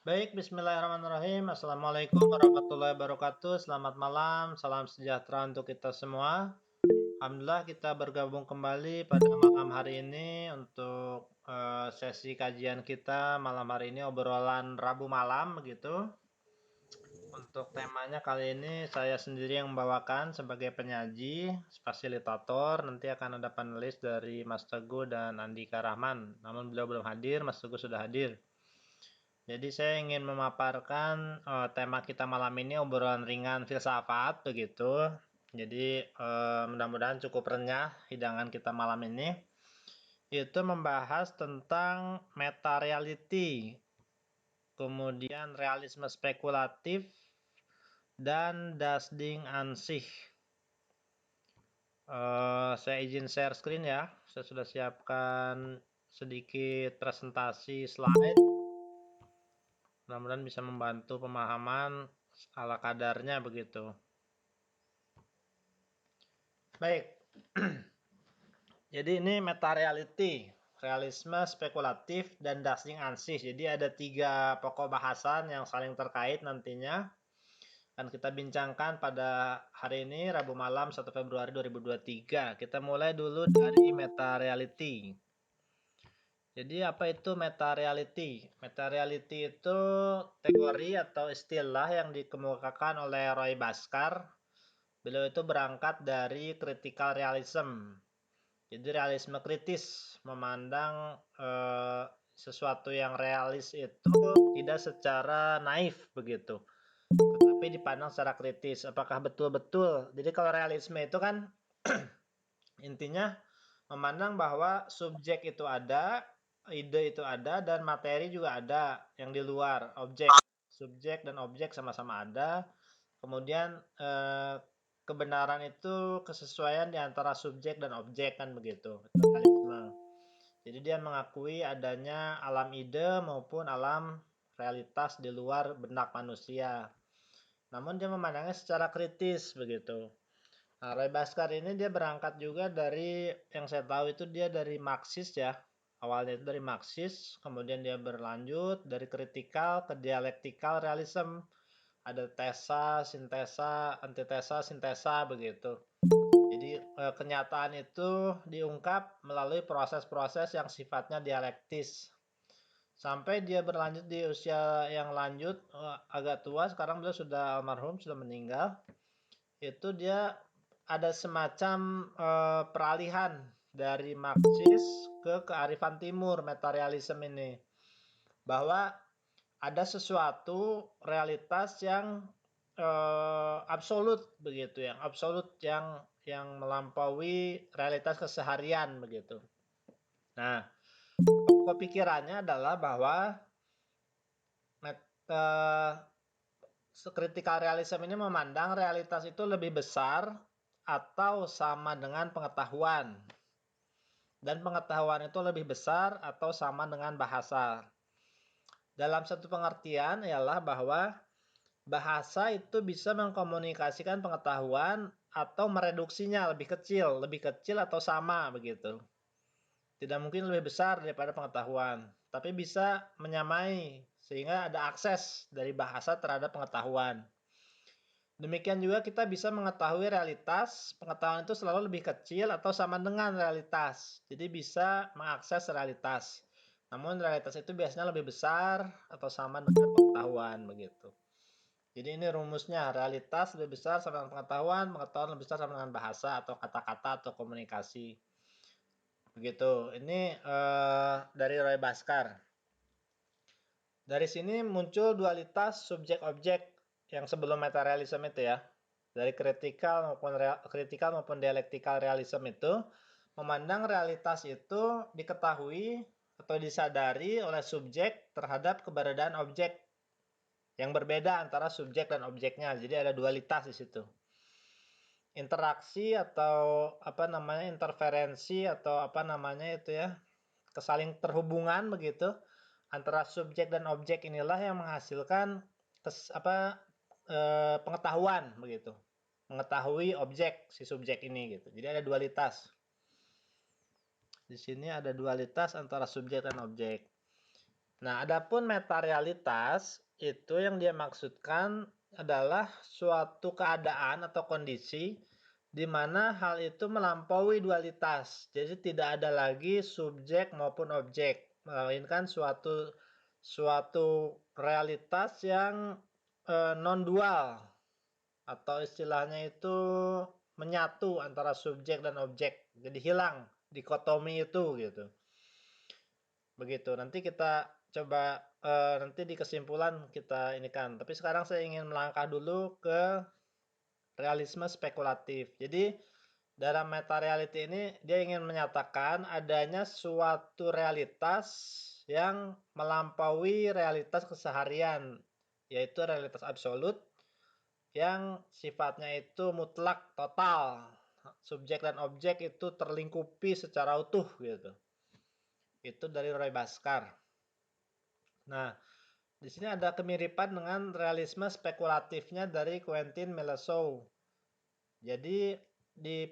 Baik, bismillahirrahmanirrahim. Assalamualaikum warahmatullahi wabarakatuh. Selamat malam, salam sejahtera untuk kita semua. Alhamdulillah kita bergabung kembali pada malam hari ini untuk sesi kajian kita malam hari ini obrolan Rabu malam begitu. Untuk temanya kali ini saya sendiri yang membawakan sebagai penyaji, fasilitator. Nanti akan ada panelis dari Mas Teguh dan Andika Rahman. Namun beliau belum hadir, Mas Teguh sudah hadir. Jadi saya ingin memaparkan tema kita malam ini obrolan ringan filsafat begitu. Jadi mudah-mudahan cukup renyah hidangan kita malam ini. Itu membahas tentang meta reality, kemudian realisme spekulatif, dan das Ding an sich. Saya izin share screen ya. Saya sudah siapkan sedikit presentasi slide. Mudah-mudahan bisa membantu pemahaman ala kadarnya begitu. Baik. Jadi ini meta reality, realisme spekulatif, dan das Ding an sich. Jadi ada 3 pokok bahasan yang saling terkait nantinya. Akan kita bincangkan pada hari ini, Rabu malam 1 Februari 2023. Kita mulai dulu dari meta reality. Jadi apa itu meta reality? Meta reality itu teori atau istilah yang dikemukakan oleh Roy Bhaskar. Beliau itu berangkat dari critical realism. Jadi realisme kritis, memandang sesuatu yang realis itu tidak secara naif begitu, tetapi dipandang secara kritis. Apakah betul-betul? Jadi kalau realisme itu kan intinya memandang bahwa subjek itu ada, ide itu ada, dan materi juga ada yang di luar objek. Subjek dan objek sama-sama ada. Kemudian kebenaran itu kesesuaian di antara subjek dan objek kan begitu. Realisme. Jadi dia mengakui adanya alam ide maupun alam realitas di luar benak manusia. Namun dia memandangnya secara kritis begitu. Nah, Roy Bhaskar ini dia berangkat juga dari yang saya tahu itu dia dari Marxis ya. Awalnya itu dari Marxis, kemudian dia berlanjut dari kritikal ke dialektikal realism. Ada tesa, sintesa, antitesa, sintesa begitu. Jadi kenyataan itu diungkap melalui proses-proses yang sifatnya dialektis. Sampai dia berlanjut di usia yang lanjut, agak tua, sekarang beliau sudah almarhum, sudah meninggal. Itu dia ada semacam peralihan dari Marxis ke kearifan timur, metarealisme ini. Bahwa ada sesuatu realitas yang absolut begitu, yang absolut yang melampaui realitas keseharian begitu. Nah, pokok pikirannya adalah bahwa critical realism ini memandang realitas itu lebih besar atau sama dengan pengetahuan. Dan pengetahuan itu lebih besar atau sama dengan bahasa. Dalam satu pengertian ialah bahwa bahasa itu bisa mengkomunikasikan pengetahuan atau mereduksinya lebih kecil atau sama begitu. Tidak mungkin lebih besar daripada pengetahuan, tapi bisa menyamai sehingga ada akses dari bahasa terhadap pengetahuan. Demikian juga kita bisa mengetahui realitas, pengetahuan itu selalu lebih kecil atau sama dengan realitas. Jadi bisa mengakses realitas. Namun realitas itu biasanya lebih besar atau sama dengan pengetahuan begitu. Jadi ini rumusnya, realitas lebih besar sama dengan pengetahuan, pengetahuan lebih besar sama dengan bahasa atau kata-kata atau komunikasi. Begitu. Ini dari Roy Bhaskar. Dari sini muncul dualitas subjek-objek yang sebelum metarealisme itu ya. Dari kritikal maupun dialektikal realisme itu memandang realitas itu diketahui atau disadari oleh subjek terhadap keberadaan objek yang berbeda antara subjek dan objeknya. Jadi ada dualitas di situ. Interaksi atau interferensi atau itu ya, kesaling terhubungan begitu antara subjek dan objek inilah yang menghasilkan pengetahuan begitu. Mengetahui objek si subjek ini gitu. Jadi ada dualitas. Di sini ada dualitas antara subjek dan objek. Nah, adapun metarealitas itu yang dia maksudkan adalah suatu keadaan atau kondisi di mana hal itu melampaui dualitas. Jadi tidak ada lagi subjek maupun objek, melainkan suatu realitas yang non-dual atau istilahnya itu menyatu antara subjek dan objek. Jadi hilang dikotomi itu gitu. Begitu. Nanti kita coba nanti di kesimpulan kita ini kan. Tapi sekarang saya ingin melangkah dulu ke realisme spekulatif. Jadi dalam meta reality ini dia ingin menyatakan adanya suatu realitas yang melampaui realitas keseharian, yaitu realitas absolut yang sifatnya itu mutlak, total. Subjek dan objek itu terlingkupi secara utuh gitu. Itu dari Roy Bhaskar. Nah, di sini ada kemiripan dengan realisme spekulatifnya dari Quentin Melasou. Jadi di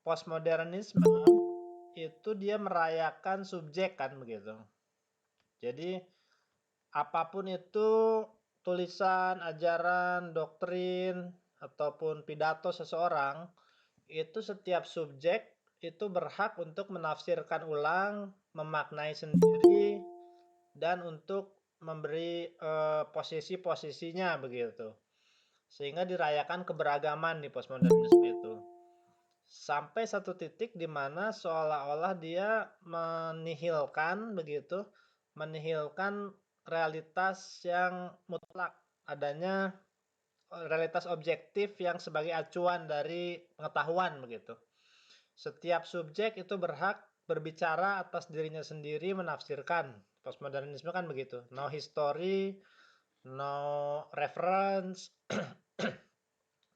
postmodernisme itu dia merayakan subjek kan begitu. Jadi apapun itu tulisan, ajaran, doktrin ataupun pidato seseorang itu setiap subjek itu berhak untuk menafsirkan ulang, memaknai sendiri dan untuk memberi posisi-posisinya begitu. Sehingga dirayakan keberagaman di postmodernisme itu. Sampai satu titik di mana seolah-olah dia menihilkan begitu, menihilkan realitas yang mutlak, adanya realitas objektif yang sebagai acuan dari pengetahuan begitu. Setiap subjek itu berhak berbicara atas dirinya sendiri, menafsirkan. Postmodernisme kan begitu. No history, no reference.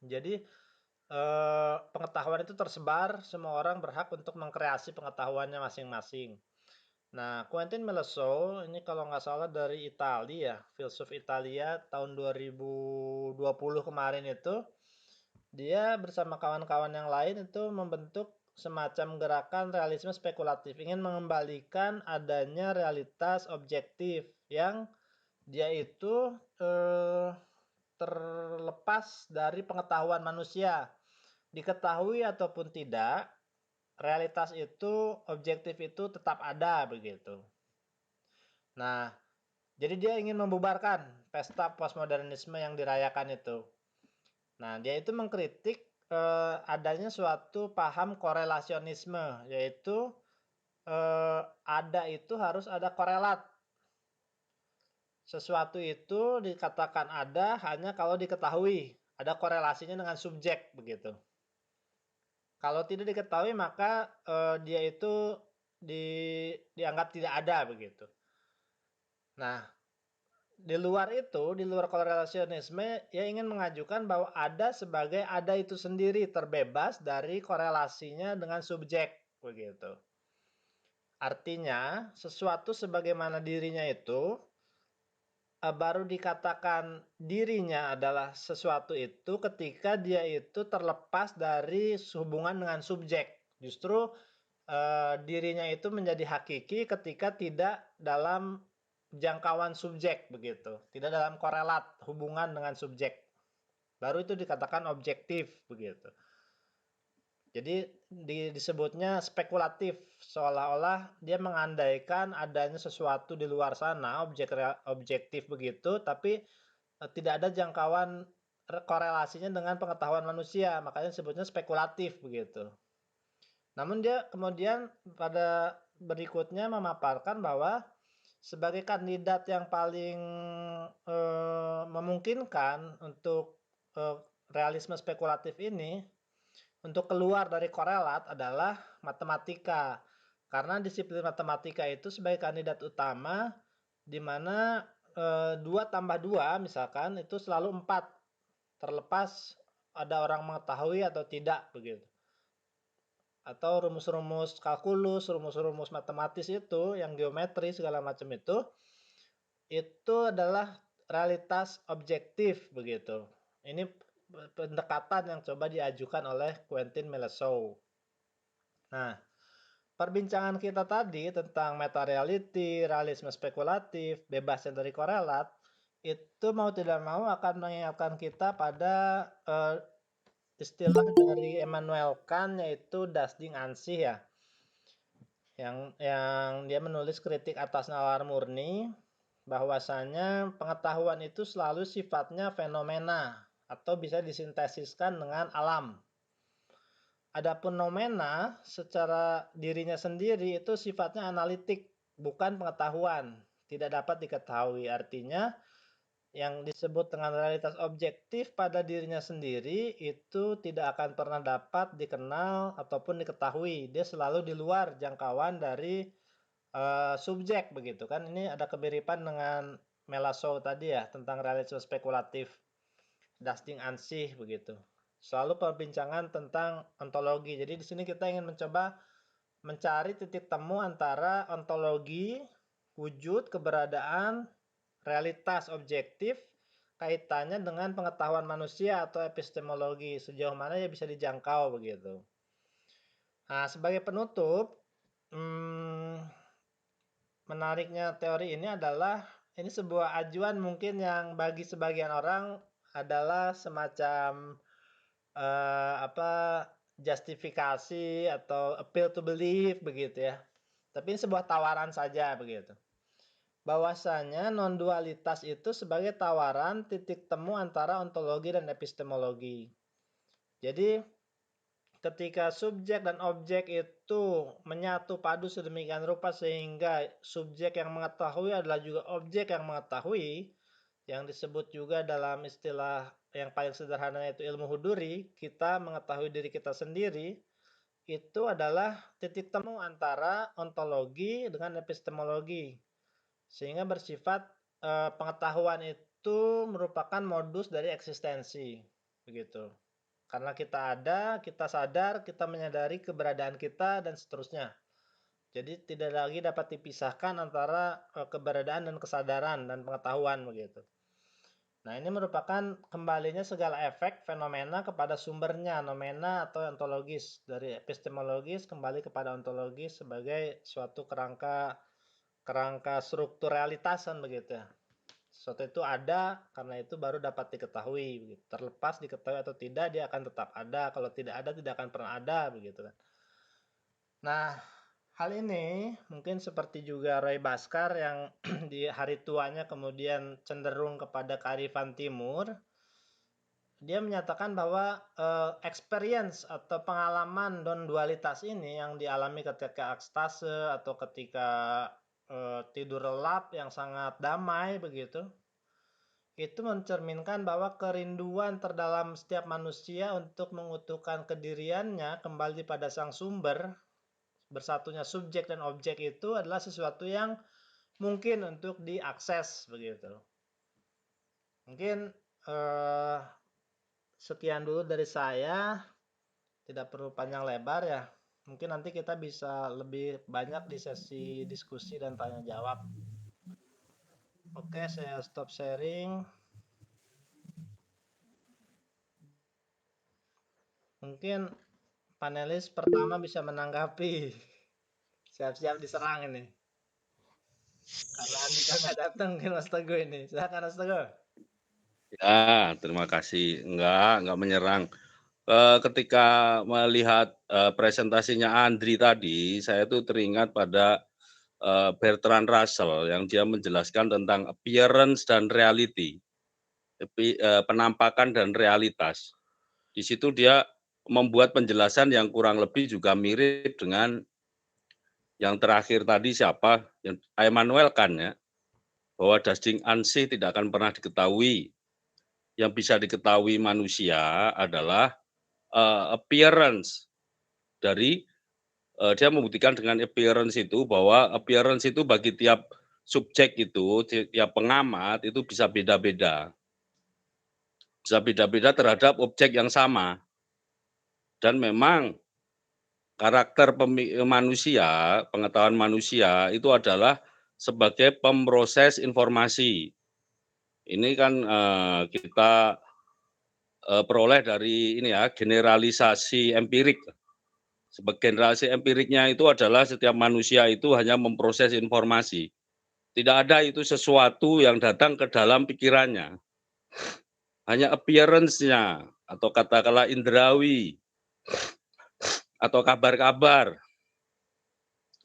Jadi pengetahuan itu tersebar, semua orang berhak untuk mengkreasi pengetahuannya masing-masing. Nah, Quentin Melasou ini kalau nggak salah dari Italia, filsuf Italia tahun 2020 kemarin itu, dia bersama kawan-kawan yang lain itu membentuk semacam gerakan realisme spekulatif, ingin mengembalikan adanya realitas objektif yang dia itu terlepas dari pengetahuan manusia. Diketahui ataupun tidak, realitas itu, objektif itu tetap ada begitu. Nah, jadi dia ingin membubarkan pesta postmodernisme yang dirayakan itu. Nah, dia itu mengkritik adanya suatu paham korelasionisme, yaitu ada itu harus ada korelat. Sesuatu itu dikatakan ada hanya kalau diketahui, ada korelasinya dengan subjek begitu. Kalau tidak diketahui maka dia itu dianggap tidak ada begitu. Nah, di luar itu, di luar korelasionisme, ia ingin mengajukan bahwa ada sebagai ada itu sendiri terbebas dari korelasinya dengan subjek begitu. Artinya, sesuatu sebagaimana dirinya itu baru dikatakan dirinya adalah sesuatu itu ketika dia itu terlepas dari hubungan dengan subjek. Justru dirinya itu menjadi hakiki ketika tidak dalam jangkauan subjek begitu, tidak dalam korelat hubungan dengan subjek. Baru itu dikatakan objektif begitu. Jadi disebutnya spekulatif, seolah-olah dia mengandaikan adanya sesuatu di luar sana, objektif begitu, tapi tidak ada jangkauan korelasinya dengan pengetahuan manusia, makanya disebutnya spekulatif begitu. Namun dia kemudian pada berikutnya memaparkan bahwa sebagai kandidat yang paling memungkinkan untuk realisme spekulatif ini, untuk keluar dari korelat adalah matematika. Karena disiplin matematika itu sebagai kandidat utama di mana 2 tambah 2 misalkan itu selalu 4. Terlepas ada orang mengetahui atau tidak begitu. Atau rumus-rumus kalkulus, rumus-rumus matematis itu yang geometri segala macam itu adalah realitas objektif begitu. Ini pendekatan yang coba diajukan oleh Quentin Melasou. Nah, perbincangan kita tadi tentang meta reality, realisme spekulatif, bebasnya dari korelat, itu mau tidak mau akan mengingatkan kita pada istilah dari Immanuel Kant, yaitu Das Ding an sich ya. Yang dia menulis kritik atas nalar murni, bahwasanya pengetahuan itu selalu sifatnya fenomena atau bisa disintesiskan dengan alam. Adapun nomena secara dirinya sendiri itu sifatnya analitik, bukan pengetahuan, tidak dapat diketahui. Artinya yang disebut dengan realitas objektif pada dirinya sendiri itu tidak akan pernah dapat dikenal ataupun diketahui. Dia selalu di luar jangkauan dari subjek begitu kan. Ini ada kemiripan dengan Melasau tadi ya tentang realisme spekulatif, Das Ding an sich begitu. Selalu perbincangan tentang ontologi. Jadi di sini kita ingin mencoba mencari titik temu antara ontologi, wujud, keberadaan, realitas objektif, kaitannya dengan pengetahuan manusia atau epistemologi, sejauh mana ya bisa dijangkau begitu. Nah, sebagai penutup, menariknya teori ini adalah ini sebuah ajuan mungkin yang bagi sebagian orang adalah semacam justifikasi atau appeal to belief begitu ya. Tapi ini sebuah tawaran saja begitu. Bahwasanya non-dualitas itu sebagai tawaran titik temu antara ontologi dan epistemologi. Jadi ketika subjek dan objek itu menyatu padu sedemikian rupa sehingga subjek yang mengetahui adalah juga objek yang mengetahui, yang disebut juga dalam istilah yang paling sederhana yaitu ilmu huduri, kita mengetahui diri kita sendiri, itu adalah titik temu antara ontologi dengan epistemologi. Sehingga bersifat pengetahuan itu merupakan modus dari eksistensi, begitu. Karena kita ada, kita sadar, kita menyadari keberadaan kita dan seterusnya. Jadi tidak lagi dapat dipisahkan antara keberadaan dan kesadaran dan pengetahuan begitu. Nah, ini merupakan kembalinya segala efek fenomena kepada sumbernya, nomena atau ontologis. Dari epistemologis kembali kepada ontologis sebagai suatu kerangka strukturalitasan begitu ya. Sesuatu itu ada, karena itu baru dapat diketahui begitu. Terlepas diketahui atau tidak, dia akan tetap ada. Kalau tidak ada, tidak akan pernah ada begitu kan. Nah, hal ini mungkin seperti juga Roy Bhaskar yang di hari tuanya kemudian cenderung kepada kearifan timur. Dia menyatakan bahwa experience atau pengalaman non-dualitas ini yang dialami ketika ekstase atau ketika tidur lelap yang sangat damai begitu, itu mencerminkan bahwa kerinduan terdalam setiap manusia untuk mengutuhkan kediriannya kembali pada sang sumber, bersatunya subjek dan objek itu adalah sesuatu yang mungkin untuk diakses begitu. Mungkin sekian dulu dari saya, tidak perlu panjang lebar ya. Mungkin nanti kita bisa lebih banyak di sesi diskusi dan tanya jawab. Oke, saya stop sharing. Mungkin panelis pertama bisa menanggapi. Siap-siap diserang ini. Karena Andika nggak datang ke Mas Teguh ini. Silakan Mas Teguh. Ya, terima kasih. Enggak menyerang. Ketika melihat presentasinya Andri tadi, saya tuh teringat pada Bertrand Russell yang dia menjelaskan tentang appearance dan reality, penampakan dan realitas. Di situ dia membuat penjelasan yang kurang lebih juga mirip dengan yang terakhir tadi siapa, yang Immanuel Kant ya, bahwa das Ding an sich tidak akan pernah diketahui. Yang bisa diketahui manusia adalah appearance dari dia membuktikan dengan appearance itu bahwa appearance itu bagi tiap subjek itu, tiap pengamat itu bisa beda-beda. Bisa beda-beda terhadap objek yang sama. Dan memang karakter manusia, pengetahuan manusia itu adalah sebagai pemroses informasi. Ini kan kita peroleh dari ini ya, generalisasi empirik. Sebagian realisasi empiriknya itu adalah setiap manusia itu hanya memproses informasi. Tidak ada itu sesuatu yang datang ke dalam pikirannya. Hanya appearance-nya atau katakanlah indrawi atau kabar-kabar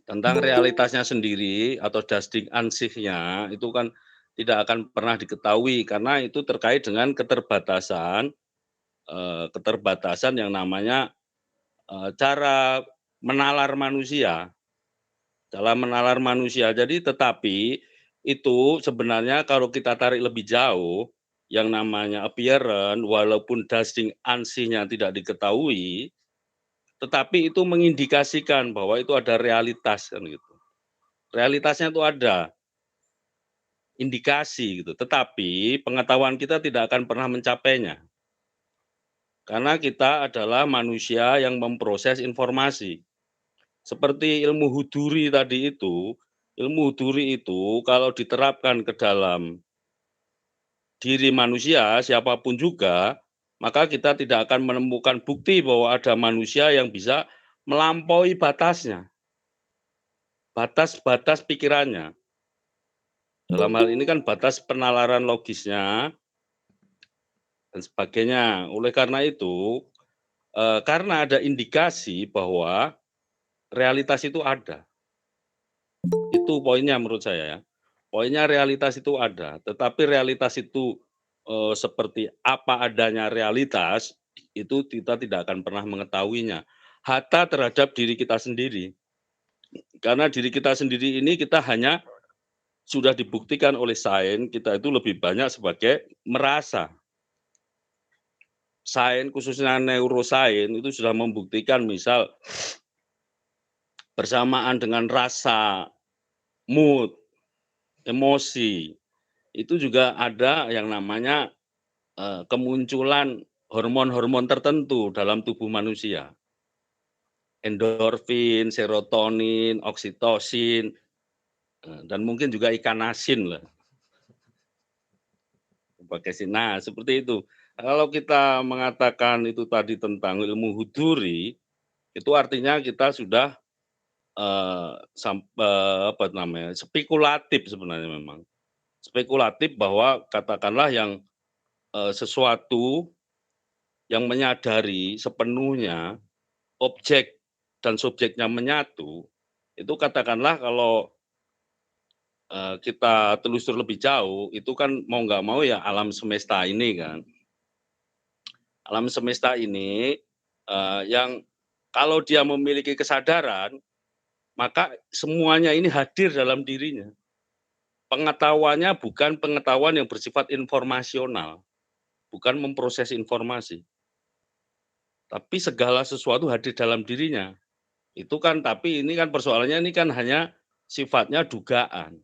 tentang realitasnya sendiri atau dasding ansihnya itu kan tidak akan pernah diketahui karena itu terkait dengan keterbatasan yang namanya, cara menalar manusia. Dalam menalar manusia. Jadi tetapi itu sebenarnya kalau kita tarik lebih jauh, yang namanya appearance walaupun dasding ansihnya tidak diketahui, tetapi itu mengindikasikan bahwa itu ada realitas kan gitu. Realitasnya itu ada, indikasi gitu, tetapi pengetahuan kita tidak akan pernah mencapainya. Karena kita adalah manusia yang memproses informasi. Seperti ilmu huduri itu kalau diterapkan ke dalam diri manusia, siapapun juga, maka kita tidak akan menemukan bukti bahwa ada manusia yang bisa melampaui batasnya, batas-batas pikirannya. Dalam hal ini kan batas penalaran logisnya dan sebagainya. Oleh karena itu, karena ada indikasi bahwa realitas itu ada. Itu poinnya menurut saya ya. Poinnya realitas itu ada, tetapi realitas itu, seperti apa adanya realitas, itu kita tidak akan pernah mengetahuinya. Hatta terhadap diri kita sendiri. Karena diri kita sendiri ini kita hanya sudah dibuktikan oleh sains, kita itu lebih banyak sebagai merasa. Sains khususnya neurosains itu sudah membuktikan misal bersamaan dengan rasa, mood, emosi, itu juga ada yang namanya kemunculan hormon-hormon tertentu dalam tubuh manusia. Endorfin, serotonin, oksitosin, dan mungkin juga ikan asin lah. Nah, seperti itu. Kalau kita mengatakan itu tadi tentang ilmu huduri, itu artinya kita sudah, apa namanya, spekulatif sebenarnya memang. Spekulatif bahwa katakanlah yang, sesuatu yang menyadari sepenuhnya objek dan subjeknya menyatu, itu katakanlah kalau, kita telusur lebih jauh, itu kan mau nggak mau ya alam semesta ini kan. Alam semesta ini, yang kalau dia memiliki kesadaran, maka semuanya ini hadir dalam dirinya. Pengetahuannya bukan pengetahuan yang bersifat informasional, bukan memproses informasi, tapi segala sesuatu hadir dalam dirinya. Itu kan tapi ini kan persoalannya ini kan hanya sifatnya dugaan.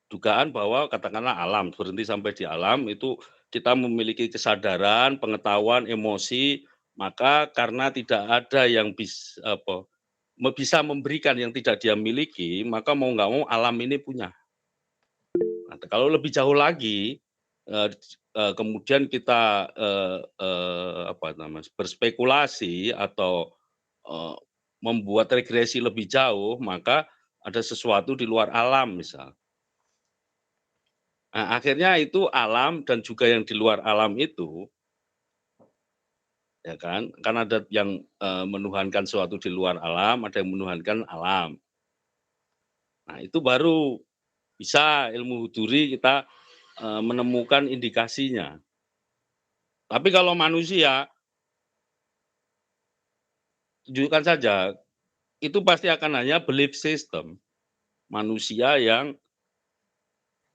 Dugaan bahwa katakanlah alam, berhenti sampai di alam itu kita memiliki kesadaran, pengetahuan, emosi, maka karena tidak ada yang bisa memberikan yang tidak dia miliki, maka mau nggak mau alam ini punya. Nah, kalau lebih jauh lagi, eee kemudian kita, apa namanya, berspekulasi atau, eee, membuat regresi lebih jauh, maka ada sesuatu di luar alam misal. Nah, akhirnya itu alam dan juga yang di luar alam itu, ya kan ada yang, menuhankan sesuatu di luar alam, ada yang menuhankan alam. Nah, itu baru bisa ilmu huduri kita, menemukan indikasinya. Tapi kalau manusia, tunjukkan saja, itu pasti akan hanya belief system. Manusia yang,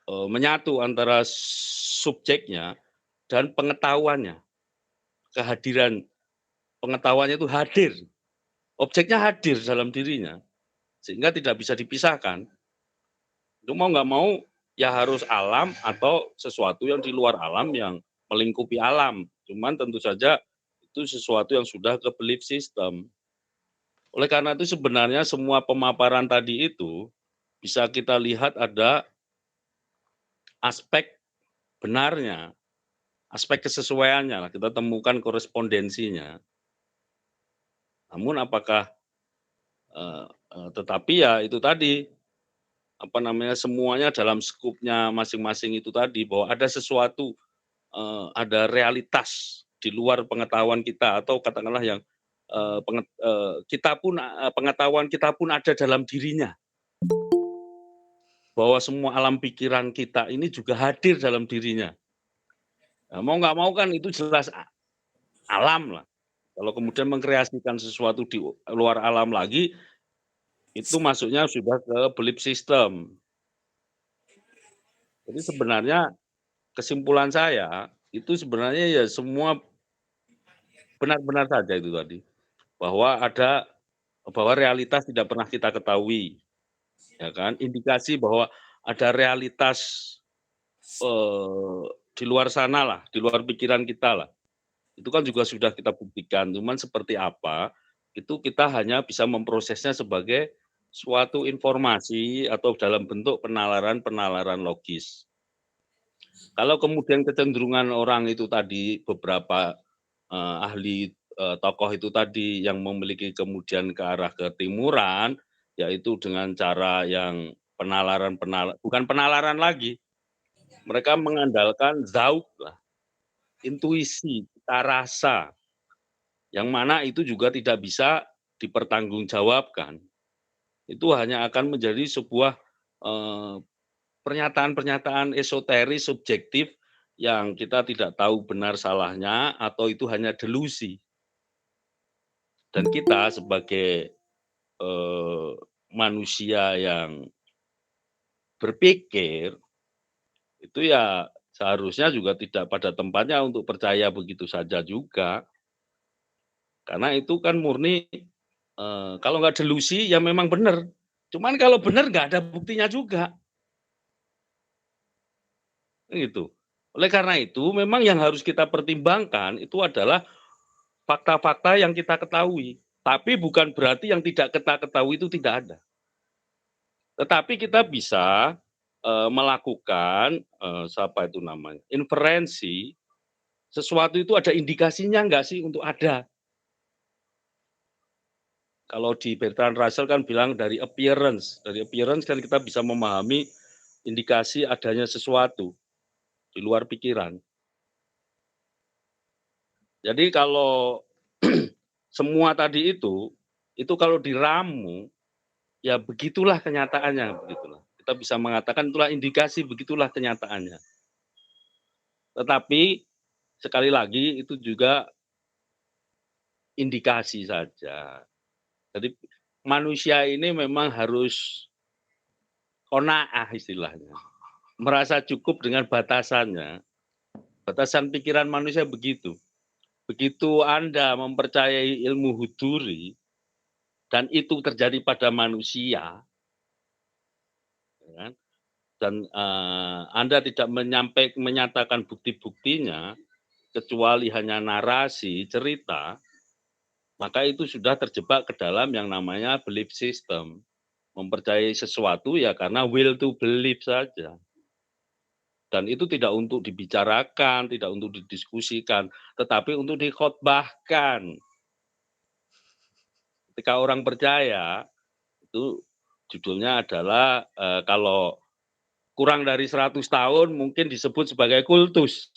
menyatu antara subjeknya dan pengetahuannya. Kehadiran pengetahuannya itu hadir, objeknya hadir dalam dirinya, sehingga tidak bisa dipisahkan. Itu mau nggak mau, ya harus alam atau sesuatu yang di luar alam yang melingkupi alam. Cuman tentu saja itu sesuatu yang sudah ke belief system. Oleh karena itu sebenarnya semua pemaparan tadi itu, bisa kita lihat ada aspek benarnya, aspek kesesuaiannya lah, kita temukan korespondensinya. Namun apakah tetapi ya itu tadi, apa namanya, semuanya dalam skupnya masing-masing itu tadi, bahwa ada sesuatu, ada realitas di luar pengetahuan kita atau katakanlah yang, kita pun, pengetahuan kita pun ada dalam dirinya. Bahwa semua alam pikiran kita ini juga hadir dalam dirinya. Nah, mau nggak mau kan itu jelas alam lah. Kalau kemudian mengkreasikan sesuatu di luar alam lagi, itu masuknya sudah ke belief system. Jadi sebenarnya kesimpulan saya, itu sebenarnya ya semua benar-benar saja itu tadi, bahwa realitas tidak pernah kita ketahui, ya kan. Indikasi bahwa ada realitas, di luar sana lah, di luar pikiran kita lah. Itu kan juga sudah kita buktikan, cuman seperti apa, itu kita hanya bisa memprosesnya sebagai suatu informasi atau dalam bentuk penalaran-penalaran logis. Kalau kemudian kecenderungan orang itu tadi beberapa, ahli, tokoh itu tadi yang memiliki kemudian ke arah ketimuran, yaitu dengan cara yang bukan penalaran lagi, mereka mengandalkan zauk lah, intuisi, cita rasa. Yang mana itu juga tidak bisa dipertanggungjawabkan. Itu hanya akan menjadi sebuah, pernyataan-pernyataan esoteris subjektif yang kita tidak tahu benar salahnya atau itu hanya delusi. Dan kita sebagai, manusia yang berpikir, itu ya seharusnya juga tidak pada tempatnya untuk percaya begitu saja juga. Karena itu kan murni, kalau nggak delusi ya memang benar. Cuman kalau benar nggak ada buktinya juga, gitu. Oleh karena itu memang yang harus kita pertimbangkan itu adalah fakta-fakta yang kita ketahui. Tapi bukan berarti yang tidak kita ketahui itu tidak ada. Tetapi kita bisa, melakukan, siapa itu namanya, inferensi, sesuatu itu ada indikasinya nggak sih untuk ada. Kalau di Bertrand Russell kan bilang dari appearance kan kita bisa memahami indikasi adanya sesuatu di luar pikiran. Jadi kalau semua tadi itu kalau diramu, ya begitulah kenyataannya, begitulah. Kita bisa mengatakan itulah indikasi, begitulah kenyataannya. Tetapi sekali lagi itu juga indikasi saja. Jadi manusia ini memang harus qanaah istilahnya, merasa cukup dengan batasannya. Batasan pikiran manusia begitu. Begitu Anda mempercayai ilmu huduri dan itu terjadi pada manusia, ya kan, dan, Anda tidak menyatakan bukti-buktinya, kecuali hanya narasi, cerita, maka itu sudah terjebak ke dalam yang namanya belief system. Mempercayai sesuatu ya karena will to believe saja. Dan itu tidak untuk dibicarakan, tidak untuk didiskusikan, tetapi untuk dikhotbahkan. Ketika orang percaya, itu judulnya adalah, kalau kurang dari 100 tahun mungkin disebut sebagai kultus.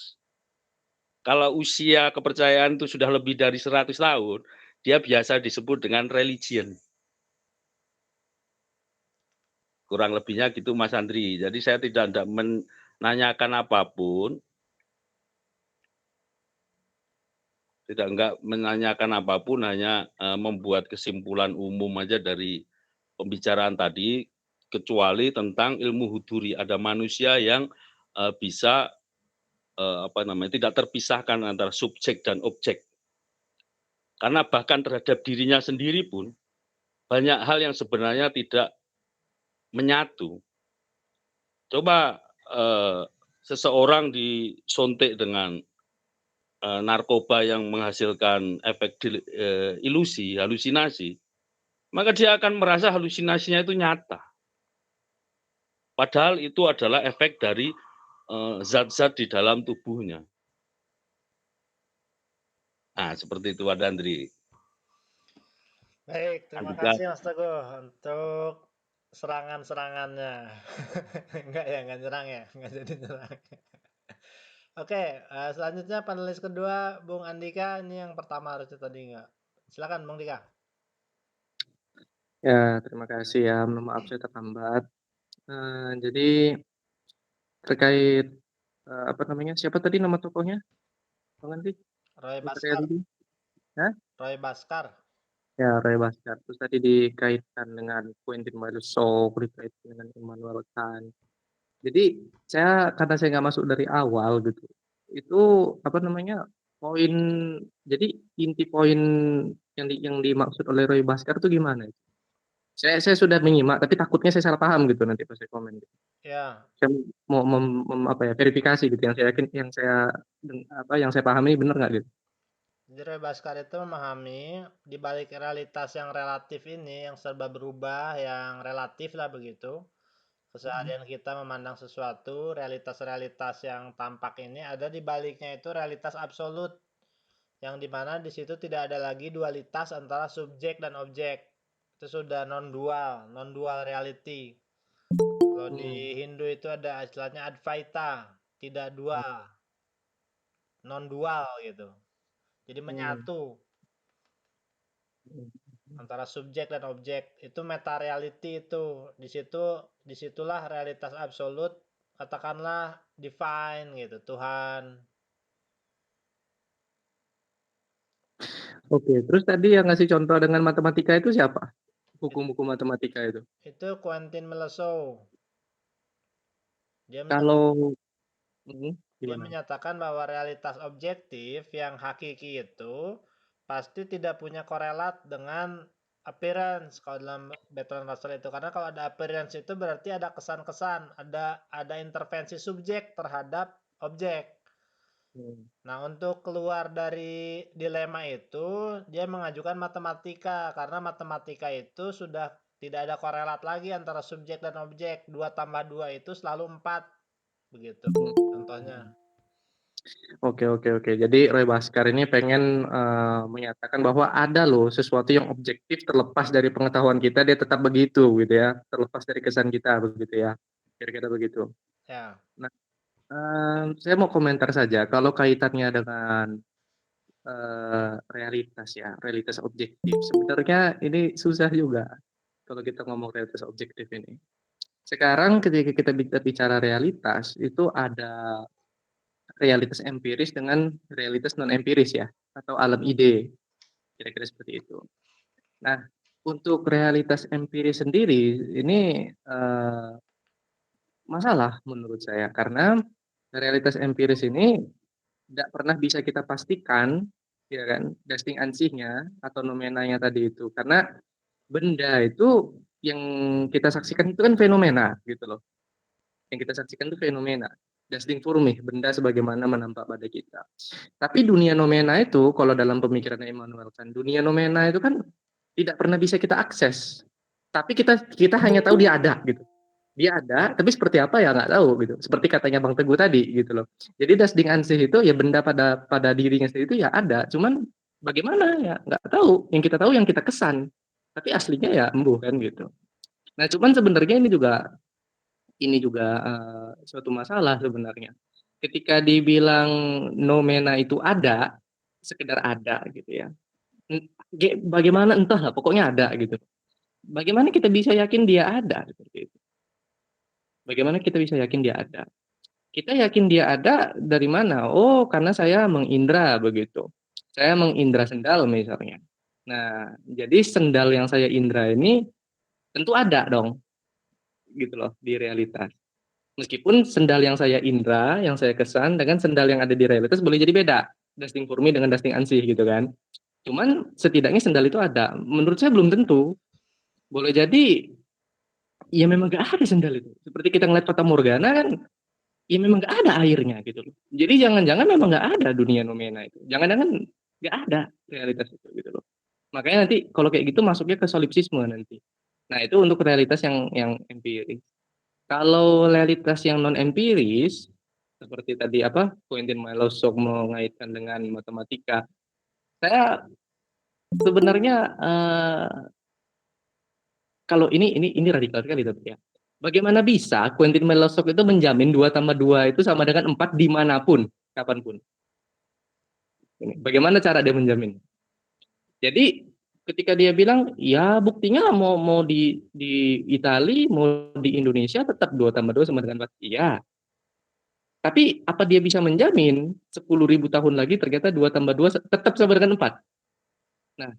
Kalau usia kepercayaan itu sudah lebih dari 100 tahun, dia biasa disebut dengan religion. Kurang lebihnya gitu Mas Andri. Jadi saya tidak menanyakan apapun, enggak menanyakan apapun, hanya, membuat kesimpulan umum aja dari pembicaraan tadi, kecuali tentang ilmu huduri. Ada manusia yang, bisa, apa namanya, tidak terpisahkan antara subjek dan objek. Karena bahkan terhadap dirinya sendiri pun, banyak hal yang sebenarnya tidak menyatu. Coba, seseorang disuntik dengan, narkoba yang menghasilkan efek ilusi, halusinasi, maka dia akan merasa halusinasinya itu nyata. Padahal itu adalah efek dari, zat-zat di dalam tubuhnya. Nah, seperti itu Pak Andri. Baik, terima Andika. kasih Mas Teguh untuk serangan-serangannya. Enggak ya, enggak nyerang ya, enggak jadi nyerang. Oke, selanjutnya panelis kedua Bung Andika, ini yang pertama harusnya tadi enggak. Silakan Bung Dika. Ya, terima kasih ya. Mohon maaf saya terlambat. Jadi terkait, apa namanya, siapa tadi nama tokohnya, Bang Andi? Roy Dokter Baskar. Riyadi? Hah? Roy Baskar. Ya, Roy Baskar. Terus tadi dikaitkan dengan Quentin Marusok, dikaitkan dengan Immanuel Kant. Jadi karena saya nggak masuk dari awal gitu, itu apa namanya, poin jadi inti poin yang dimaksud oleh Roy Baskar itu gimana? Saya sudah menyimak, tapi takutnya saya salah paham gitu nanti pas saya komen gitu. Ya, Saya mau apa ya, verifikasi gitu yang saya yakin yang saya pahami benar nggak gitu. jadi Roy Baskar itu memahami di balik realitas yang relatif ini, yang serba berubah, yang relatif lah begitu. Keseharian kita memandang sesuatu, realitas-realitas yang tampak ini ada di baliknya itu realitas absolut, yang dimana di situ tidak ada lagi dualitas antara subjek dan objek. Itu sudah non-dual, non-dual reality. Kalau di Mhm, Hindu itu ada istilahnya Advaita, tidak dual, non-dual gitu. Jadi mhm, menyatu mhm. antara subjek dan objek. Itu meta reality itu. Disitulah realitas absolut, katakanlah divine gitu, Tuhan. Oke, terus tadi yang ngasih contoh dengan matematika itu siapa? Buku-buku matematika itu? Itu Quentin Meleseau. Dia Kalau menyatakan, dia gimana? menyatakan bahwa realitas objektif yang hakiki itu pasti tidak punya korelat dengan appearance kalau dalam Bertrand Russell itu, karena kalau ada appearance itu berarti ada kesan-kesan, ada intervensi subjek terhadap objek. Mmm, Nah, untuk keluar dari dilema itu, dia mengajukan matematika, karena matematika itu sudah tidak ada korelat lagi antara subjek dan objek. 2 tambah 2 itu selalu 4, begitu contohnya. mhm. Oke, oke, oke. Jadi Roy Baskar ini pengen, menyatakan bahwa ada loh sesuatu yang objektif terlepas dari pengetahuan kita, dia tetap begitu gitu ya, terlepas dari kesan kita begitu ya, kira-kira begitu. Ya, Nah, saya mau komentar saja kalau kaitannya dengan, realitas ya, realitas objektif. Sebenarnya ini susah juga kalau kita ngomong realitas objektif ini. Sekarang ketika kita bicara realitas, itu ada realitas empiris dengan realitas non empiris ya, atau alam ide, kira-kira seperti itu. Nah, untuk realitas empiris sendiri ini, masalah menurut saya, karena realitas empiris ini tidak pernah bisa kita pastikan, ya kan, dasting ansihnya atau nomenanya tadi itu. Karena benda itu yang kita saksikan itu kan fenomena gitu loh, yang kita saksikan itu fenomena, dasting furmih, benda sebagaimana menampak pada kita. Tapi dunia nomena itu kalau dalam pemikiran Immanuel Kant, dunia nomena itu kan tidak pernah bisa kita akses. Tapi kita kita hanya tahu dia ada gitu. Dia ada, tapi seperti apa ya nggak tahu gitu. Seperti katanya Bang Teguh tadi gitu loh. Jadi das ding ansih itu ya benda pada dirinya sendiri itu ya ada, cuman bagaimana ya nggak tahu. Yang kita tahu yang kita kesan. Tapi aslinya ya embuh kan gitu. Nah, cuman sebenarnya ini juga suatu masalah sebenarnya. Ketika dibilang nomena itu ada, sekedar ada gitu ya. Bagaimana entahlah pokoknya ada gitu. Bagaimana kita bisa yakin dia ada seperti itu? Bagaimana kita bisa yakin dia ada? Kita yakin dia ada dari mana? Oh, karena saya mengindra begitu. Saya mengindra sendal misalnya. Nah, jadi sendal yang saya indra ini tentu ada dong, gitu loh di realitas. Meskipun sendal yang saya indra, yang saya kesan dengan sendal yang ada di realitas boleh jadi beda. Dusting Furmi dengan Dusting Ansih gitu kan. Cuman setidaknya sendal itu ada. Menurut saya belum tentu. Boleh jadi ya memang gak ada sendal itu. Seperti kita ngeliat Fata Morgana kan, ya memang gak ada airnya gitu loh. Jadi jangan-jangan memang gak ada dunia nomena itu. Jangan-jangan gak ada realitas itu gitu loh. Makanya nanti kalau kayak gitu masuknya ke solipsisme nanti. Nah, itu untuk realitas yang empiris. Kalau realitas yang non empiris seperti tadi apa Quentin Malosok mengaitkan dengan matematika, saya sebenarnya kalau ini radikal sekali tapi ya. Bagaimana bisa Quentin Melasok itu menjamin 2 tambah 2 itu sama dengan 4 dimanapun, kapanpun? Bagaimana cara dia menjamin? Jadi ketika dia bilang, ya buktinya mau mau di Itali, mau di Indonesia tetap 2 tambah 2 sama dengan 4. Iya. Tapi apa dia bisa menjamin 10.000 tahun lagi ternyata 2 tambah 2 tetap sama dengan 4? Nah,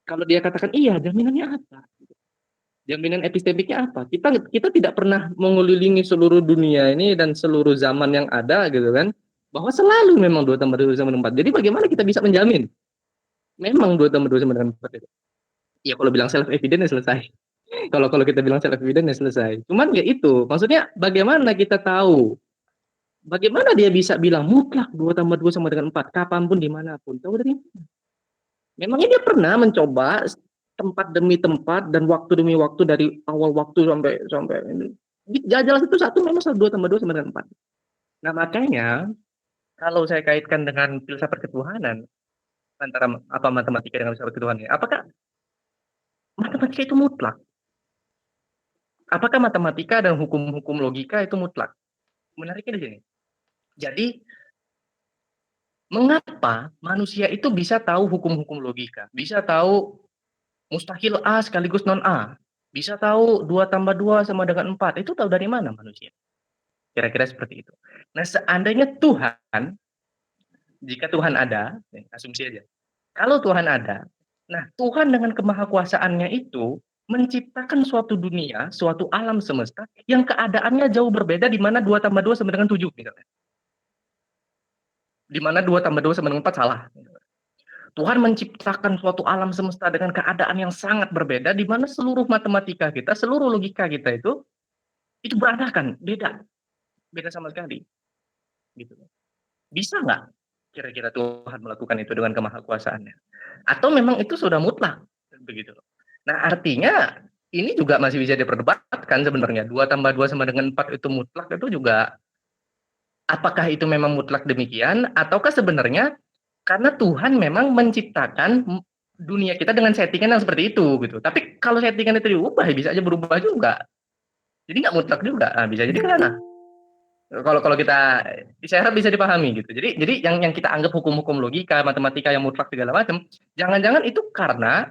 kalau dia katakan iya, jaminannya apa? Jaminan epistemiknya apa? Kita tidak pernah mengelilingi seluruh dunia ini dan seluruh zaman yang ada gitu kan, bahwa selalu memang 2 tambah 2 sama dengan 4. Jadi bagaimana kita bisa menjamin memang 2 tambah 2 sama dengan 4 itu? Ya kalau bilang self evident ya selesai. Kalau kita bilang self evident ya selesai. Cuman ya itu, maksudnya bagaimana kita tahu? Bagaimana dia bisa bilang mutlak 2 tambah 2 sama dengan 4 kapanpun dimanapun? Tahu dari mana? Memangnya dia pernah mencoba tempat demi tempat dan waktu demi waktu dari awal waktu sampai sampai ini. Jajal itu satu memang 2 tambah 2 sama dengan 4. Nah makanya kalau saya kaitkan dengan filsafat ketuhanan antara apa matematika dengan filsafat ketuhanan, apakah matematika itu mutlak? Apakah matematika dan hukum-hukum logika itu mutlak? Menariknya di sini. Jadi mengapa manusia itu bisa tahu hukum-hukum logika? Bisa tahu mustahil A sekaligus non A. Bisa tahu 2 tambah 2 sama dengan 4. Itu tahu dari mana manusia? Kira-kira seperti itu. Nah, seandainya Tuhan, jika Tuhan ada, asumsi aja. Kalau Tuhan ada, nah Tuhan dengan kemahakuasaannya itu menciptakan suatu dunia, suatu alam semesta yang keadaannya jauh berbeda di mana 2 tambah 2 sama dengan 7 misalnya. Di mana 2 tambah 2 sama dengan 4 salah. Tuhan menciptakan suatu alam semesta dengan keadaan yang sangat berbeda di mana seluruh matematika kita, seluruh logika kita itu berantakan, beda, beda sama sekali. Gitu. Bisa nggak kira-kira Tuhan melakukan itu dengan kemahakuasaannya? Atau memang itu sudah mutlak, begitu. Nah artinya ini juga masih bisa diperdebatkan sebenarnya. 2 tambah 2 sama dengan 4 itu mutlak itu juga apakah itu memang mutlak demikian ataukah sebenarnya karena Tuhan memang menciptakan dunia kita dengan settingan yang seperti itu gitu. Tapi kalau settingan itu diubah bisa aja berubah juga. Jadi nggak mutlak juga. Nah, bisa jadi ke sana. Kalau kalau kita saya harap bisa dipahami gitu. Jadi yang kita anggap hukum-hukum logika, matematika yang mutlak segala macam, jangan-jangan itu karena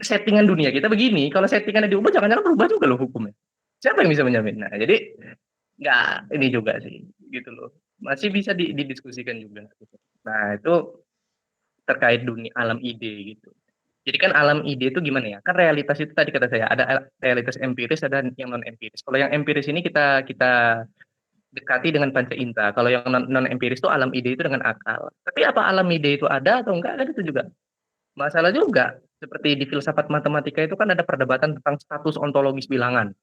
settingan dunia kita begini. Kalau settingannya diubah jangan-jangan berubah juga loh hukumnya. Siapa yang bisa menjamin? Nah, jadi nggak ini juga sih gitu loh. Masih bisa didiskusikan juga. Nah, itu terkait dunia alam ide gitu. Jadi kan alam ide itu gimana ya? Kan realitas itu tadi kata saya ada realitas empiris, ada yang non empiris. Kalau yang empiris ini kita dekati dengan panca indera. Kalau yang non empiris itu alam ide itu dengan akal. Tapi apa alam ide itu ada atau enggak? Kan itu juga masalah juga. Seperti di filsafat matematika itu kan ada perdebatan tentang status ontologis bilangan.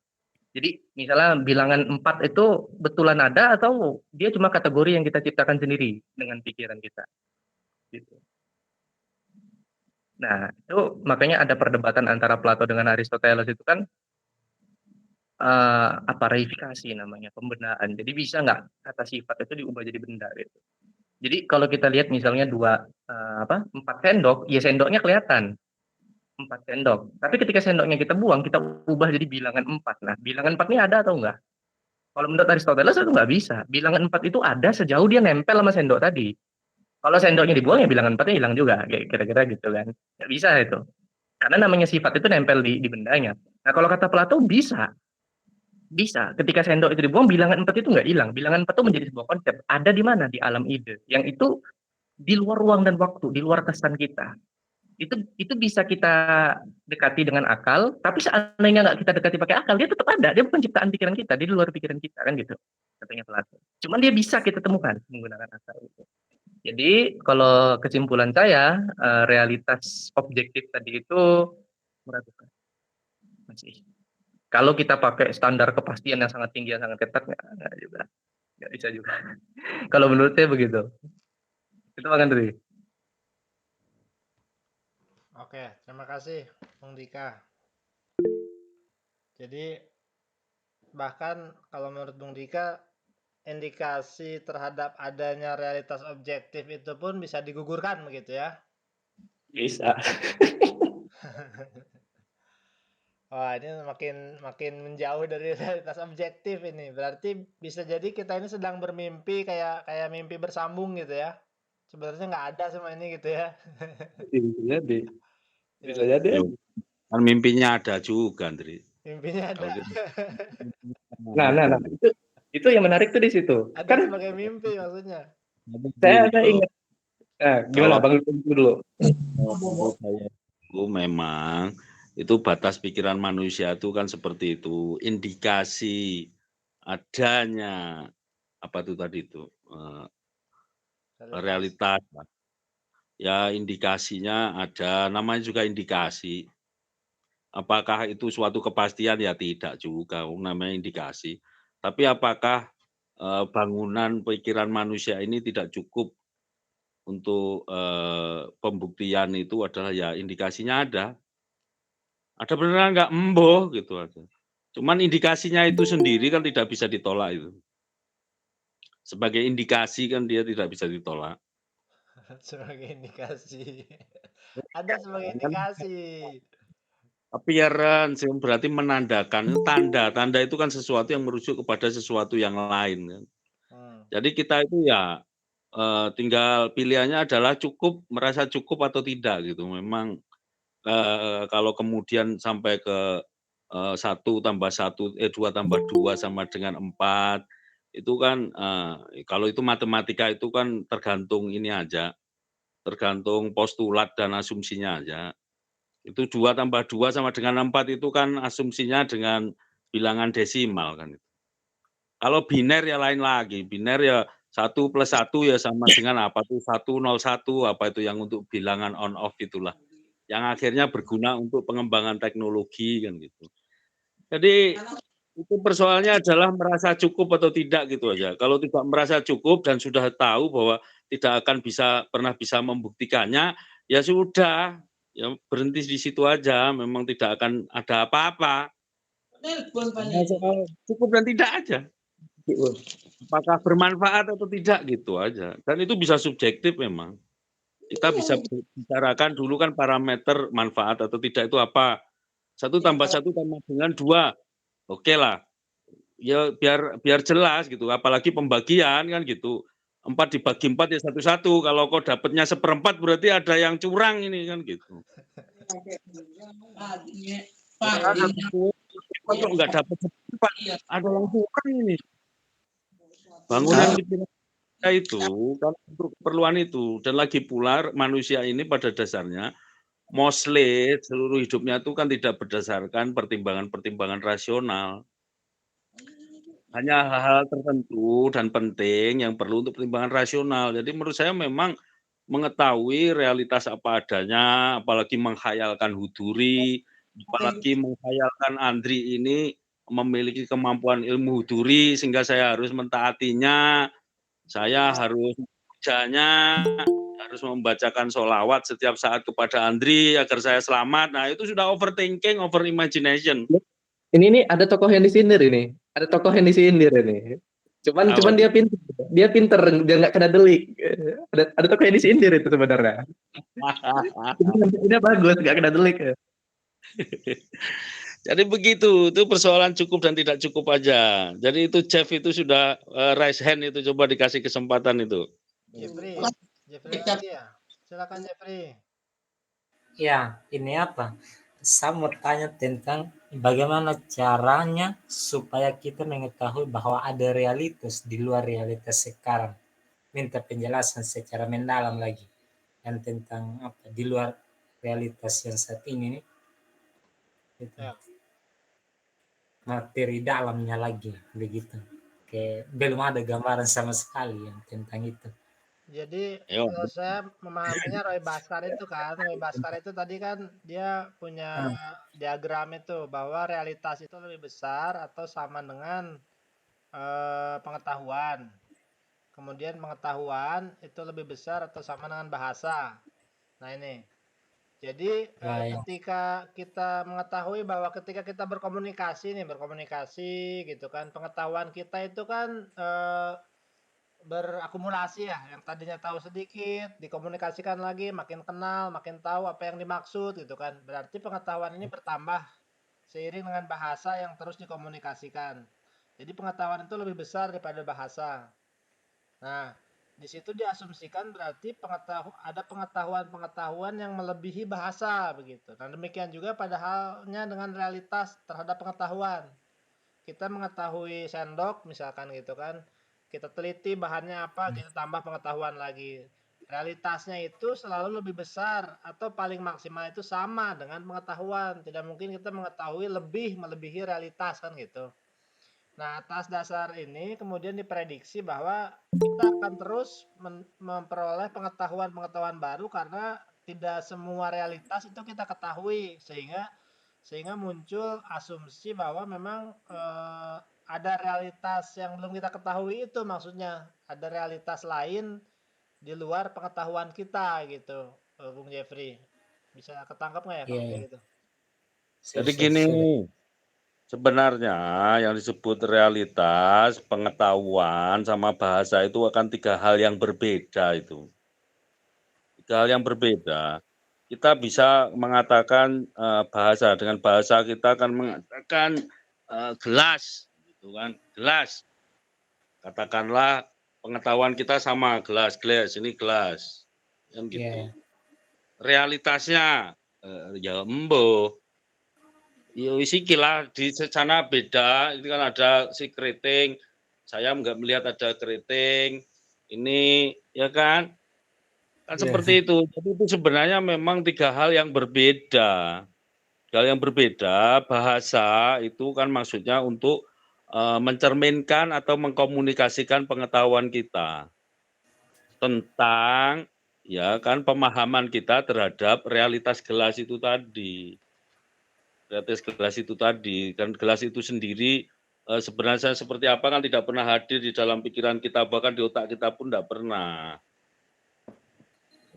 Jadi misalnya bilangan 4 itu betulan ada atau dia cuma kategori yang kita ciptakan sendiri dengan pikiran kita. Gitu. Nah, itu makanya ada perdebatan antara Plato dengan Aristoteles itu kan apa reifikasi namanya, pembenahan. Jadi bisa nggak kata sifat itu diubah jadi benda gitu. Jadi kalau kita lihat misalnya 4 sendok, ya sendoknya kelihatan 4 sendok. Tapi ketika sendoknya kita buang, kita ubah jadi bilangan 4. Nah, bilangan 4 ini ada atau enggak? Kalau menurut Aristoteles itu nggak bisa. Bilangan 4 itu ada sejauh dia nempel sama sendok tadi. Kalau sendoknya dibuang ya bilangan 4-nya hilang juga, kira-kira gitu kan. Nggak bisa itu. Karena namanya sifat itu nempel di bendanya. Nah, kalau kata Plato bisa. Bisa. Ketika sendok itu dibuang, bilangan 4 itu nggak hilang. Bilangan 4 itu menjadi sebuah konsep. Ada di mana? Di alam ide. Yang itu di luar ruang dan waktu, di luar kesan kita. Itu bisa kita dekati dengan akal, tapi seandainya nggak kita dekati pakai akal, dia tetap ada. Dia bukan ciptaan pikiran kita, dia di luar pikiran kita kan gitu. Katanya Plato. Cuman dia bisa kita temukan menggunakan akal itu. Jadi kalau kesimpulan saya, realitas objektif tadi itu meragukan. Masih. Kalau kita pakai standar kepastian yang sangat tinggi, yang sangat ketat, nggak juga. Nggak bisa juga. Kalau menurut saya begitu. Itu Bang Andri. Oke, terima kasih Bung Dika. Jadi bahkan kalau menurut Bung Dika, indikasi terhadap adanya realitas objektif itu pun bisa digugurkan begitu ya. Bisa. Wah, ini makin makin menjauh dari realitas objektif ini. Berarti bisa jadi kita ini sedang bermimpi kayak kayak mimpi bersambung gitu ya. Sebenarnya nggak ada semua ini gitu ya. Bisa jadi. Ya, Bisa ya. jadi. Yo, kan mimpinya ada juga, Andri. Mimpinya Kalau ada. kita Nah, itu yang menarik tuh di situ. Ada Kan sebagai mimpi maksudnya. saya gitu. ingat. Nah, gimana Kalau Bang Lutfi dulu? menurut saya itu memang itu batas pikiran manusia itu kan seperti itu. Indikasi adanya apa itu tadi itu Realitas. realitas. Ya indikasinya ada, namanya juga indikasi. Apakah itu suatu kepastian? Ya tidak juga, namanya indikasi. Tapi apakah, bangunan pikiran manusia ini tidak cukup untuk, pembuktian itu adalah ya indikasinya ada. Ada beneran nggak? Emboh, gitu aja. Cuman indikasinya itu sendiri kan tidak bisa ditolak itu. Sebagai indikasi kan dia tidak bisa ditolak. Sebagai indikasi. Ada sebagai Kan indikasi. appearance yang berarti menandakan, tanda, tanda itu kan sesuatu yang merujuk kepada sesuatu yang lain kan. Hmm. Jadi kita itu ya, tinggal pilihannya adalah cukup, merasa cukup atau tidak gitu. Memang, kalau kemudian sampai ke, 1 tambah 1, 2 tambah 2 sama dengan 4, itu kan, kalau itu matematika itu kan tergantung ini aja, tergantung postulat dan asumsinya aja. Itu 2 tambah 2 sama dengan 4 itu kan asumsinya dengan bilangan desimal kan. Kalau biner ya lain lagi, biner ya 1+1 ya sama dengan apa tuh, 101, apa itu yang untuk bilangan on off itulah, yang akhirnya berguna untuk pengembangan teknologi kan gitu. Jadi, itu persoalannya adalah merasa cukup atau tidak gitu aja. Kalau tidak merasa cukup dan sudah tahu bahwa tidak akan pernah bisa membuktikannya, ya sudah, ya berhenti di situ aja, memang tidak akan ada apa-apa. Hanya soal cukup dan tidak aja. Apakah bermanfaat atau tidak gitu aja, dan itu bisa subjektif memang. Kita bisa bicarakan dulu kan parameter manfaat atau tidak itu apa, 1+1 sama dengan 2, okelah. Ya biar biar jelas gitu, apalagi pembagian kan gitu. 4 dibagi 4 ya 1-1, kalau kok dapatnya 1/4 berarti ada yang curang ini kan gitu. Ya 1/4 kok nggak dapat 1/4, ada yang curang ini. Bangunan pikiran kita itu kan untuk keperluan itu, dan lagi pula manusia ini pada dasarnya mostly seluruh hidupnya itu kan tidak berdasarkan pertimbangan-pertimbangan rasional. Hanya hal-hal tertentu dan penting yang perlu untuk pertimbangan rasional. Jadi menurut saya memang mengetahui realitas apa adanya, apalagi menghayalkan Huduri, apalagi menghayalkan Andri ini memiliki kemampuan ilmu Huduri sehingga saya harus mentaatinya, saya harus memujanya, harus membacakan sholawat setiap saat kepada Andri agar saya selamat. Nah itu sudah overthinking, over imagination. Ini ada tokoh yang disindir ini. Ada tokoh yang disindir ini. Cuman Apa cuman tuh? dia pinter, dia nggak kena delik. Ada tokoh yang disindir itu sebenarnya. Ini bagus, nggak kena delik. Jadi begitu, itu persoalan cukup dan tidak cukup aja. Jadi itu Jeff itu sudah, raise hand itu, coba dikasih kesempatan itu. Jeffrey. Jeffrey lagi ya. Silakan Jeffrey. Ya, ini apa? Saya mau tanya tentang bagaimana caranya supaya kita mengetahui bahwa ada realitas di luar realitas sekarang. Minta penjelasan secara mendalam lagi. Yang tentang apa di luar realitas yang saat ini nih. Gitu. Ya. Materi dalamnya lagi begitu. Kayak belum ada gambaran sama sekali yang tentang itu. Jadi Ayo. saya memahaminya Roy Bhaskar itu kan, Roy Bhaskar itu tadi kan dia punya diagram itu bahwa realitas itu lebih besar atau sama dengan pengetahuan. Kemudian pengetahuan itu lebih besar atau sama dengan bahasa. Nah ini, jadi Baik. ketika kita mengetahui bahwa ketika kita berkomunikasi gitu kan, pengetahuan kita itu kan berakumulasi ya, yang tadinya tahu sedikit, dikomunikasikan lagi, makin kenal, makin tahu apa yang dimaksud gitu kan. Berarti pengetahuan ini bertambah seiring dengan bahasa yang terus dikomunikasikan. Jadi pengetahuan itu lebih besar daripada bahasa. Nah, di situ diasumsikan berarti ada pengetahuan-pengetahuan yang melebihi bahasa begitu. Dan demikian juga pada halnya dengan realitas terhadap pengetahuan. Kita mengetahui sendok misalkan gitu kan, kita teliti bahannya apa, kita tambah pengetahuan lagi. Realitasnya itu selalu lebih besar atau paling maksimal itu sama dengan pengetahuan. Tidak mungkin kita mengetahui lebih melebihi realitas kan gitu. Nah, atas dasar ini kemudian diprediksi bahwa kita akan terus memperoleh pengetahuan-pengetahuan baru karena tidak semua realitas itu kita ketahui, sehingga muncul asumsi bahwa memang ada realitas yang belum kita ketahui, itu maksudnya ada realitas lain di luar pengetahuan kita gitu. Bung Jeffrey, bisa ketangkap nggak ya kalau kayak gitu? Jadi gini, sebenarnya yang disebut realitas, pengetahuan, sama bahasa itu akan 3 hal yang berbeda itu. 3 hal yang berbeda. Kita bisa mengatakan, bahasa, dengan bahasa kita akan mengatakan, gelas, gitu kan, gelas. Katakanlah pengetahuan kita sama, gelas, ini gelas, kan gitu. Realitasnya, ya embuh. Ya wis iki lah, di sana beda, itu kan ada si keriting, saya nggak melihat ada keriting, ini ya kan? Kan seperti itu. Jadi itu sebenarnya memang 3 hal yang berbeda. Hal yang berbeda, bahasa itu kan maksudnya untuk, mencerminkan atau mengkomunikasikan pengetahuan kita tentang, ya kan, pemahaman kita terhadap realitas gelas itu tadi. Realitas gelas itu tadi, kan gelas itu sendiri, sebenarnya seperti apa kan tidak pernah hadir di dalam pikiran kita, bahkan di otak kita pun tidak pernah.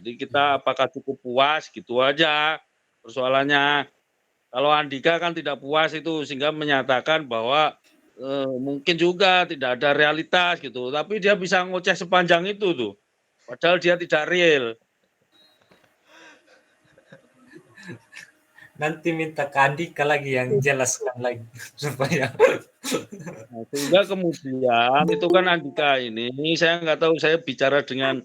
Jadi kita apakah cukup puas, gitu aja persoalannya. Kalau Andika kan tidak puas itu, sehingga menyatakan bahwa, mungkin juga tidak ada realitas gitu, tapi dia bisa ngoceh sepanjang itu tuh, padahal dia tidak real. Nanti minta ke Andika lagi yang jelaskan lagi supaya Nah, sehingga kemudian itu kan Andika ini, saya nggak tahu saya bicara dengan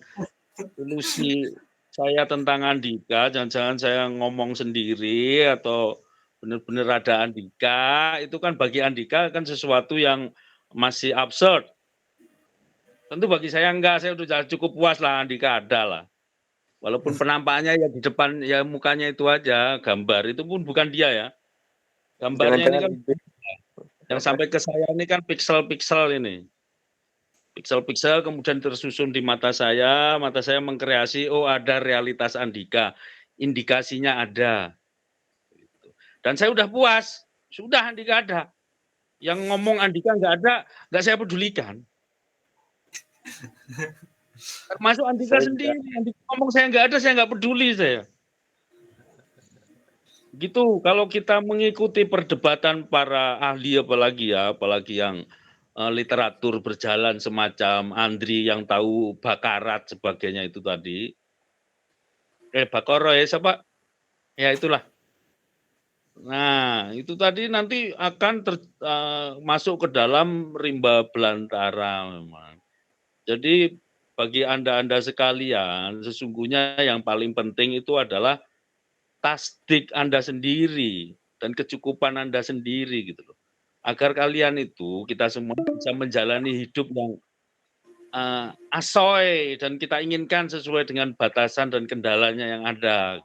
ilusi saya tentang Andika, jangan-jangan saya ngomong sendiri atau benar-benar ada Andika, itu kan bagi Andika kan sesuatu yang masih absurd. Tentu bagi saya enggak, saya udah cukup puas lah Andika ada lah. Walaupun penampakannya ya di depan, ya mukanya itu aja, gambar, itu pun bukan dia ya. Gambarnya ini kan yang sampai ke saya ini kan piksel-piksel ini. Piksel-piksel kemudian tersusun di mata saya mengkreasi, oh ada realitas Andika, indikasinya ada. Gitu. Dan saya udah puas, sudah Andika ada. Yang ngomong Andika nggak saya pedulikan. Termasuk Andika sendiri, Andika ngomong saya nggak ada, saya nggak peduli saya. Gitu, kalau kita mengikuti perdebatan para ahli apalagi yang literatur berjalan semacam Andri yang tahu bakarat sebagainya itu tadi. Bakoro ya siapa? Ya itulah. Nah, itu tadi nanti akan masuk ke dalam rimba belantara memang. Jadi bagi Anda-Anda sekalian, sesungguhnya yang paling penting itu adalah tasdik Anda sendiri dan kecukupan Anda sendiri gitu loh. Agar kalian itu, kita semua bisa menjalani hidup yang asoy dan kita inginkan sesuai dengan batasan dan kendalanya yang ada.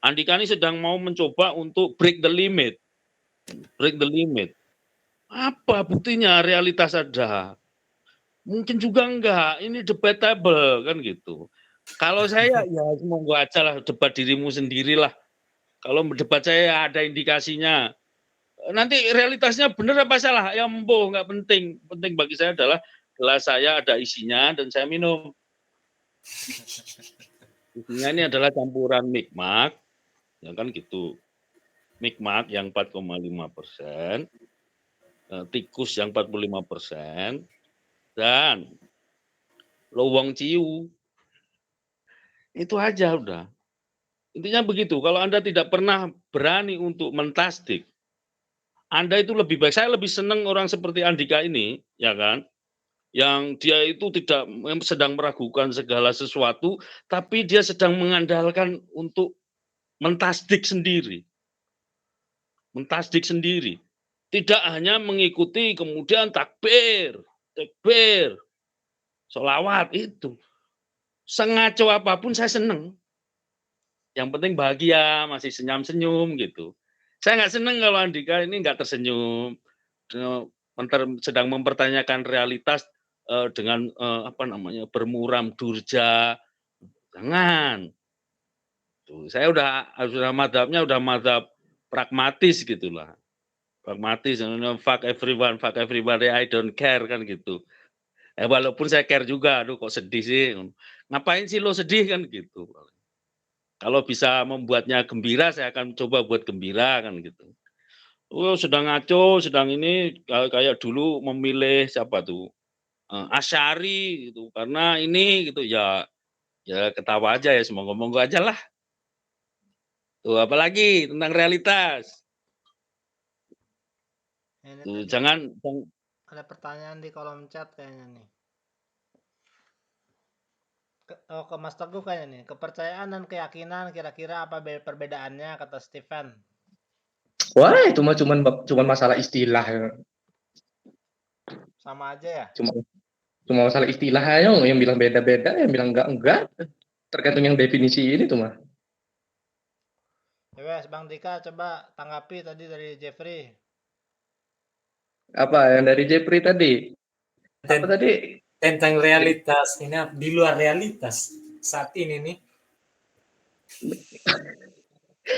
Andika ini sedang mau mencoba untuk break the limit. Break the limit. Apa buktinya realitas ada? Mungkin juga enggak, ini debatable kan gitu. Kalau saya ya semoga aja lah debat dirimu sendirilah. Kalau debat saya ada indikasinya. Nanti realitasnya benar apa salah, ya embo nggak penting. Penting bagi saya adalah gelas saya ada isinya dan saya minum. Isinya ini adalah campuran mikmak, ya kan gitu. Mikmak yang 4,5%, tikus yang 45%, dan lowong ciu. Itu aja udah. Intinya begitu, kalau Anda tidak pernah berani untuk mentasdik, Anda itu lebih baik, saya lebih senang orang seperti Andika ini, ya kan, yang dia itu tidak sedang meragukan segala sesuatu, tapi dia sedang mengandalkan untuk mentasdik sendiri. Mentasdik sendiri. Tidak hanya mengikuti kemudian takbir, sholawat itu. Sengaco apapun saya senang. Yang penting bahagia, masih senyum-senyum gitu. Saya nggak senang kalau Andika ini nggak tersenyum, sedang mempertanyakan realitas dengan apa namanya bermuram durja. Jangan. Tuh, saya sudah madhabnya udah madhab pragmatis gitulah. Pragmatis, fuck everybody, I don't care kan gitu. Walaupun saya care juga, aduh kok sedih sih. Ngapain sih lo sedih kan gitu. Kalau bisa membuatnya gembira, saya akan coba buat gembira kan gitu. Oh, sedang ngaco, sedang ini kayak dulu memilih siapa tuh? Asy'ari gitu. Karena ini gitu ya ketawa aja ya, monggo-monggo aja lah. Tuh, apalagi tentang realitas. Ini Tuh, tadi jangan ada pertanyaan di kolom chat kayaknya nih. Ke Mas Teguh kayaknya nih. Kepercayaan dan keyakinan kira-kira apa perbedaannya kata Stephen? Wah, itu mah cuman masalah istilah. Sama aja ya? Cuma masalah istilah aja, yang bilang beda-beda, yang bilang enggak. Tergantung yang definisi ini tuh mah. Wes, Bang Dika coba tanggapi tadi dari Jeffrey. Apa yang dari Jeffrey tadi? Apa tadi? Tentang realitas ini di luar realitas saat ini nih.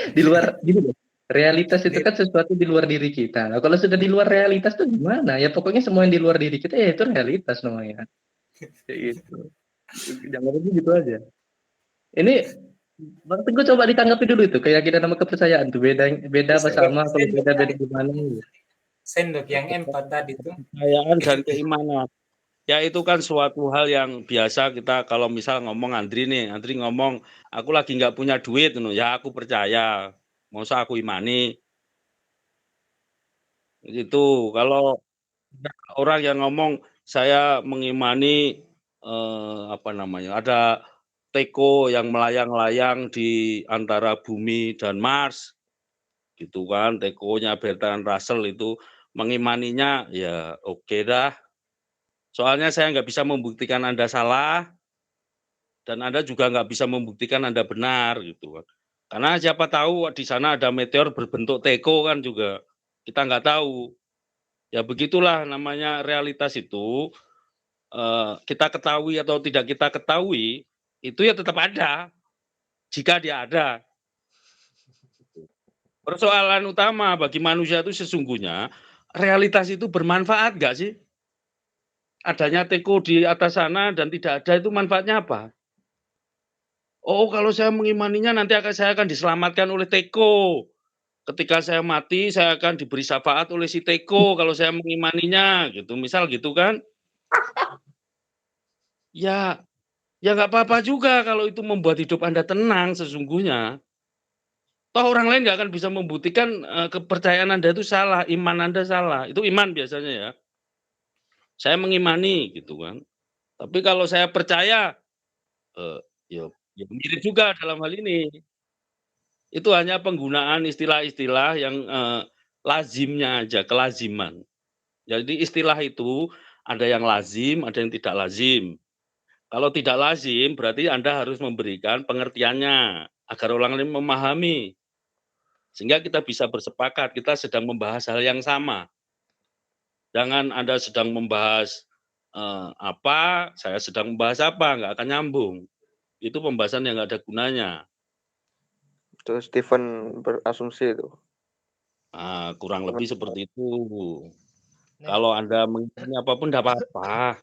Di luar gitu loh. Realitas itu kan sesuatu di luar diri kita. Nah, kalau sudah di luar realitas tuh gimana? Ya pokoknya semua yang di luar diri kita ya itu realitas namanya. Kayak gitu. Jangan gitu aja. Ini Bang Teguh coba ditanggapi dulu itu keyakinan sama kepercayaan tuh beda apa sama, kalau beda gimana? Sendok yang empat tadi tuh. kepercayaan dan keimanan. Ya itu kan suatu hal yang biasa kita kalau misal ngomong Andri nih, Andri ngomong aku lagi nggak punya duit, ya aku percaya, masa aku imani. Itu kalau orang yang ngomong saya mengimani apa namanya, ada teko yang melayang-layang di antara bumi dan Mars, gitu kan, tekonya Bertrand Russell itu mengimaninya ya oke dah. Soalnya saya nggak bisa membuktikan Anda salah, dan Anda juga nggak bisa membuktikan Anda benar gitu kan. Karena siapa tahu di sana ada meteor berbentuk teko kan juga, kita nggak tahu. Ya begitulah namanya realitas itu, kita ketahui atau tidak kita ketahui, itu ya tetap ada, jika dia ada. Persoalan utama bagi manusia itu sesungguhnya, realitas itu bermanfaat nggak sih? Adanya teko di atas sana dan tidak ada itu manfaatnya apa? Oh, kalau saya mengimaninya nanti saya akan diselamatkan oleh teko. Ketika saya mati, saya akan diberi syafaat oleh si teko kalau saya mengimaninya, gitu. Misal gitu kan. Ya, ya nggak apa-apa juga kalau itu membuat hidup Anda tenang sesungguhnya. Toh orang lain nggak akan bisa membuktikan kepercayaan Anda itu salah, iman Anda salah. Itu iman biasanya ya. Saya mengimani gitu kan. Tapi kalau saya percaya, eh, ya, ya mirip juga dalam hal ini. Itu hanya penggunaan istilah-istilah yang lazimnya aja, kelaziman. Jadi istilah itu ada yang lazim, ada yang tidak lazim. Kalau tidak lazim berarti Anda harus memberikan pengertiannya agar orang lain memahami. Sehingga kita bisa bersepakat, kita sedang membahas hal yang sama. Jangan Anda sedang membahas apa, saya sedang membahas apa, nggak akan nyambung. Itu pembahasan yang nggak ada gunanya. Itu Stephen berasumsi itu. Kurang lebih seperti itu. Kalau Anda mengimani apapun tidak apa-apa.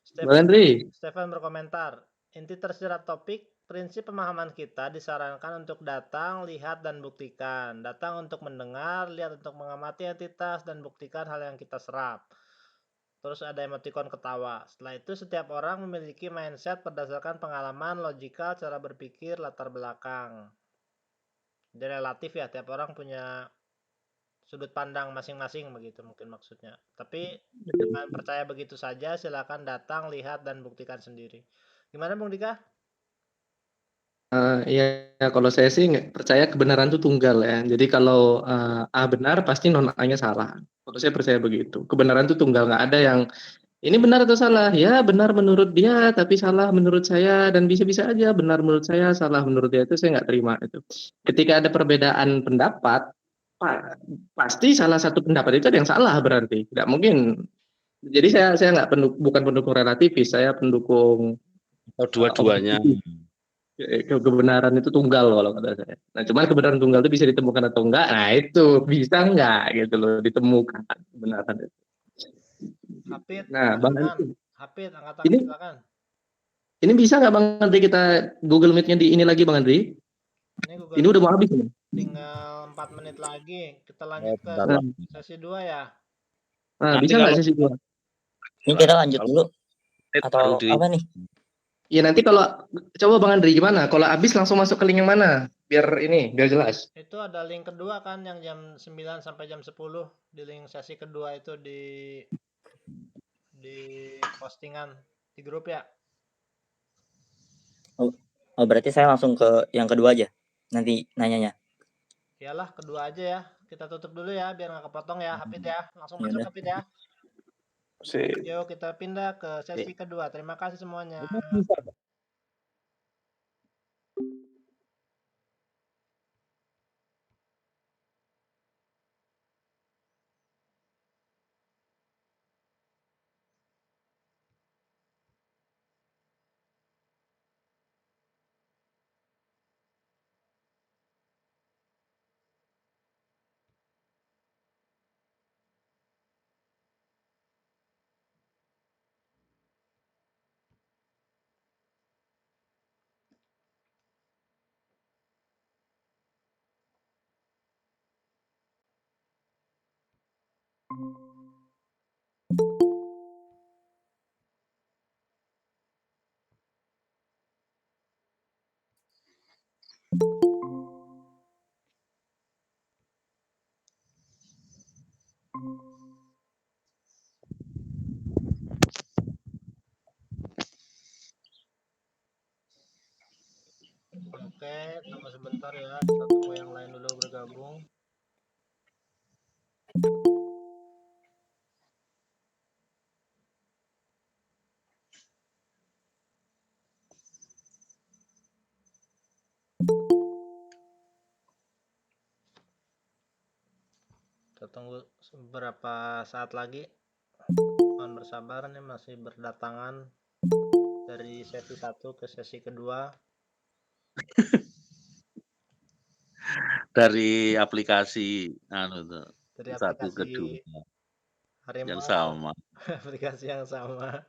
Stephen berkomentar, inti tersirat topik, prinsip pemahaman kita disarankan untuk datang, lihat, dan buktikan. Datang untuk mendengar, lihat untuk mengamati entitas, dan buktikan hal yang kita serap. terus ada emoticon ketawa. Setelah itu setiap orang memiliki mindset berdasarkan pengalaman, logikal, cara berpikir, latar belakang. Jadi relatif ya, tiap orang punya sudut pandang masing-masing begitu mungkin maksudnya. Tapi jangan percaya begitu saja, silakan datang, lihat, dan buktikan sendiri. Gimana Bung Dika? Ya kalau saya sih nggak percaya kebenaran itu tunggal ya. Jadi kalau A benar pasti non A-nya salah. Kalau saya percaya begitu. Kebenaran itu tunggal, nggak ada yang ini benar atau salah. Ya benar menurut dia, tapi salah menurut saya, dan bisa-bisa aja benar menurut saya, salah menurut dia. Itu saya nggak terima itu. Ketika ada perbedaan pendapat, pasti salah satu pendapat itu ada yang salah berarti. Tidak mungkin. Jadi saya nggak bukan pendukung relativis, saya pendukung Atau dua-duanya. objektif. Kebenaran itu tunggal kalau kata saya. Nah, cuman kebenaran tunggal itu bisa ditemukan atau enggak? Nah, itu bisa enggak gitu loh ditemukan kebenaran itu. Hafid, Nah, Bang silakan. Andri, Hafid, angkat ini tangan silakan. ini bisa nggak Bang Andri kita Google Meet-nya di ini lagi Bang Andri? Ini Google Ini udah mau habis nih. tinggal 4 menit lagi. Kita lanjut ke Bentar lah. sesi 2 ya. Nah, Nanti bisa nggak kalau sesi dua? Ini kita lanjut dulu baru atau di apa nih? Ya nanti kalau coba Bang Andri gimana? Kalau habis langsung masuk ke link yang mana? Biar jelas. Itu ada link kedua kan yang jam 9 sampai jam 10 di link sesi kedua itu di postingan di grup ya. Oh berarti saya langsung ke yang kedua aja nanti nanyanya. Iyalah kedua aja ya. Kita tutup dulu ya biar nggak kepotong ya Hafid ya. Langsung masuk Yaudah. Hafid ya. Sip. Yuk kita pindah ke sesi kedua. Terima kasih semuanya. Oke, tunggu sebentar ya. Kita tunggu yang lain dulu bergabung. Kita tunggu beberapa saat lagi. Mohon bersabar nih masih berdatangan dari sesi 1 ke sesi kedua. dari aplikasi Dari satu aplikasi kedua Harimau, yang sama. aplikasi yang sama.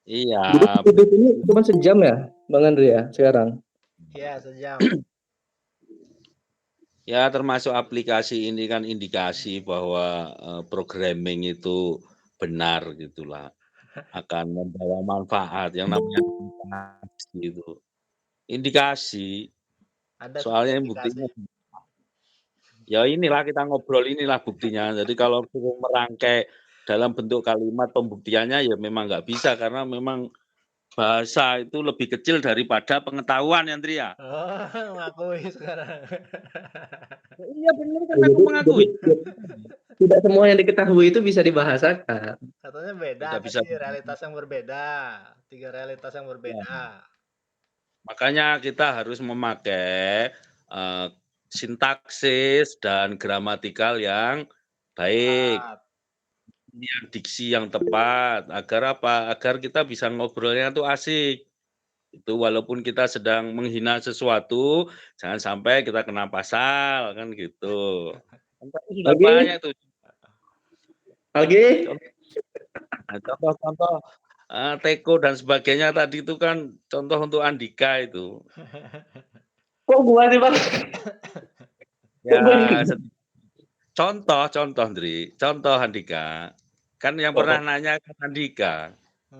Iya. Jadi ini cuma sejam ya, Bang Andri ya sekarang? Iya, sejam. Ya termasuk aplikasi ini kan indikasi bahwa programming itu benar gitulah, akan membawa manfaat yang namanya indikasi itu. Indikasi, Ada soalnya indikasi. buktinya ya inilah kita ngobrol inilah buktinya. Jadi kalau suruh merangkai dalam bentuk kalimat pembuktiannya ya memang nggak bisa karena memang bahasa itu lebih kecil daripada pengetahuan ya Andri ya. Oh, mengakui sekarang. Iya benar kan aku mengakui. Tidak semua yang diketahui itu bisa dibahasakan. Katanya beda, Tidak bisa. tadi realitas yang berbeda. 3 realitas yang berbeda. Makanya kita harus memakai sintaksis dan gramatikal yang baik, yang diksi yang tepat, agar apa? Agar kita bisa ngobrolnya tuh asik. Itu walaupun kita sedang menghina sesuatu, jangan sampai kita kena pasal kan gitu. Kan tadi sudah Oke. banyak tuh. Oke. Nah, contoh-contoh Teko dan sebagainya tadi itu kan contoh untuk Andika itu. Kok gua sih Bang? Ya, contoh, Andri, contoh Andika. Kan yang pernah nanya kan Andika.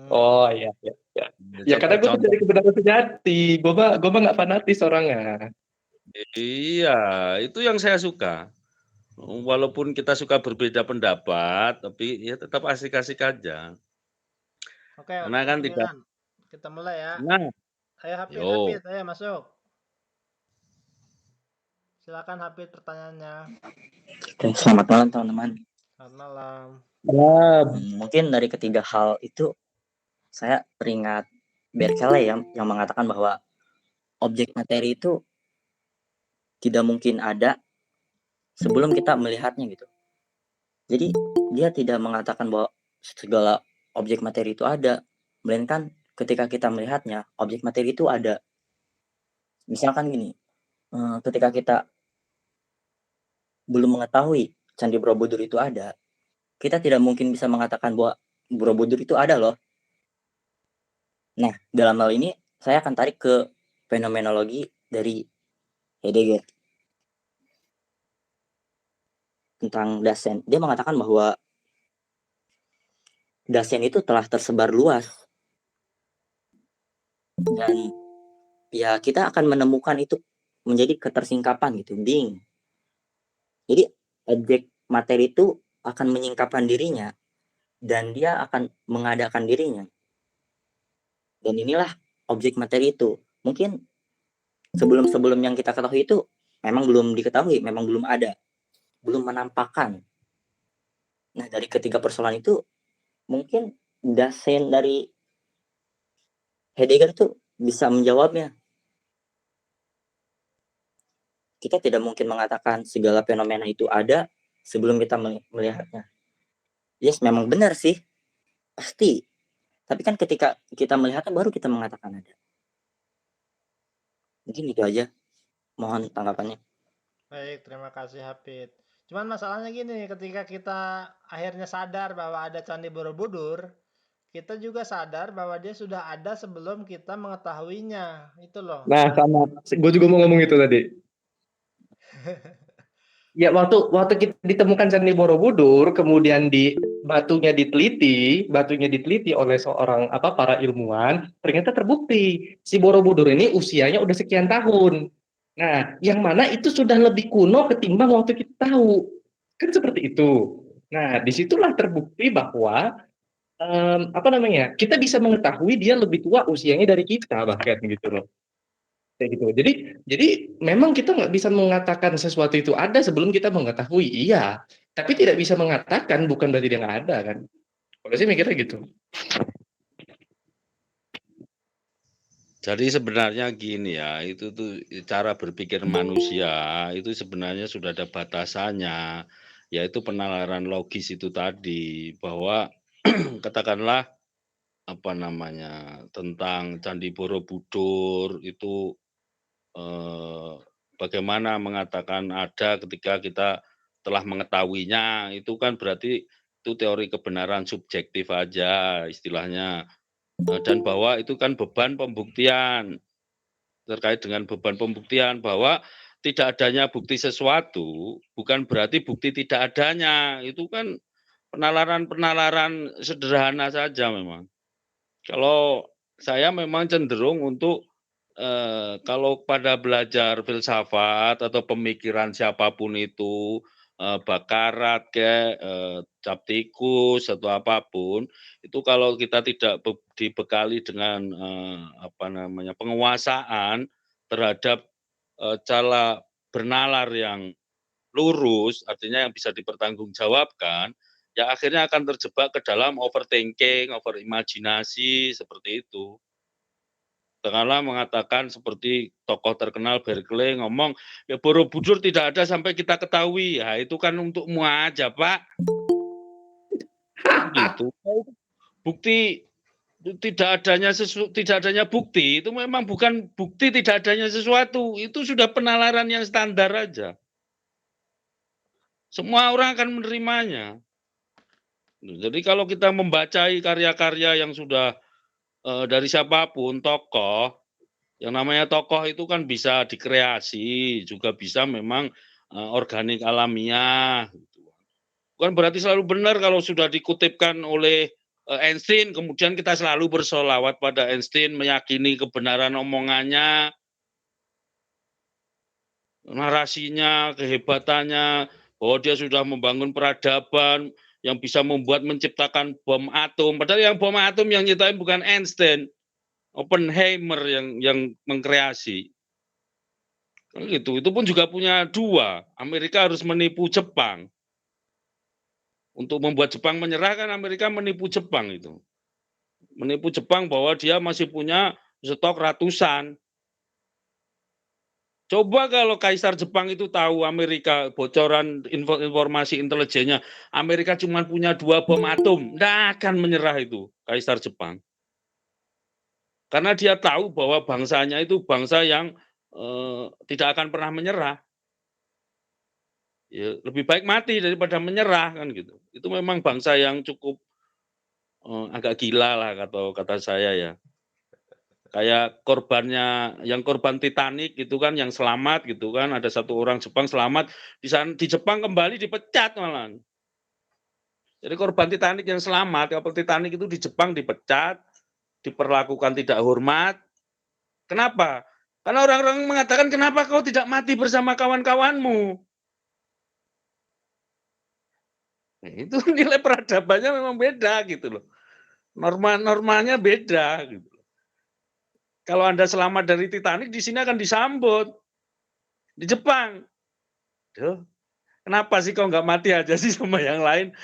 Oh iya, iya, iya. Ya karena gue Contoh-contoh. mencari kebenaran sejati. Gue mah nggak fanatis orangnya. Iya, itu yang saya suka. Walaupun kita suka berbeda pendapat, tapi ya tetap asik-asik aja. Oke, Karena kan tidak. Milan. Kita mulai ya. Nah, Ayo Hafid, yo. ayo masuk. Silakan Hafid pertanyaannya. Oke, selamat malam teman-teman. Selamat malam. Mungkin dari ketiga hal itu saya teringat Berkeley yang mengatakan bahwa objek materi itu tidak mungkin ada sebelum kita melihatnya gitu. Jadi dia tidak mengatakan bahwa segala objek materi itu ada, melainkan ketika kita melihatnya, objek materi itu ada. Misalkan gini, ketika kita belum mengetahui Candi Borobudur itu ada, kita tidak mungkin bisa mengatakan bahwa Borobudur itu ada loh. Nah, dalam hal ini saya akan tarik ke fenomenologi dari Heidegger tentang Dasein. Dia mengatakan bahwa Dasein itu telah tersebar luas dan ya kita akan menemukan itu menjadi ketersingkapan gitu, being. Jadi objek materi itu akan menyingkapkan dirinya dan dia akan mengadakan dirinya. Dan inilah objek materi itu. Mungkin sebelum yang kita ketahui itu memang belum diketahui, memang belum ada, belum menampakkan. Nah, dari ketiga persoalan itu mungkin Dasein dari Heidegger tuh bisa menjawabnya. Kita tidak mungkin mengatakan segala fenomena itu ada sebelum kita melihatnya. Yes, memang benar sih. Pasti. Tapi kan ketika kita melihatnya baru kita mengatakan ada. Mungkin itu aja. Mohon tanggapannya. Baik, terima kasih Hafid. Cuman masalahnya gini, ketika kita akhirnya sadar bahwa ada Candi Borobudur, kita juga sadar bahwa dia sudah ada sebelum kita mengetahuinya. Itu loh. Nah, sama. Gue juga mau ngomong itu tadi. Ya, waktu kita ditemukan Candi Borobudur, kemudian batunya diteliti oleh seorang para ilmuwan, ternyata terbukti si Borobudur ini usianya udah sekian tahun. Nah, yang mana itu sudah lebih kuno ketimbang waktu kita tahu. Kan seperti itu. Nah, disitulah terbukti bahwa kita bisa mengetahui dia lebih tua usianya dari kita bahkan gitu loh. Kayak gitu. Jadi memang kita nggak bisa mengatakan sesuatu itu ada sebelum kita mengetahui, iya. Tapi tidak bisa mengatakan bukan berarti dia nggak ada kan. Kalau saya mikirnya gitu. Jadi sebenarnya gini ya, itu tuh cara berpikir manusia itu sebenarnya sudah ada batasannya, yaitu penalaran logis itu tadi bahwa katakanlah tentang Candi Borobudur itu bagaimana mengatakan ada ketika kita telah mengetahuinya, itu kan berarti itu teori kebenaran subjektif aja istilahnya. Dan bahwa itu kan beban pembuktian, terkait dengan beban pembuktian bahwa tidak adanya bukti sesuatu bukan berarti bukti tidak adanya, itu kan penalaran-penalaran sederhana saja memang. Kalau saya memang cenderung untuk kalau pada belajar filsafat atau pemikiran siapapun itu, Bakarat Cap Tikus atau apapun, itu kalau kita tidak dibekali dengan, penguasaan terhadap, cara bernalar yang lurus, artinya yang bisa dipertanggungjawabkan, ya akhirnya akan terjebak ke dalam overthinking, overimajinasi, seperti itu. Katakanlah mengatakan seperti tokoh terkenal Berkeley ngomong, "Ya Borobudur tidak ada sampai kita ketahui." Ya itu kan untukmu aja, Pak. Gitu. Bukti tidak adanya bukti itu memang bukan bukti tidak adanya sesuatu, itu sudah penalaran yang standar aja. Semua orang akan menerimanya. Jadi kalau kita membaca karya-karya yang sudah dari siapapun tokoh, yang namanya tokoh itu kan bisa dikreasi, juga bisa memang organik alamiah. Gitu. Bukan berarti selalu benar kalau sudah dikutipkan oleh Einstein, kemudian kita selalu bersolawat pada Einstein, meyakini kebenaran omongannya, narasinya, kehebatannya, bahwa dia sudah membangun peradaban yang bisa menciptakan bom atom. Padahal yang bom atom yang nyiptain bukan Einstein, Oppenheimer yang mengkreasi. Gitu. Itu pun juga punya dua. Amerika harus menipu Jepang. Untuk membuat Jepang menyerah kan Amerika menipu Jepang itu. Menipu Jepang bahwa dia masih punya stok ratusan. Coba kalau Kaisar Jepang itu tahu Amerika bocoran informasi intelijennya, Amerika cuma punya 2 bom atom, nggak akan menyerah itu Kaisar Jepang. Karena dia tahu bahwa bangsanya itu bangsa yang tidak akan pernah menyerah. Ya, lebih baik mati daripada menyerah kan gitu. Itu memang bangsa yang cukup agak gila lah kata saya ya. Kayak korbannya, yang korban Titanic gitu kan, yang selamat gitu kan, ada 1 orang Jepang selamat, di Jepang kembali dipecat malah. Jadi korban Titanic yang selamat, kapal Titanic itu di Jepang dipecat, diperlakukan tidak hormat. Kenapa? Karena orang-orang mengatakan, kenapa kau tidak mati bersama kawan-kawanmu? Nah, itu nilai peradabannya memang beda gitu loh. Normanya beda gitu. Kalau Anda selamat dari Titanic, di sini akan disambut. Di Jepang. Duh, kenapa sih kau nggak mati aja sih sama yang lain?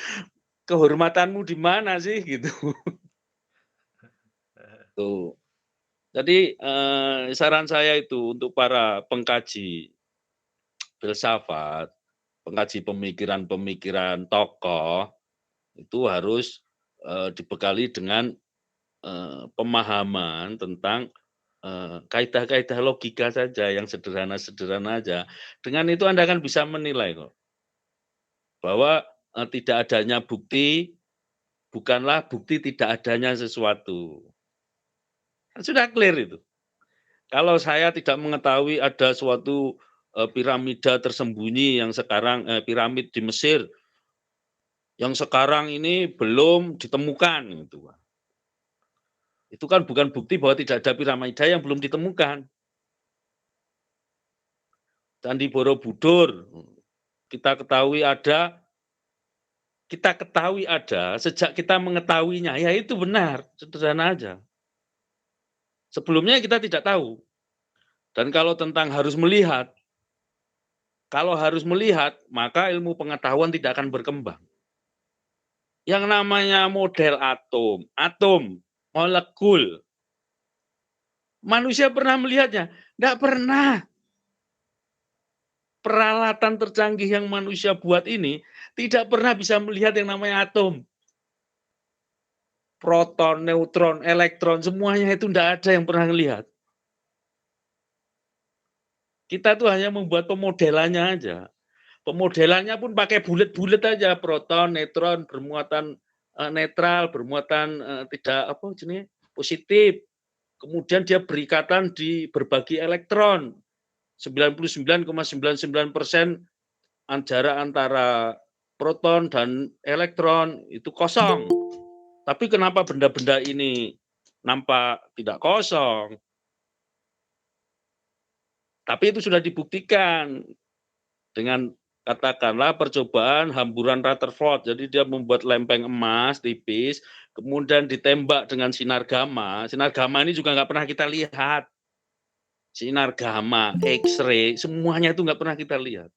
Kehormatanmu di mana sih gitu. Tuh. Jadi saran saya itu untuk para pengkaji filsafat, pengkaji pemikiran-pemikiran tokoh, itu harus dibekali dengan pemahaman tentang kaidah-kaidah logika saja yang sederhana-sederhana aja. Dengan itu Anda akan bisa menilai kok, bahwa tidak adanya bukti bukanlah bukti tidak adanya sesuatu. Sudah clear itu. Kalau saya tidak mengetahui ada suatu piramida tersembunyi yang sekarang piramid di Mesir yang sekarang ini belum ditemukan gitu. Itu kan bukan bukti bahwa tidak ada piramida yang belum ditemukan. Candi Borobudur kita ketahui ada sejak kita mengetahuinya, ya itu benar, sederhana aja. Sebelumnya kita tidak tahu. Dan kalau tentang harus melihat, maka ilmu pengetahuan tidak akan berkembang. Yang namanya model atom, molekul. Manusia pernah melihatnya? Tidak pernah. Peralatan tercanggih yang manusia buat ini tidak pernah bisa melihat yang namanya atom. Proton, neutron, elektron, semuanya itu tidak ada yang pernah melihat. Kita tuh hanya membuat pemodelannya aja. Pemodelannya pun pakai bulat-bulat aja, proton, neutron, bermuatan netral, bermuatan tidak positif. Kemudian dia berikatan di berbagi elektron. 99,99% jarak antara proton dan elektron itu kosong. Tapi kenapa benda-benda ini nampak tidak kosong? Tapi itu sudah dibuktikan dengan katakanlah percobaan hamburan Rutherford. Jadi dia membuat lempeng emas tipis, kemudian ditembak dengan sinar gamma. Sinar gamma ini juga nggak pernah kita lihat. Sinar gamma, X-ray, semuanya itu nggak pernah kita lihat.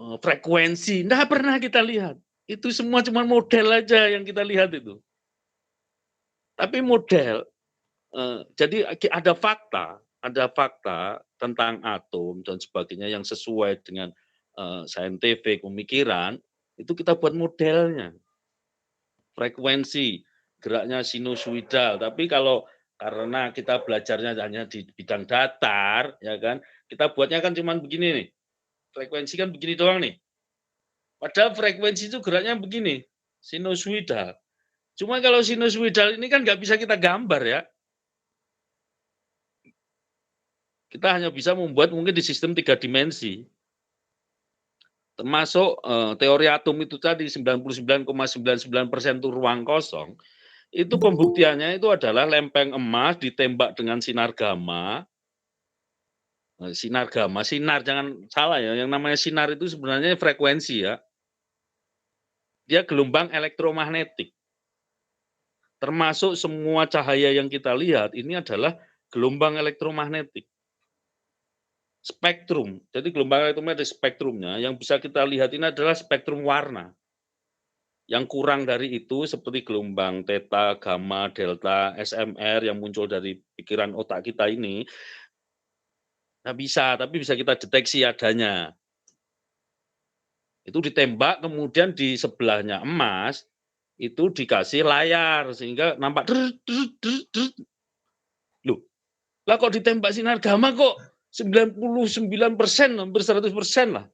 Frekuensi, nggak pernah kita lihat. Itu semua cuma model aja yang kita lihat itu. Tapi model, jadi ada fakta tentang atom dan sebagainya yang sesuai dengan saintifik, pemikiran, itu kita buat modelnya. Frekuensi, geraknya sinusoidal, tapi kalau karena kita belajarnya hanya di bidang datar, ya kan, kita buatnya kan cuma begini nih, frekuensi kan begini doang nih. Padahal frekuensi itu geraknya begini, sinusoidal. Cuma kalau sinusoidal ini kan nggak bisa kita gambar ya. Kita hanya bisa membuat mungkin di sistem 3 dimensi. termasuk teori atom itu tadi 99,99% itu ruang kosong, itu pembuktiannya itu adalah lempeng emas ditembak dengan sinar gamma. Sinar gamma, sinar jangan salah ya, yang namanya sinar itu sebenarnya frekuensi ya. Dia gelombang elektromagnetik. Termasuk semua cahaya yang kita lihat ini adalah gelombang elektromagnetik. Spektrum. Jadi gelombang elektromagnetik spektrumnya yang bisa kita lihat ini adalah spektrum warna. Yang kurang dari itu seperti gelombang theta, gamma, delta, SMR yang muncul dari pikiran otak kita ini, nggak bisa, tapi bisa kita deteksi adanya. Itu ditembak, kemudian di sebelahnya emas, itu dikasih layar, sehingga nampak Loh, lah kok ditembak sinar gamma kok 99%, hampir 100% lah.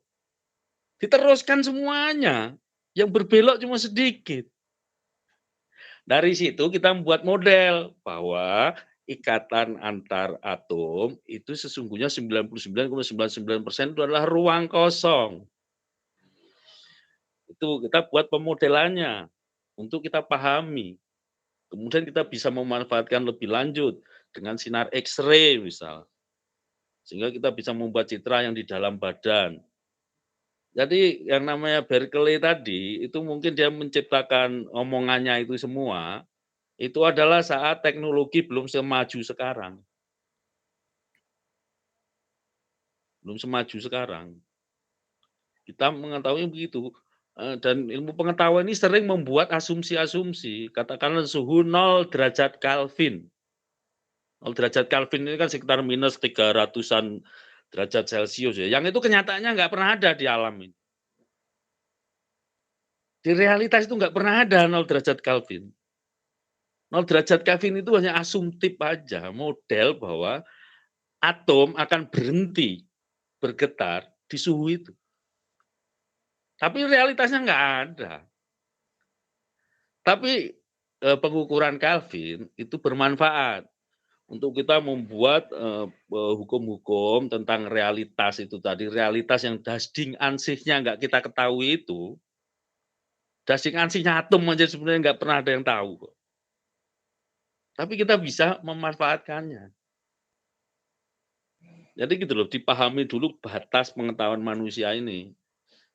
Diteruskan semuanya, yang berbelok cuma sedikit. Dari situ kita membuat model bahwa ikatan antar atom itu sesungguhnya 99,99% itu adalah ruang kosong. Itu kita buat pemodelannya untuk kita pahami. Kemudian kita bisa memanfaatkan lebih lanjut dengan sinar X-ray misal. Sehingga kita bisa membuat citra yang di dalam badan. Jadi yang namanya Berkeley tadi itu mungkin dia menciptakan omongannya itu semua itu adalah saat teknologi belum semaju sekarang. Belum semaju sekarang. Kita mengetahui begitu. Dan ilmu pengetahuan ini sering membuat asumsi-asumsi. Katakanlah suhu 0 derajat Kelvin. 0 derajat Kelvin ini kan sekitar minus 300-an derajat Celcius ya. Yang itu kenyataannya nggak pernah ada di alam ini. Di realitas itu nggak pernah ada 0 derajat Kelvin. 0 derajat Kelvin itu hanya asumtif aja, model bahwa atom akan berhenti bergetar di suhu itu. Tapi realitasnya nggak ada. Tapi pengukuran Kelvin itu bermanfaat untuk kita membuat hukum-hukum tentang realitas itu tadi. Realitas yang dasding ansihnya nggak kita ketahui itu. Dasding ansihnya atom aja sebenarnya nggak pernah ada yang tahu. Tapi kita bisa memanfaatkannya. Jadi gitu loh, dipahami dulu batas pengetahuan manusia ini.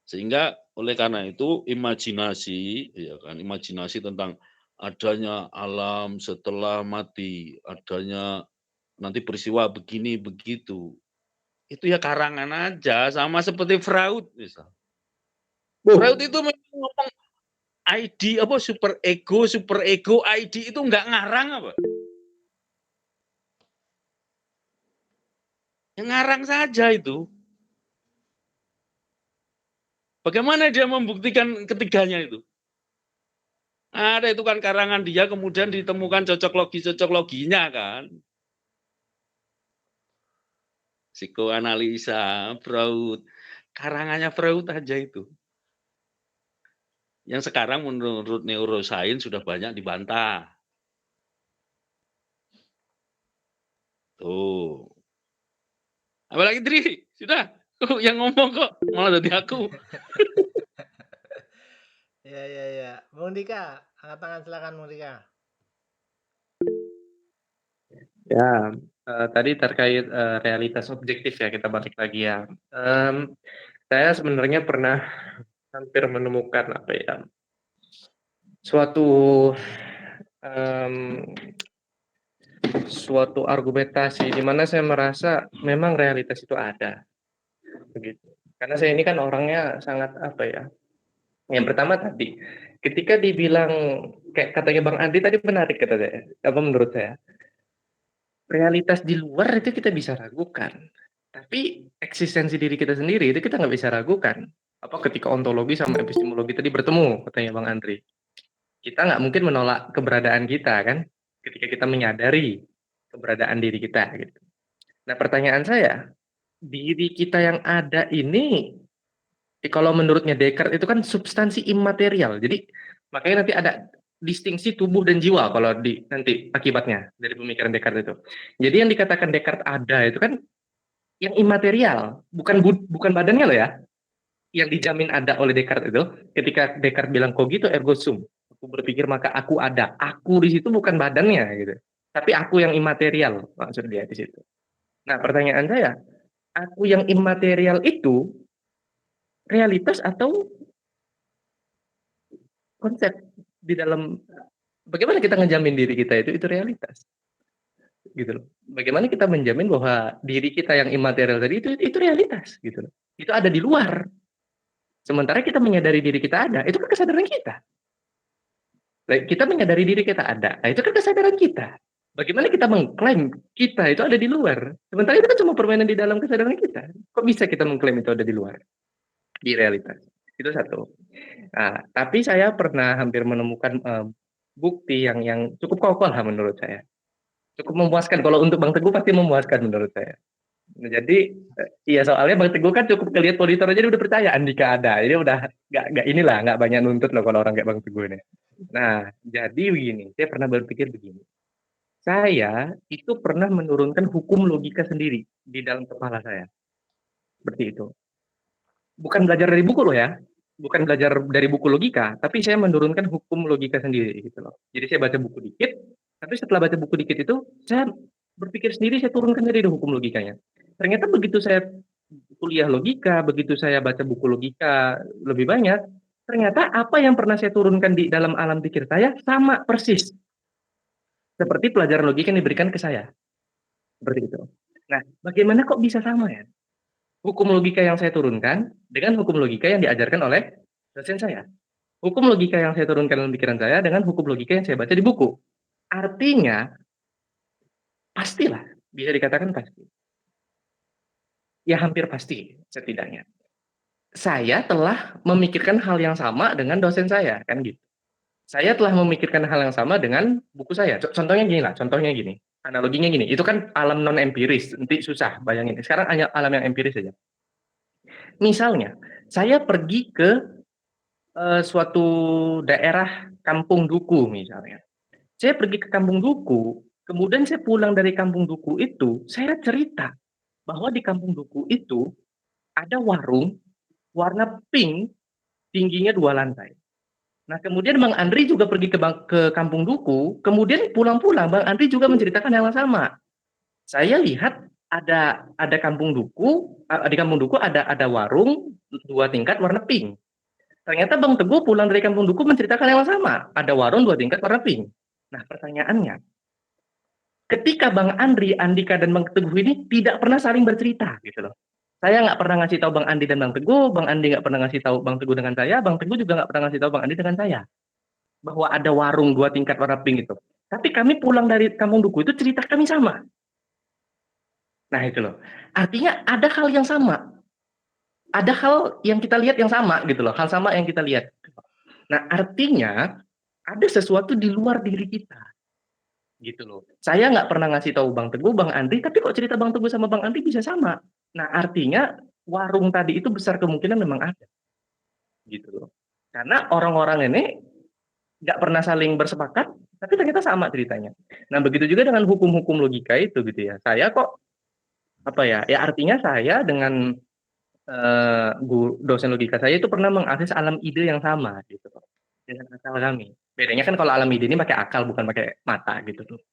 Sehingga oleh karena itu imajinasi, ya kan, imajinasi tentang adanya alam setelah mati, adanya nanti peristiwa begini begitu. Itu ya karangan aja, sama seperti Freud misal. Freud itu ngomong ID apa super ego ID itu enggak ngarang apa? Yang ngarang saja itu. Bagaimana dia membuktikan ketiganya itu? Ada itu kan karangan dia, kemudian ditemukan cocok loginya kan. Psikoanalisa, Freud. Karangannya Freud aja itu. Yang sekarang menurut neuroscience sudah banyak dibantah. Tuh. Apalagi Dri, sudah. Yang ngomong kok, malah jadi aku. Ya. Bung Dika, angkat tangan silakan Bung Dika. Ya, tadi terkait realitas objektif ya, kita balik lagi ya. Saya sebenarnya pernah hampir menemukan apa ya, suatu argumentasi di mana saya merasa memang realitas itu ada, begitu. Karena saya ini kan orangnya sangat apa ya. Yang pertama tadi, ketika dibilang kayak katanya Bang Andi tadi menarik kata saya, apa menurut saya, realitas di luar itu kita bisa ragukan, tapi eksistensi diri kita sendiri itu kita nggak bisa ragukan. Apa ketika ontologi sama epistemologi tadi bertemu, katanya Bang Andri, kita nggak mungkin menolak keberadaan kita kan, ketika kita menyadari keberadaan diri kita gitu. Nah pertanyaan saya, diri kita yang ada ini, kalau menurutnya Descartes itu kan substansi imaterial, jadi makanya nanti ada distingsi tubuh dan jiwa kalau nanti akibatnya dari pemikiran Descartes itu. Jadi yang dikatakan Descartes ada itu kan yang imaterial, bukan badannya loh ya. yang dijamin ada oleh Descartes itu, ketika Descartes bilang cogito ergo sum, aku berpikir maka aku ada. Aku di situ bukan badannya gitu. Tapi aku yang imaterial maksud dia di situ. Nah, pertanyaan saya, aku yang imaterial itu realitas atau konsep di dalam bagaimana kita ngejamin diri kita itu realitas? Gitu loh. Bagaimana kita menjamin bahwa diri kita yang imaterial tadi itu realitas gitu loh. Itu ada di luar. Sementara kita menyadari diri kita ada, itu kan kesadaran kita. Kita menyadari diri kita ada, nah itu kan kesadaran kita. Bagaimana kita mengklaim kita itu ada di luar, sementara itu kan cuma permainan di dalam kesadaran kita. Kok bisa kita mengklaim itu ada di luar, di realitas? Itu satu. Nah, tapi saya pernah hampir menemukan bukti yang cukup kokoh lah menurut saya. Cukup memuaskan, kalau untuk Bang Teguh pasti memuaskan menurut saya. Nah, jadi iya soalnya Bang Teguh kan cukup kelihat monitor aja dia udah percaya Andika ada. Ini udah nggak banyak nuntut loh kalau orang kayak Bang Teguh ini. Nah, jadi begini, saya pernah berpikir begini. Saya itu pernah menurunkan hukum logika sendiri di dalam kepala saya. Seperti itu. Bukan belajar dari buku loh ya. Bukan belajar dari buku logika, tapi saya menurunkan hukum logika sendiri gitu loh. Jadi saya baca buku dikit, tapi setelah baca buku dikit itu saya berpikir sendiri, saya turunkan sendiri hukum logikanya. Ternyata begitu saya kuliah logika, begitu saya baca buku logika lebih banyak, ternyata apa yang pernah saya turunkan di dalam alam pikir saya sama persis seperti pelajaran logika yang diberikan ke saya. Seperti itu. Nah, bagaimana kok bisa sama ya? Hukum logika yang saya turunkan dengan hukum logika yang diajarkan oleh dosen saya. Hukum logika yang saya turunkan dalam pikiran saya dengan hukum logika yang saya baca di buku. Artinya, pastilah, bisa dikatakan pasti. Ya hampir pasti setidaknya. Saya telah memikirkan hal yang sama dengan dosen saya, kan gitu. Saya telah memikirkan hal yang sama dengan buku saya. Contohnya gini. Analoginya gini, itu kan alam non empiris, nanti susah bayangin. Sekarang hanya alam yang empiris saja. Misalnya, saya pergi ke suatu daerah kampung duku misalnya. Saya pergi ke kampung duku, kemudian saya pulang dari kampung duku itu, saya cerita bahwa di kampung duku itu ada warung warna pink, tingginya 2 lantai. Nah, kemudian Bang Andri juga pergi ke kampung duku, kemudian pulang-pulang Bang Andri juga menceritakan hal yang sama. Saya lihat ada kampung duku, di kampung duku ada warung 2 tingkat warna pink. Ternyata Bang Teguh pulang dari kampung duku menceritakan hal yang sama, ada warung 2 tingkat warna pink. Nah, pertanyaannya, ketika Bang Andri, Andika, dan Bang Teguh ini tidak pernah saling bercerita gitu loh. Saya nggak pernah ngasih tahu Bang Andi dan Bang Teguh, Bang Andi nggak pernah ngasih tahu Bang Teguh dengan saya, Bang Teguh juga nggak pernah ngasih tahu Bang Andi dengan saya. Bahwa ada warung 2 tingkat warna pink itu. Tapi kami pulang dari kampung duku itu cerita kami sama. Nah itu loh. Artinya ada hal yang sama. Ada hal yang kita lihat yang sama gitu loh. Hal sama yang kita lihat. Nah artinya ada sesuatu di luar diri kita. Gitu loh. Saya nggak pernah ngasih tahu Bang Teguh, Bang Andri, tapi kok cerita Bang Teguh sama Bang Andri bisa sama. Nah artinya warung tadi itu besar kemungkinan memang ada. Gitu loh. Karena orang-orang ini nggak pernah saling bersepakat, tapi ternyata sama ceritanya. Nah begitu juga dengan hukum-hukum logika itu gitu ya. Saya kok ya artinya saya dengan dosen logika saya itu pernah mengakses alam ide yang sama gitu dengan akal kami. Bedanya kan kalau alam ide ini pakai akal bukan pakai mata gitu tuh.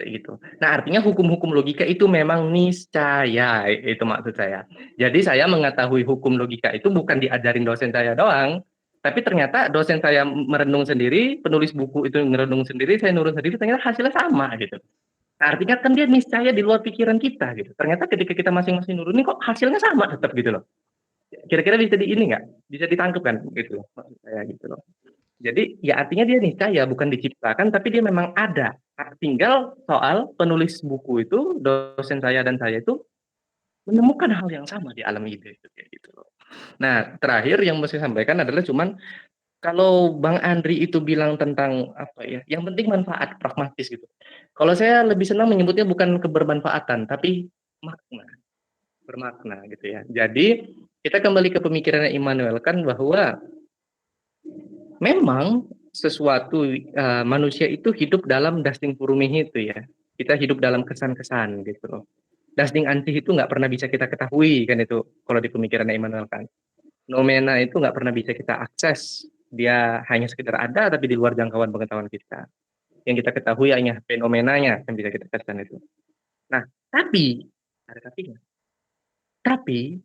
Kayak gitu. Nah, artinya hukum-hukum logika itu memang niscaya, itu maksud saya. Jadi saya mengetahui hukum logika itu bukan diajarin dosen saya doang, tapi ternyata dosen saya merenung sendiri, penulis buku itu merenung sendiri, saya nurun sendiri, ternyata hasilnya sama gitu. Nah, artinya kan dia niscaya di luar pikiran kita gitu. Ternyata ketika kita masing-masing nurunin kok hasilnya sama tetap gitu loh. Kira-kira bisa nggak? Bisa ditangkap kan gitu loh, maksud saya gitu loh. Jadi ya artinya dia niscaya bukan diciptakan tapi dia memang ada. Tinggal soal penulis buku itu dosen saya dan saya itu menemukan hal yang sama di alam ide itu kayak gitu loh. Nah, terakhir yang mesti sampaikan adalah cuman kalau Bang Andri itu bilang tentang apa ya, yang penting manfaat pragmatis gitu. Kalau saya lebih senang menyebutnya bukan kebermanfaatan tapi makna. Bermakna gitu ya. Jadi kita kembali ke pemikirannya Immanuel Kant bahwa memang sesuatu manusia itu hidup dalam dasting purumih itu ya. Kita hidup dalam kesan-kesan gitu loh. Dasting ansih itu nggak pernah bisa kita ketahui kan itu kalau di pemikirannya Immanuel Kant. Nomena itu nggak pernah bisa kita akses. Dia hanya sekedar ada tapi di luar jangkauan pengetahuan kita. Yang kita ketahui hanya fenomenanya yang bisa kita kesan itu. Nah, tapi ada tapinya. Tapi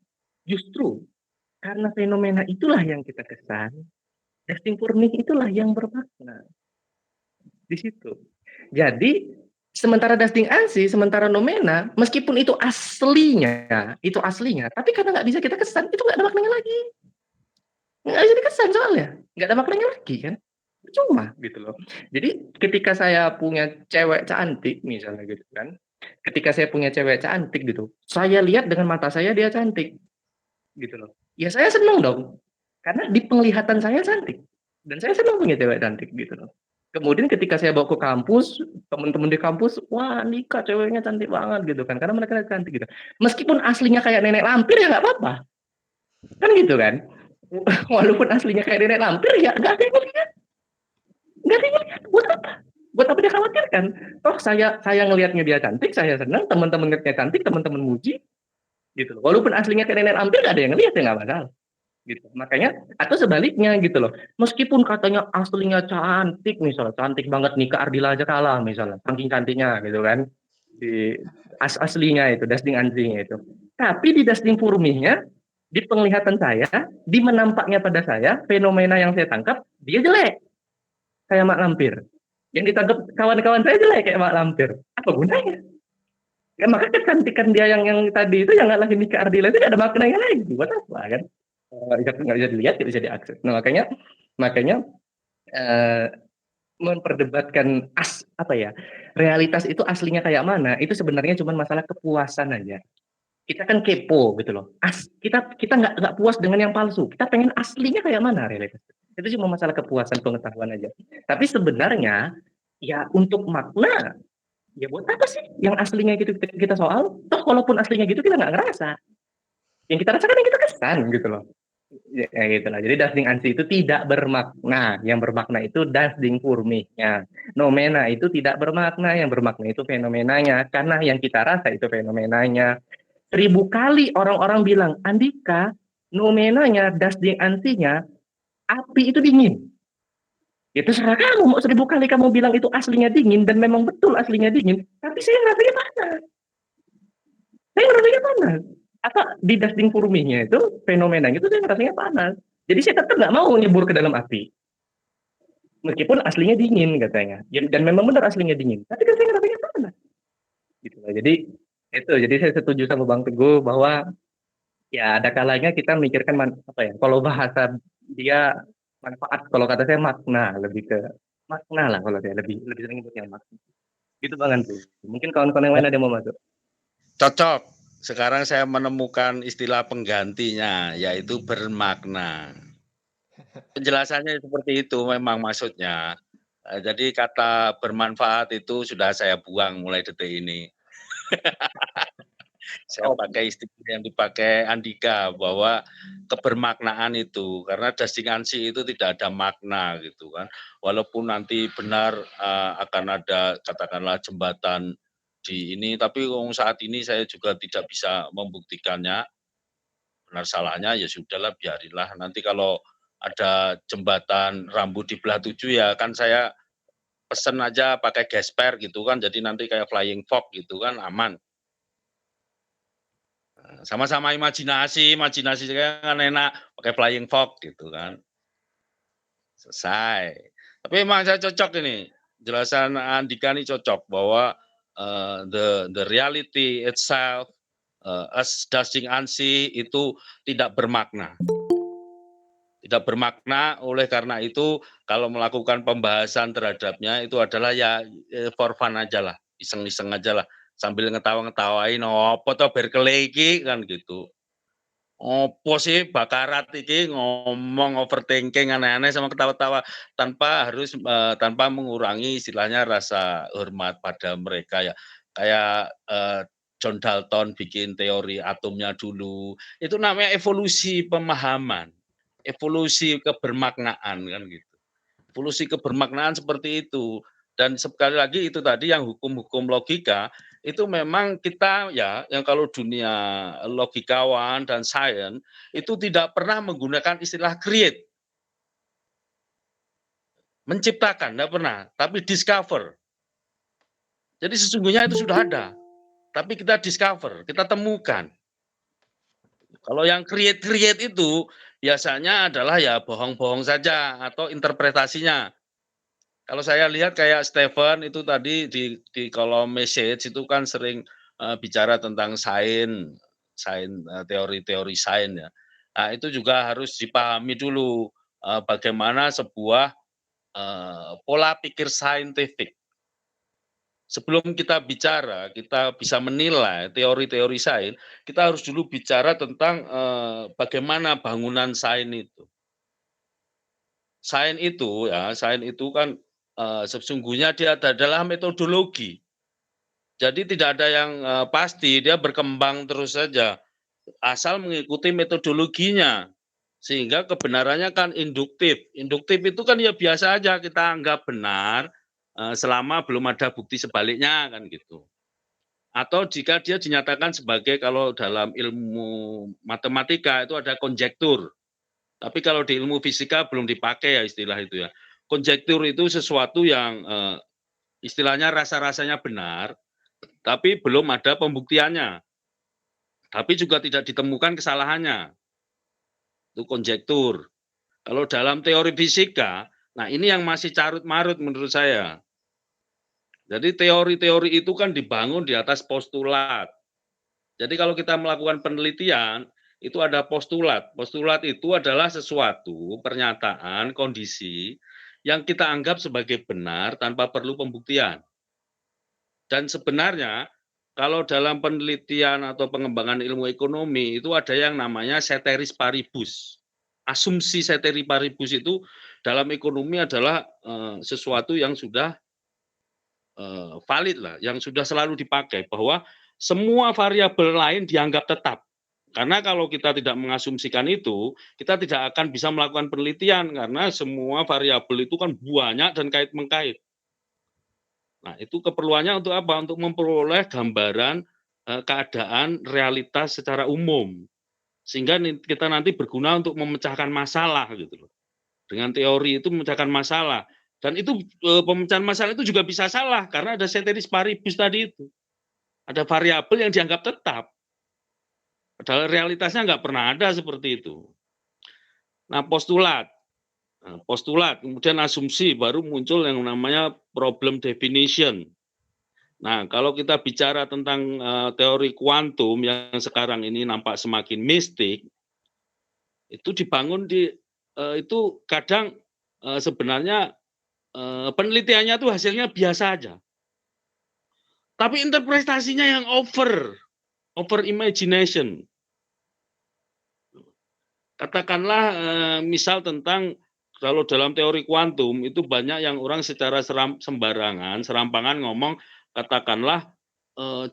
justru karena fenomena itulah yang kita kesan, Dasting Purnih itulah yang bermakna di situ. Jadi sementara Dasting Ansi, sementara nomena, meskipun itu aslinya, tapi karena nggak bisa kita kesan, itu nggak ada maknanya lagi. Nggak bisa dikesan soalnya, nggak ada maknanya lagi kan. Cuma gitu loh. Jadi ketika saya punya cewek cantik misalnya gitu kan, ketika saya punya cewek cantik gitu, saya lihat dengan mata saya dia cantik gitu loh. Ya saya senang dong, karena di penglihatan saya cantik dan saya senang punya cewek cantik gitu loh. Kemudian ketika saya bawa ke kampus, teman-teman di kampus, wah Nika ceweknya cantik banget gitu kan, karena mereka cantik gitu. Meskipun aslinya kayak nenek lampir ya nggak apa-apa, kan gitu kan. Walaupun aslinya kayak nenek lampir ya nggak ada yang ngelihat, nggak ada yang ngelihat. Buat apa? Buat apa dia khawatirkan? Toh saya ngelihatnya dia cantik, saya senang, teman-teman ngelihatnya cantik, teman-teman muji, gitu loh. Walaupun aslinya kayak nenek lampir nggak ada yang ngelihat ya nggak masalah. Gitu. Makanya atau sebaliknya gitu loh. Meskipun katanya aslinya cantik misalnya, cantik banget Nika Ardila aja kalah misalnya, saking cantiknya gitu kan. Di aslinya itu, Dasting Ansinya itu. Tapi di Dasting Purmihnya, di penglihatan saya, di menampaknya pada saya, fenomena yang saya tangkap, dia jelek. Kayak Mak Lampir. Yang ditangkap kawan-kawan saya jelek kayak Mak Lampir. Apa gunanya? Ya, maka kecantikan dia yang tadi itu yang nggak lagi Nika Ardila itu nggak ada maknanya lagi. Buat apa kan? Nggak bisa dilihat, nggak bisa diakses. Nah makanya memperdebatkan realitas itu aslinya kayak mana, itu sebenarnya cuma masalah kepuasan aja. Kita kan kepo gitu loh. Kita nggak puas dengan yang palsu. Kita pengen aslinya kayak mana realitas. Itu cuma masalah kepuasan pengetahuan aja. Tapi sebenarnya ya untuk makna, ya buat apa sih yang aslinya gitu kita soal? Toh walaupun aslinya gitu kita nggak ngerasa. Yang kita rasakan yang kita kesan gitu loh. Ya, gitu lah. Jadi Dasting Ansi itu tidak bermakna. Yang bermakna itu Dasting Purmihnya. Nomena itu tidak bermakna. Yang bermakna itu fenomenanya. Karena yang kita rasa itu fenomenanya. 1000 kali orang-orang bilang, Andika, nomenanya, Dasting Ansinya, api itu dingin. Ya terserah kamu, mau 1000 kali kamu bilang itu aslinya dingin, dan memang betul aslinya dingin, tapi saya ngerasanya panas. Saya ngerasanya panas. Apa di Dasting Purmihnya itu, fenomenanya itu saya ngerasanya panas. Jadi saya tetap nggak mau nyebur ke dalam api. Meskipun aslinya dingin katanya. Dan memang benar aslinya dingin. Tapi kan saya ngerasanya panas. Gitu lah. Jadi saya setuju sama Bang Teguh bahwa ya ada kalanya kita mikirkan kalau bahasa dia manfaat, kalau kata saya makna, lebih ke makna lah kalau saya lebih sering nyebutnya makna. Gitu Bang Andri. Mungkin kawan-kawan yang lain ada yang mau masuk. Cocok. Sekarang saya menemukan istilah penggantinya, yaitu bermakna. Penjelasannya seperti itu memang maksudnya. Jadi kata bermanfaat itu sudah saya buang mulai detik ini. Saya pakai istilah yang dipakai Andika bahwa kebermaknaan itu, karena Dasting Ansi itu tidak ada makna gitu kan. Walaupun nanti benar akan ada katakanlah jembatan di ini, tapi saat ini saya juga tidak bisa membuktikannya. Benar salahnya ya sudahlah, biarinlah. Nanti kalau ada jembatan rambut di belah 7 ya kan saya pesen aja pakai gesper gitu kan, jadi nanti kayak flying fox gitu kan, aman. Sama-sama imajinasi kan enak pakai flying fox gitu kan. Selesai. Tapi memang saya cocok ini, jelasan Andika ini cocok bahwa the reality itself as Dasting Ansi itu tidak bermakna. Tidak bermakna, oleh karena itu kalau melakukan pembahasan terhadapnya itu adalah ya for fun aja lah, iseng-iseng aja lah, sambil ngetawa-ngetawain, opo to berkeley iki kan gitu. Opo sih bakarat iki ngomong overthinking aneh-aneh sama ketawa-tawa tanpa mengurangi istilahnya rasa hormat pada mereka ya. Kayak John Dalton bikin teori atomnya dulu, itu namanya evolusi pemahaman. Evolusi kebermaknaan kan gitu. Evolusi kebermaknaan seperti itu. Dan sekali lagi itu tadi yang hukum-hukum logika itu memang kita ya, yang kalau dunia logikawan dan sains, itu tidak pernah menggunakan istilah create. Menciptakan, enggak pernah, tapi discover. Jadi sesungguhnya itu sudah ada, tapi kita discover, kita temukan. Kalau yang create itu biasanya adalah ya bohong-bohong saja atau interpretasinya. Kalau saya lihat kayak Stephen itu tadi di kolom message itu kan sering bicara tentang sains, teori-teori sains ya. Nah, itu juga harus dipahami dulu bagaimana sebuah pola pikir saintifik. Sebelum kita bicara, kita bisa menilai teori-teori sains, kita harus dulu bicara tentang bagaimana bangunan sains itu. Sains itu kan sesungguhnya dia adalah metodologi. Jadi tidak ada yang pasti, dia berkembang terus saja, asal mengikuti metodologinya. Sehingga kebenarannya kan induktif. Induktif itu kan ya biasa aja kita anggap benar, selama belum ada bukti sebaliknya kan gitu. Atau jika dia dinyatakan sebagai kalau dalam ilmu matematika itu ada konjektur. Tapi kalau di ilmu fisika belum dipakai ya istilah itu ya. Konjektur itu sesuatu yang istilahnya rasa-rasanya benar, tapi belum ada pembuktiannya. Tapi juga tidak ditemukan kesalahannya. Itu konjektur. Kalau dalam teori fisika, nah ini yang masih carut-marut menurut saya. Jadi teori-teori itu kan dibangun di atas postulat. Jadi kalau kita melakukan penelitian, itu ada postulat. Postulat itu adalah sesuatu pernyataan, kondisi yang kita anggap sebagai benar tanpa perlu pembuktian. Dan sebenarnya kalau dalam penelitian atau pengembangan ilmu ekonomi itu ada yang namanya ceteris paribus. Asumsi ceteris paribus itu dalam ekonomi adalah sesuatu yang sudah valid lah, yang sudah selalu dipakai bahwa semua variabel lain dianggap tetap. Karena kalau kita tidak mengasumsikan itu, kita tidak akan bisa melakukan penelitian karena semua variabel itu kan banyak dan kait-mengkait. Nah, itu keperluannya untuk apa? Untuk memperoleh gambaran keadaan realitas secara umum. Sehingga kita nanti berguna untuk memecahkan masalah gitu loh. Dengan teori itu memecahkan masalah. Dan itu pemecahan masalah itu juga bisa salah karena ada ceteris paribus tadi itu. Ada variabel yang dianggap tetap. Padahal realitasnya nggak pernah ada seperti itu. Nah, postulat. Nah, postulat, kemudian asumsi, baru muncul yang namanya problem definition. Nah, kalau kita bicara tentang teori kuantum yang sekarang ini nampak semakin mistik, itu dibangun itu kadang sebenarnya penelitiannya tuh hasilnya biasa aja. Tapi interpretasinya yang over imagination. Katakanlah misal tentang kalau dalam teori kuantum itu banyak yang orang secara sembarangan, serampangan ngomong katakanlah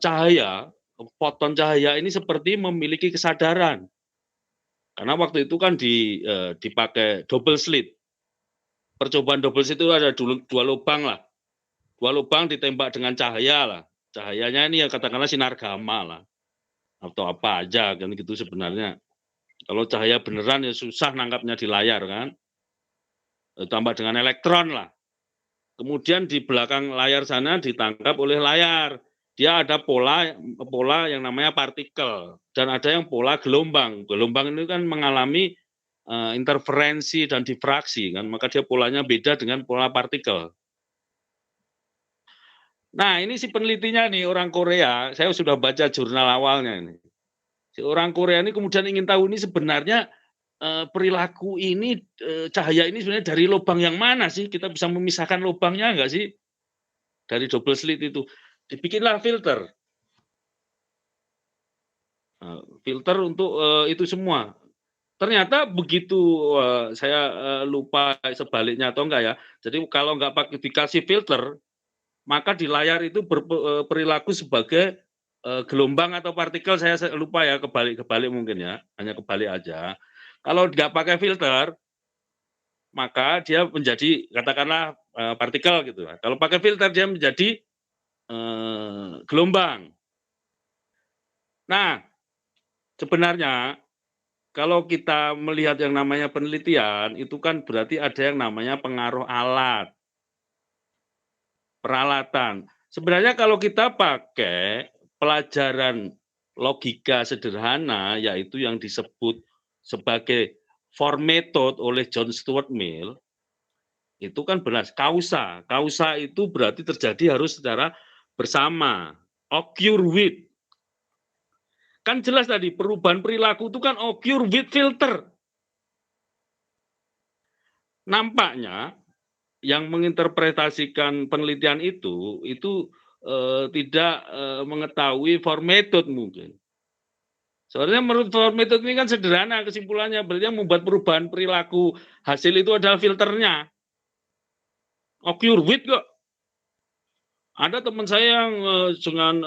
cahaya, foton cahaya ini seperti memiliki kesadaran. Karena waktu itu kan dipakai double slit. Percobaan double slit itu ada dua lubang lah. Dua lubang ditembak dengan cahaya lah. Cahayanya ini ya katakanlah sinar gamma lah. Atau apa aja kan gitu sebenarnya. Kalau cahaya beneran ya susah nangkapnya di layar kan. Tambah dengan elektron lah. Kemudian di belakang layar sana ditangkap oleh layar. Dia ada pola yang namanya partikel dan ada yang pola gelombang. Gelombang ini kan mengalami interferensi dan difraksi kan, maka dia polanya beda dengan pola partikel. Nah, ini si penelitinya nih orang Korea, saya sudah baca jurnal awalnya ini. Si orang Korea ini kemudian ingin tahu ini sebenarnya perilaku ini cahaya ini sebenarnya dari lubang yang mana sih? Kita bisa memisahkan lubangnya enggak sih? Dari double slit itu. Dibikinlah filter. Filter untuk itu semua. Ternyata begitu saya lupa sebaliknya atau enggak ya. Jadi kalau enggak pakai dikasih filter, maka di layar itu berperilaku sebagai gelombang atau partikel, saya lupa ya, kebalik mungkin ya, hanya kebalik aja. Kalau nggak pakai filter, maka dia menjadi katakanlah partikel gitu. Kalau pakai filter dia menjadi gelombang. Nah, sebenarnya kalau kita melihat yang namanya penelitian, itu kan berarti ada yang namanya pengaruh alat, peralatan. Sebenarnya kalau kita pakai pelajaran logika sederhana, yaitu yang disebut sebagai form method oleh John Stuart Mill, itu kan benar kausa. Kausa itu berarti terjadi harus secara bersama, occur with. Kan jelas tadi perubahan perilaku itu kan occur with filter. Nampaknya yang menginterpretasikan penelitian itu tidak mengetahui form method mungkin. Sebenarnya menurut form method ini kan sederhana kesimpulannya, berarti yang membuat perubahan perilaku hasil itu adalah filternya. Occur with kok. Ada teman saya yang dengan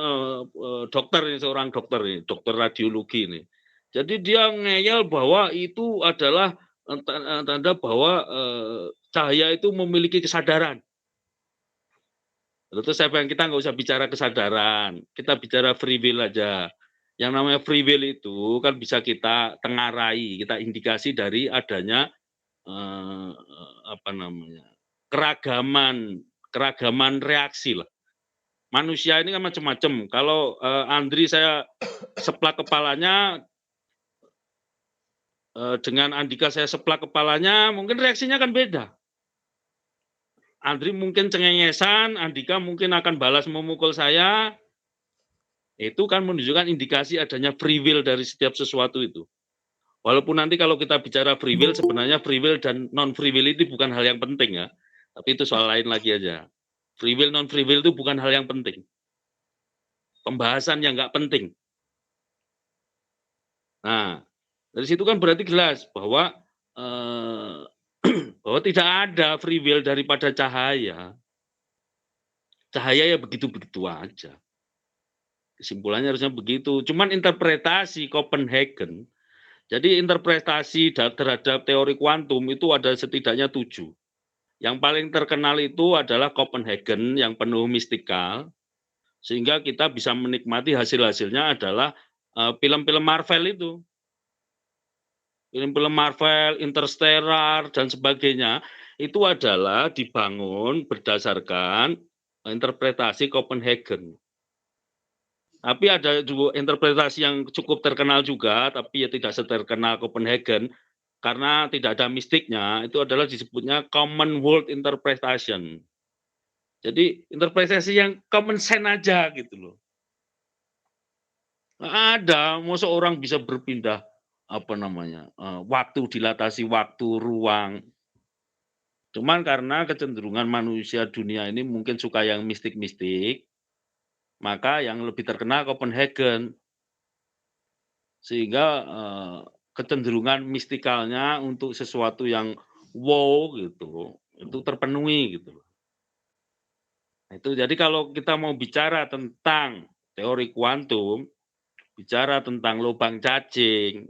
dokter ini, seorang dokter ini, dokter radiologi ini. Jadi dia ngeyel bahwa itu adalah tanda bahwa cahaya itu memiliki kesadaran. Terus saya bilang kita nggak usah bicara kesadaran, kita bicara free will aja. Yang namanya free will itu kan bisa kita tengarai, kita indikasi dari adanya keragaman reaksi lah. Manusia ini kan macam-macam. Kalau Andri saya seplak kepalanya, dengan Andika saya seplak kepalanya, mungkin reaksinya kan beda. Andri mungkin cengengesan, Andika mungkin akan balas memukul saya. Itu kan menunjukkan indikasi adanya free will dari setiap sesuatu itu. Walaupun nanti kalau kita bicara free will, sebenarnya free will dan non free will itu bukan hal yang penting ya. Tapi itu soal lain lagi aja. Free will, non free will itu bukan hal yang penting. Pembahasan yang nggak penting. Nah, dari situ kan berarti jelas bahwa bahwa tidak ada free will daripada cahaya. Cahaya ya begitu-begitu aja. Kesimpulannya harusnya begitu. Cuman interpretasi Copenhagen, jadi interpretasi terhadap teori kuantum itu ada setidaknya 7. Yang paling terkenal itu adalah Copenhagen yang penuh mistikal, sehingga kita bisa menikmati hasil-hasilnya adalah film-film Marvel itu. Film-film Marvel, Interstellar, dan sebagainya, itu adalah dibangun berdasarkan interpretasi Copenhagen. Tapi ada juga interpretasi yang cukup terkenal juga, tapi ya tidak seterkenal Copenhagen, karena tidak ada mistiknya, itu adalah disebutnya Common World Interpretation. Jadi interpretasi yang common sense aja gitu loh. Nggak ada, masa orang bisa berpindah waktu, dilatasi waktu, ruang. Cuman karena kecenderungan manusia dunia ini mungkin suka yang mistik-mistik, maka yang lebih terkenal Copenhagen. Sehingga kecenderungan mistikalnya untuk sesuatu yang wow gitu, itu terpenuhi gitu. Itu jadi kalau kita mau bicara tentang teori kuantum, bicara tentang lubang cacing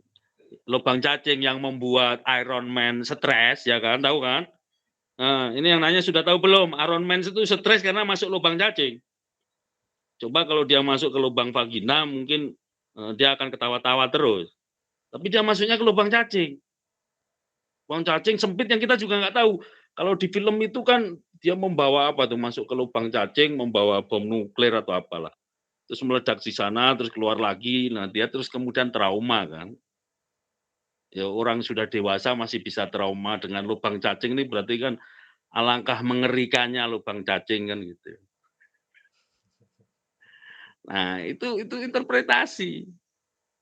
yang membuat Iron Man stres, ya kan, tahu kan? Nah, ini yang nanya sudah tahu belum? Iron Man itu stres karena masuk lubang cacing. Coba kalau dia masuk ke lubang vagina, mungkin dia akan ketawa-tawa terus. Tapi dia masuknya ke lubang cacing. Lubang cacing sempit yang kita juga nggak tahu. Kalau di film itu kan dia membawa apa tuh, masuk ke lubang cacing, membawa bom nuklir atau apalah. Terus meledak di sana, terus keluar lagi. Nah, dia terus kemudian trauma kan. Ya orang sudah dewasa masih bisa trauma dengan lubang cacing ini, berarti kan alangkah mengerikannya lubang cacing kan gitu. Nah, itu interpretasi.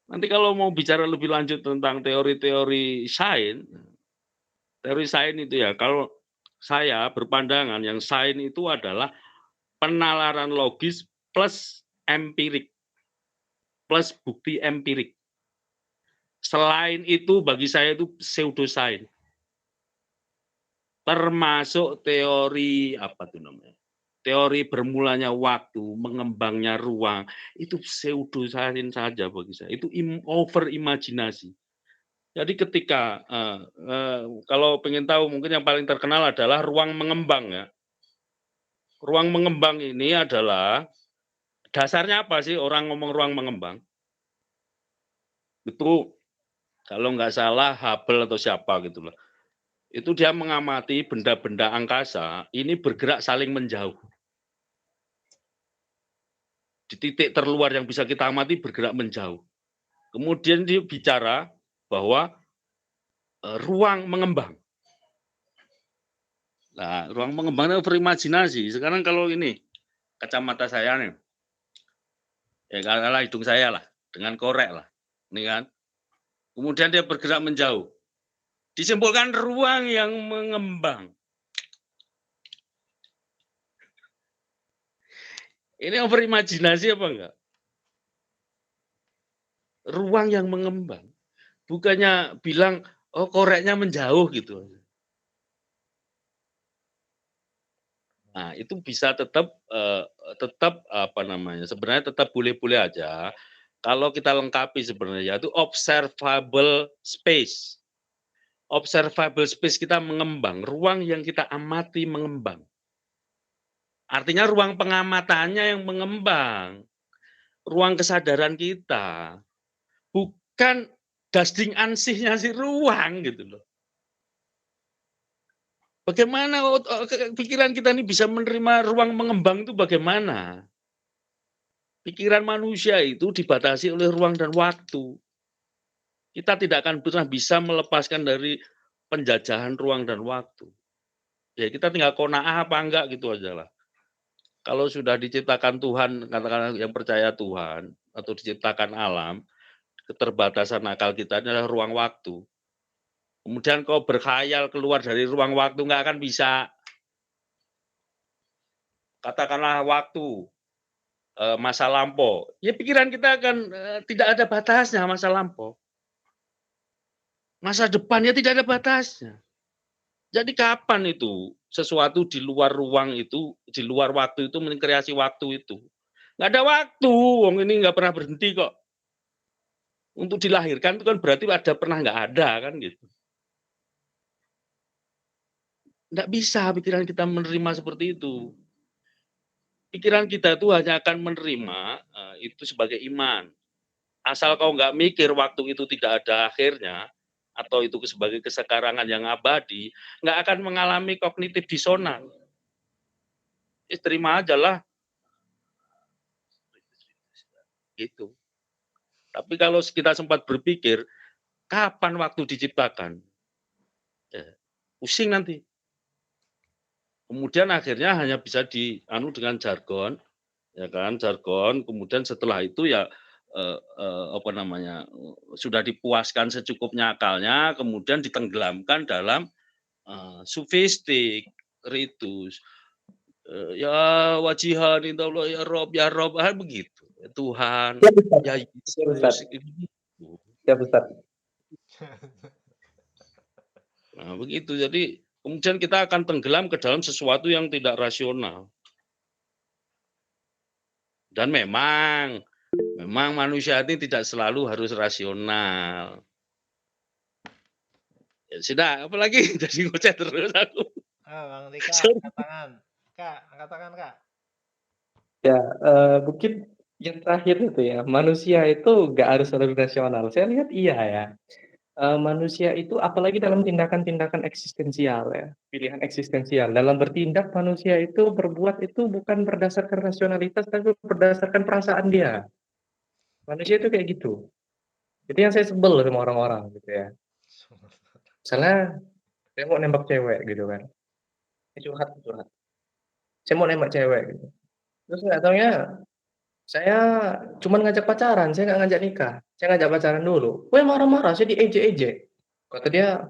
Nanti kalau mau bicara lebih lanjut tentang teori-teori sains, teori sains itu ya, kalau saya berpandangan yang sains itu adalah penalaran logis plus empirik, plus bukti empirik. Selain itu bagi saya itu pseudosains. Termasuk teori apa tuh namanya? Teori bermulanya waktu, mengembangnya ruang, itu pseudosains saja bagi saya. Itu over imajinasi. Jadi ketika kalau pengen tahu mungkin yang paling terkenal adalah ruang mengembang ya. ruang mengembang ini adalah dasarnya apa sih orang ngomong ruang mengembang? Itu kalau nggak salah Hubble atau siapa gitu loh. Itu dia mengamati benda-benda angkasa ini bergerak saling menjauh. Di titik terluar yang bisa kita amati bergerak menjauh. Kemudian dia bicara bahwa ruang mengembang. Nah, ruang mengembang itu berimajinasi. Sekarang kalau ini kacamata saya nih, ya katakanlah hidung saya lah, dengan korek lah, ini kan. Kemudian dia bergerak menjauh. Disimpulkan ruang yang mengembang. Ini yang berimajinasi apa enggak? Ruang yang mengembang. Bukannya bilang, oh koreknya menjauh gitu. Nah, itu bisa tetap apa namanya? Sebenarnya tetap boleh-boleh aja. Kalau kita lengkapi sebenarnya itu observable space. Observable space kita mengembang, ruang yang kita amati mengembang. Artinya ruang pengamatannya yang mengembang. Ruang kesadaran kita. Bukan dusting ansihnya si ruang gitu loh. Bagaimana pikiran kita ini bisa menerima ruang mengembang itu bagaimana? Pikiran manusia itu dibatasi oleh ruang dan waktu. Kita tidak akan pernah bisa melepaskan dari penjajahan ruang dan waktu. Ya kita tinggal qanaah apa enggak gitu aja lah. Kalau sudah diciptakan Tuhan, katakanlah yang percaya Tuhan, atau diciptakan alam, keterbatasan akal kita adalah ruang waktu. Kemudian kau berkhayal keluar dari ruang waktu nggak akan bisa. Katakanlah waktu, masa lampau. Ya pikiran kita akan tidak ada batasnya masa lampau. Masa depannya tidak ada batasnya. Jadi kapan itu sesuatu di luar ruang itu, di luar waktu itu mengkreasi waktu itu? Nggak ada waktu, wong ini nggak pernah berhenti kok. Untuk dilahirkan itu kan berarti ada pernah nggak ada kan gitu. Nggak bisa pikiran kita menerima seperti itu. Pikiran kita itu hanya akan menerima itu sebagai iman. Asal kau nggak mikir waktu itu tidak ada akhirnya, atau itu sebagai kesekarangan yang abadi, nggak akan mengalami kognitif disonan. Terima aja lah. Gitu. Tapi kalau kita sempat berpikir, kapan waktu diciptakan? Ya, pusing nanti. Kemudian akhirnya hanya bisa dengan jargon, ya kan, jargon. Kemudian setelah itu ya apa namanya, sudah dipuaskan secukupnya akalnya, kemudian ditenggelamkan dalam sufistik, ritus. Ya wajihan intallah ya Rob, begitu. Tuhan, ya Yesus, gitu. Ya Ustaz. Nah, begitu. Jadi kemudian kita akan tenggelam ke dalam sesuatu yang tidak rasional. Dan memang manusia ini tidak selalu harus rasional. Ya sudah, apalagi jadi ngoceh terus aku. Bang Rika, angkat tangan. Kak, angkat tangan, Kak. Ya, mungkin yang terakhir itu ya, manusia itu nggak harus selalu rasional. Saya lihat iya ya. Manusia itu apalagi dalam tindakan-tindakan eksistensial ya, pilihan eksistensial. Dalam bertindak manusia itu berbuat itu bukan berdasarkan rasionalitas, tapi berdasarkan perasaan dia. Manusia itu kayak gitu. Jadi yang saya sebel sama orang-orang gitu ya. Misalnya saya mau nembak cewek gitu kan. Curhat. Saya mau nembak cewek gitu. Terus nggak taunya saya cuman ngajak pacaran, saya nggak ngajak nikah. Saya ngajak pacaran dulu. Gue marah-marah, saya diejek-ejek. Kata dia,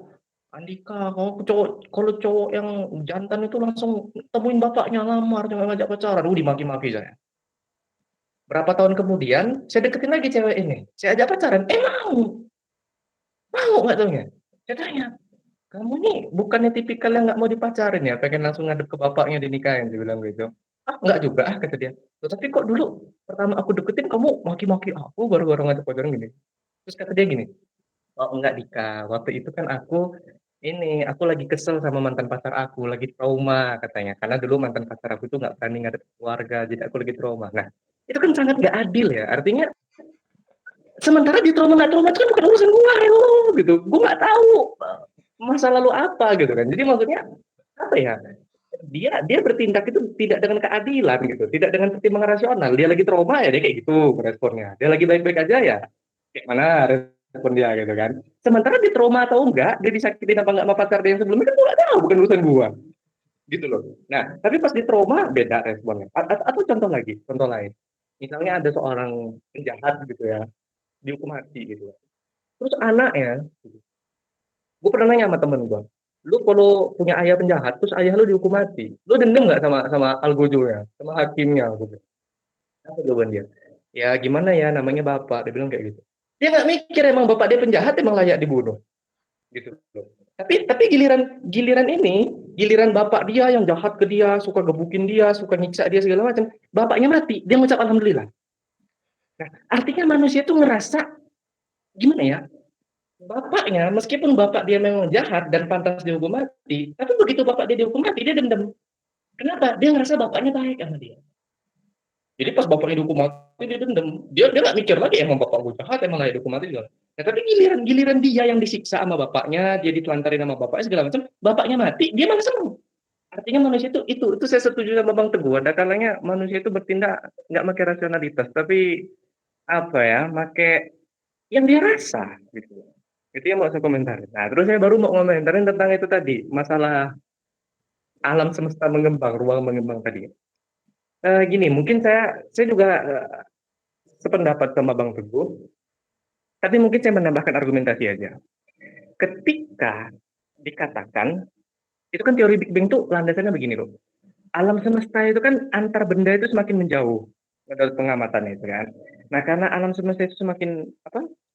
"Andika, kalau cowok yang jantan itu langsung temuin bapaknya, lamar, jangan ngajak pacaran." Dimaki-maki saya. Berapa tahun kemudian, saya deketin lagi cewek ini. Saya ajak pacaran, mau. Mau nggak taunya. Saya tanya, "Kamu nih bukannya tipikal yang nggak mau dipacarin ya, pengen langsung ngadep ke bapaknya dinikahin," dia bilang gitu. "Ah, nggak juga ah," kata dia. "Loh, tapi kok dulu pertama aku deketin kamu maki-maki aku gara-gara ngajak pacaran gini." Terus kata dia gini, "Oh enggak Dika, waktu itu kan aku ini aku lagi kesel sama mantan pacar aku, lagi trauma katanya. Karena dulu mantan pacar aku tuh nggak berani ngadep keluarga, jadi aku lagi trauma. Nah, itu kan sangat nggak adil ya. Artinya sementara di trauma nggak trauma itu kan bukan urusan gue gitu. Gue nggak tahu masa lalu apa gitu kan. Jadi maksudnya apa ya? Dia bertindak itu tidak dengan keadilan gitu, tidak dengan pertimbangan rasional. Dia lagi trauma ya dia kayak gitu responnya. Dia lagi baik-baik aja ya kayak mana respon dia gitu kan. Sementara di trauma atau enggak, dia disakitin apa enggak sama pacar dia yang sebelumnya kan gue nggak tahu, bukan urusan gua gitu loh. Nah, tapi pas di trauma beda responnya. Atau contoh lagi, contoh lain. Misalnya ada seorang penjahat gitu ya, dihukum mati gitu. Terus anaknya, gue pernah nanya sama temen gue, lu kalau punya ayah penjahat, terus ayah lu dihukum mati, lu dendam nggak sama algojonya, sama hakimnya? Apa jawaban dia? Ya gimana ya, namanya bapak, dia bilang kayak gitu. Dia nggak mikir emang bapak dia penjahat, emang layak dibunuh, gitu. Tapi giliran ini, giliran bapak dia yang jahat ke dia, suka gebukin dia, suka nyiksa dia segala macam, bapaknya mati, dia ngucap alhamdulillah. Nah, artinya manusia itu ngerasa gimana ya? Bapaknya, meskipun bapak dia memang jahat dan pantas dihukum mati, tapi begitu bapak dia dihukum mati, dia dendam. Kenapa? Dia ngerasa bapaknya baik sama dia. Jadi pas bapaknya dihukum mati, dia dendam. Dia nggak mikir lagi emang bapak gue jahat, emang layak dihukum mati juga. Nah, tapi giliran dia yang disiksa sama bapaknya, dia ditelantarin sama bapaknya segala macam, bapaknya mati, dia malah senang. Artinya manusia itu saya setuju sama Bang Teguh. Ada kalanya manusia itu bertindak nggak pakai rasionalitas, tapi apa ya, pakai yang dia rasa gitu. Itu yang mau saya komentarin. Nah, terus saya baru mau komentarin tentang itu tadi, masalah alam semesta mengembang, ruang mengembang tadi. Gini, mungkin saya juga sependapat sama Bang Teguh, tapi mungkin saya menambahkan argumentasi aja. Ketika dikatakan, itu kan teori Big Bang tuh landasannya begini loh. Alam semesta itu kan antar benda itu semakin menjauh menurut pengamatan itu kan. Nah, karena alam semesta itu semakin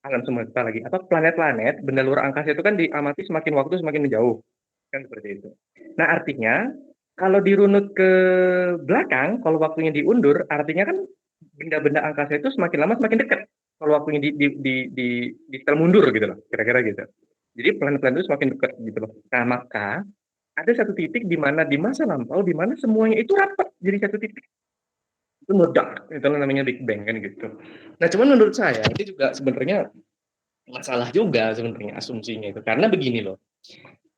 alam semesta lagi planet-planet, benda luar angkasa itu kan diamati semakin waktu semakin menjauh. Kan seperti itu. Nah, artinya kalau dirunut ke belakang, kalau waktunya diundur, artinya kan benda-benda angkasa itu semakin lama semakin dekat. Kalau waktunya di mundur gitu loh, kira-kira gitu. Jadi planet-planet itu semakin dekat gitu loh. Nah, maka ada satu titik di mana di masa lampau di mana semuanya itu rapat jadi satu titik. Itu meledak, itu namanya Big Bang kan gitu. Nah, cuman menurut saya itu juga sebenarnya masalah juga sebenarnya asumsinya itu. Karena begini loh.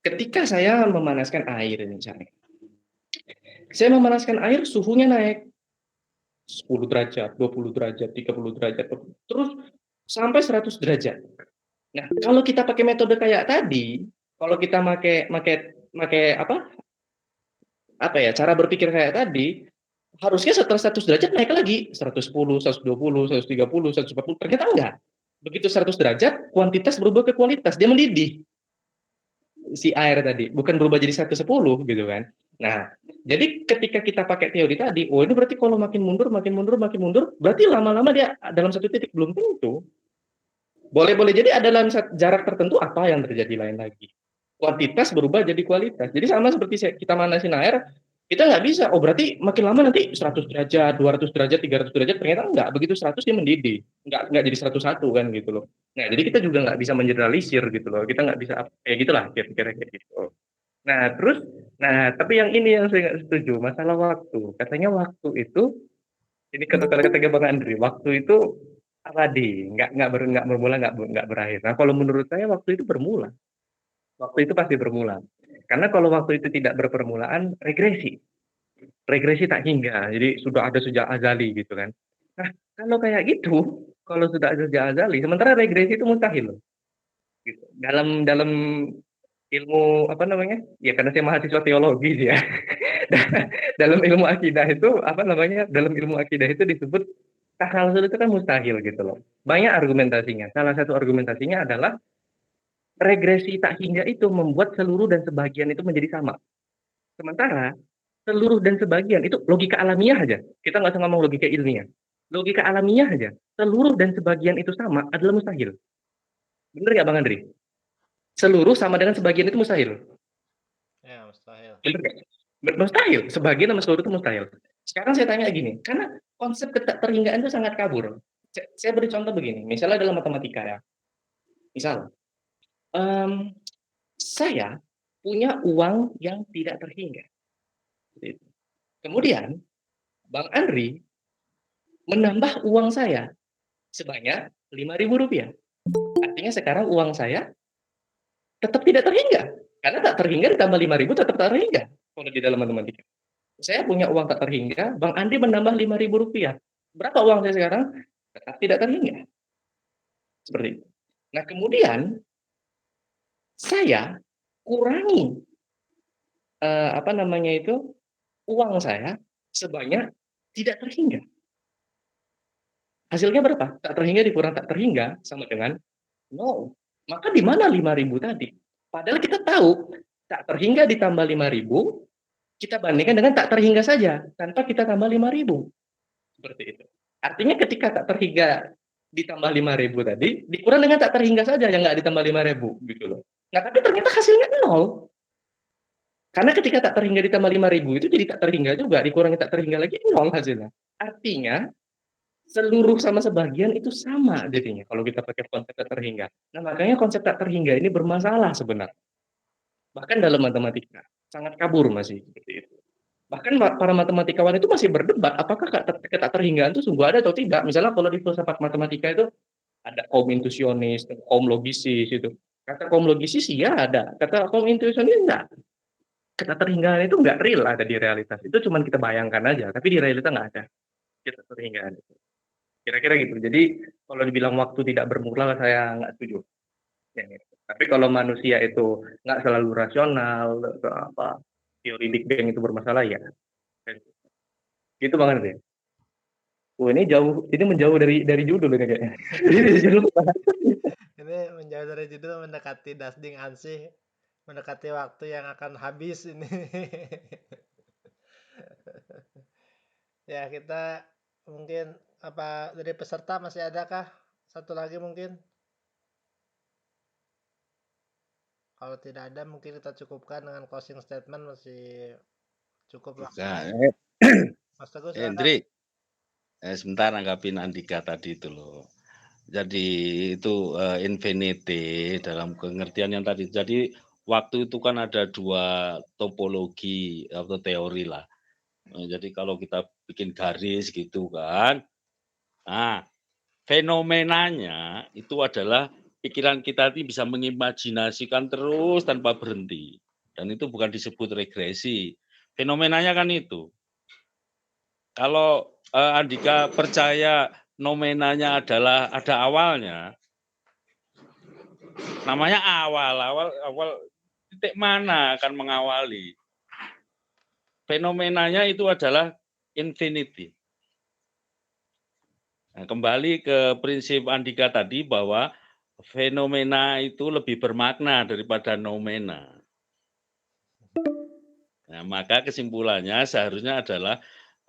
Ketika saya memanaskan air misalnya. Saya memanaskan air suhunya naik 10 derajat, 20 derajat, 30 derajat, terus sampai 100 derajat. Nah, kalau kita pakai metode kayak tadi, kalau kita pakai cara berpikir kayak tadi, harusnya setelah 100 derajat naik lagi 110, 120, 130, 140. Ternyata enggak. Begitu 100 derajat, kuantitas berubah ke kualitas, dia mendidih. Si air tadi, bukan berubah jadi 110 gitu kan. Nah, jadi ketika kita pakai teori tadi, oh ini berarti kalau makin mundur, berarti lama-lama dia dalam satu titik, belum tentu. Boleh jadi ada dalam jarak tertentu apa yang terjadi lain lagi. Kuantitas berubah jadi kualitas. Jadi sama seperti kita manasin air, kita nggak bisa, oh berarti makin lama nanti 100 derajat, 200 derajat, 300 derajat, ternyata enggak. Begitu 100 dia mendidih. Enggak jadi 101 kan gitu loh. Nah, jadi kita juga nggak bisa mengeneralisir gitu loh. Kita nggak bisa, ya gitulah kira-kira kayak gitu. Nah, tapi yang ini yang saya nggak setuju, masalah waktu. Katanya waktu itu, ini kata-kata Bang Andri, waktu itu abadi, nggak bermula, nggak berakhir. Nah, kalau menurut saya waktu itu bermula. Waktu itu pasti bermula. Karena kalau waktu itu tidak berpermulaan, regresi tak hingga. Jadi sudah ada sejak azali gitu kan. Nah, kalau kayak gitu, kalau sudah ada sejak azali, sementara regresi itu mustahil. Gitu. Dalam ilmu ya karena saya mahasiswa teologi sih ya. dalam ilmu akidah itu disebut tahalsul itu kan mustahil gitu loh. Banyak argumentasinya. Salah satu argumentasinya adalah regresi tak hingga itu membuat seluruh dan sebagian itu menjadi sama. Sementara seluruh dan sebagian itu logika alamiah aja. Kita nggak usah ngomong logika ilmiah. Logika alamiah aja. Seluruh dan sebagian itu sama adalah mustahil. Bener nggak Bang Andri? Seluruh sama dengan sebagian itu mustahil. Ya, mustahil. Bener nggak? Mustahil. Sebagian sama seluruh itu mustahil. Sekarang saya tanya gini, karena konsep keterhinggaan itu sangat kabur. Saya beri contoh begini, misalnya dalam matematika ya. Misal, saya punya uang yang tidak terhingga. Seperti itu. Kemudian Bang Andri menambah uang saya sebanyak Rp5.000. Artinya sekarang uang saya tetap tidak terhingga. Karena tak terhingga ditambah 5.000 tetap tak terhingga. Kalau di dalam matematika. Saya punya uang tak terhingga, Bang Andri menambah Rp5.000. Berapa uang saya sekarang? Tetap tidak terhingga. Seperti itu. Nah, kemudian saya kurangi uang saya sebanyak tidak terhingga. Hasilnya berapa? Tak terhingga dikurang tak terhingga sama dengan 0. Maka di mana 5.000 tadi? Padahal kita tahu tak terhingga ditambah 5.000 kita bandingkan dengan tak terhingga saja tanpa kita tambah 5.000. Seperti itu. Artinya ketika tak terhingga ditambah 5.000 tadi dikurang dengan tak terhingga saja yang nggak ditambah 5.000 gitu loh. Nah, tapi ternyata hasilnya 0. Karena ketika tak terhingga ditambah 5.000 itu jadi tak terhingga juga, dikurangi tak terhingga lagi 0 hasilnya. Artinya seluruh sama sebagian itu sama jadinya kalau kita pakai konsep tak terhingga. Nah, makanya konsep tak terhingga ini bermasalah sebenarnya. Bahkan dalam matematika sangat kabur masih seperti itu. Bahkan para matematikawan itu masih berdebat apakah tak terhinggaan itu sungguh ada atau tidak. Misalnya kalau di filsafat matematika itu ada kaum intuisionis, kaum logisis itu. Kata kaum logisis iya ada, kata kaum intuisionis enggak. Kata terhinggaan itu enggak real ada di realitas. Itu cuma kita bayangkan aja, tapi di realitas enggak ada. Kita terhinggaan itu. Kira-kira gitu. Jadi kalau dibilang waktu tidak bermula saya enggak setuju. Ya, gitu. Tapi kalau manusia itu enggak selalu rasional, teori Big Bang itu bermasalah ya. Gitu banget deh. Ini menjauh dari judul ini kayaknya. Ini menjauh dari judul, mendekati dasding ansih, mendekati waktu yang akan habis ini. Ya, kita mungkin apa dari peserta masih adakah? Satu lagi mungkin. Kalau tidak ada mungkin kita cukupkan dengan closing statement, masih cukup waktu. Mas Teguh silakan. Hendrik, sebentar nanggapin Andika tadi itu loh. Jadi itu infinity dalam pengertian yang tadi. Jadi waktu itu kan ada 2 topologi atau teori lah. Jadi kalau kita bikin garis gitu kan, nah fenomenanya itu adalah pikiran kita ini bisa mengimajinasikan terus tanpa berhenti. Dan itu bukan disebut regresi. Fenomenanya kan itu. Kalau Andika percaya nomenanya adalah ada awalnya, namanya awal titik mana akan mengawali. Fenomenanya itu adalah infinity. Nah, kembali ke prinsip Andika tadi bahwa fenomena itu lebih bermakna daripada nomena. Nah, maka kesimpulannya seharusnya adalah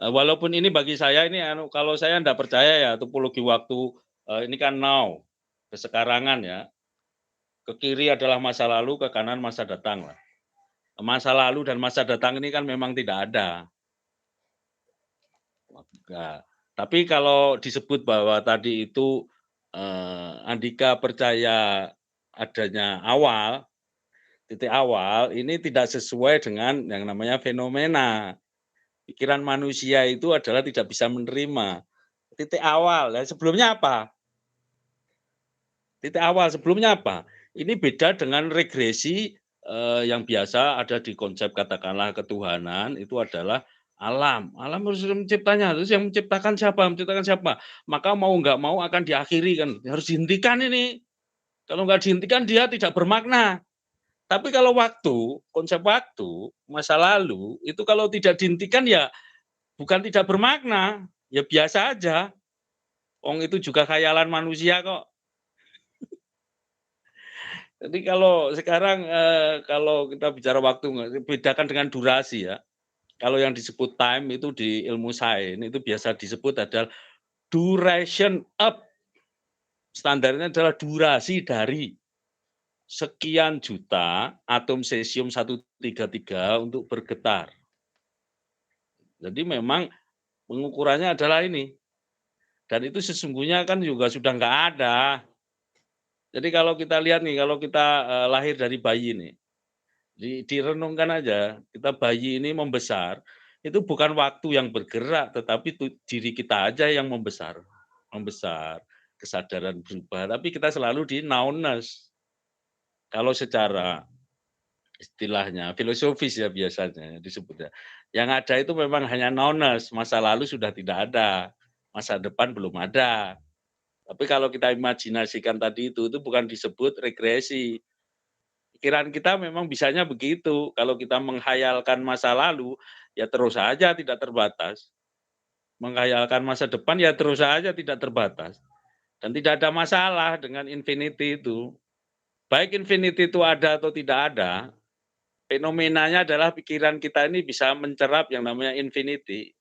walaupun ini bagi saya ini kalau saya tidak percaya ya topologi waktu ini kan now, kesekarangan ya. Ke kiri adalah masa lalu, ke kanan masa datang lah. Masa lalu dan masa datang ini kan memang tidak ada. Nah, tapi kalau disebut bahwa tadi itu Andika percaya adanya awal, titik awal, ini tidak sesuai dengan yang namanya fenomena. Pikiran manusia itu adalah tidak bisa menerima titik awal. Ya, sebelumnya apa? Titik awal sebelumnya apa? Ini beda dengan regresi yang biasa ada di konsep katakanlah ketuhanan, itu adalah alam. Alam harus menciptanya, terus yang menciptakan siapa? Menciptakan siapa? Maka mau nggak mau akan diakhiri kan, harus dihentikan ini. Kalau nggak dihentikan dia tidak bermakna. Tapi kalau waktu, konsep waktu, masa lalu, itu kalau tidak dihentikan ya bukan tidak bermakna, ya biasa aja. Wong itu juga khayalan manusia kok. Jadi kalau sekarang kalau kita bicara waktu, bedakan dengan durasi ya. Kalau yang disebut time itu di ilmu sains itu biasa disebut adalah duration up. Standarnya adalah durasi dari sekian juta atom cesium 133 untuk bergetar. Jadi memang pengukurannya adalah ini. Dan itu sesungguhnya kan juga sudah nggak ada. Jadi kalau kita lihat nih, kalau kita lahir dari bayi nih, Direnungkan aja, kita bayi ini membesar, itu bukan waktu yang bergerak, tetapi diri kita aja yang membesar, kesadaran berubah, tapi kita selalu di nounness. Kalau secara istilahnya filosofis ya biasanya disebutnya, yang ada itu memang hanya nounness, masa lalu sudah tidak ada, masa depan belum ada. Tapi kalau kita imajinasikan tadi itu bukan disebut regresi. Pikiran kita memang bisanya begitu. Kalau kita menghayalkan masa lalu, ya terus saja tidak terbatas. Menghayalkan masa depan, ya terus saja tidak terbatas. Dan tidak ada masalah dengan infinity itu. Baik infinity itu ada atau tidak ada, fenomenanya adalah pikiran kita ini bisa mencerap yang namanya infinity.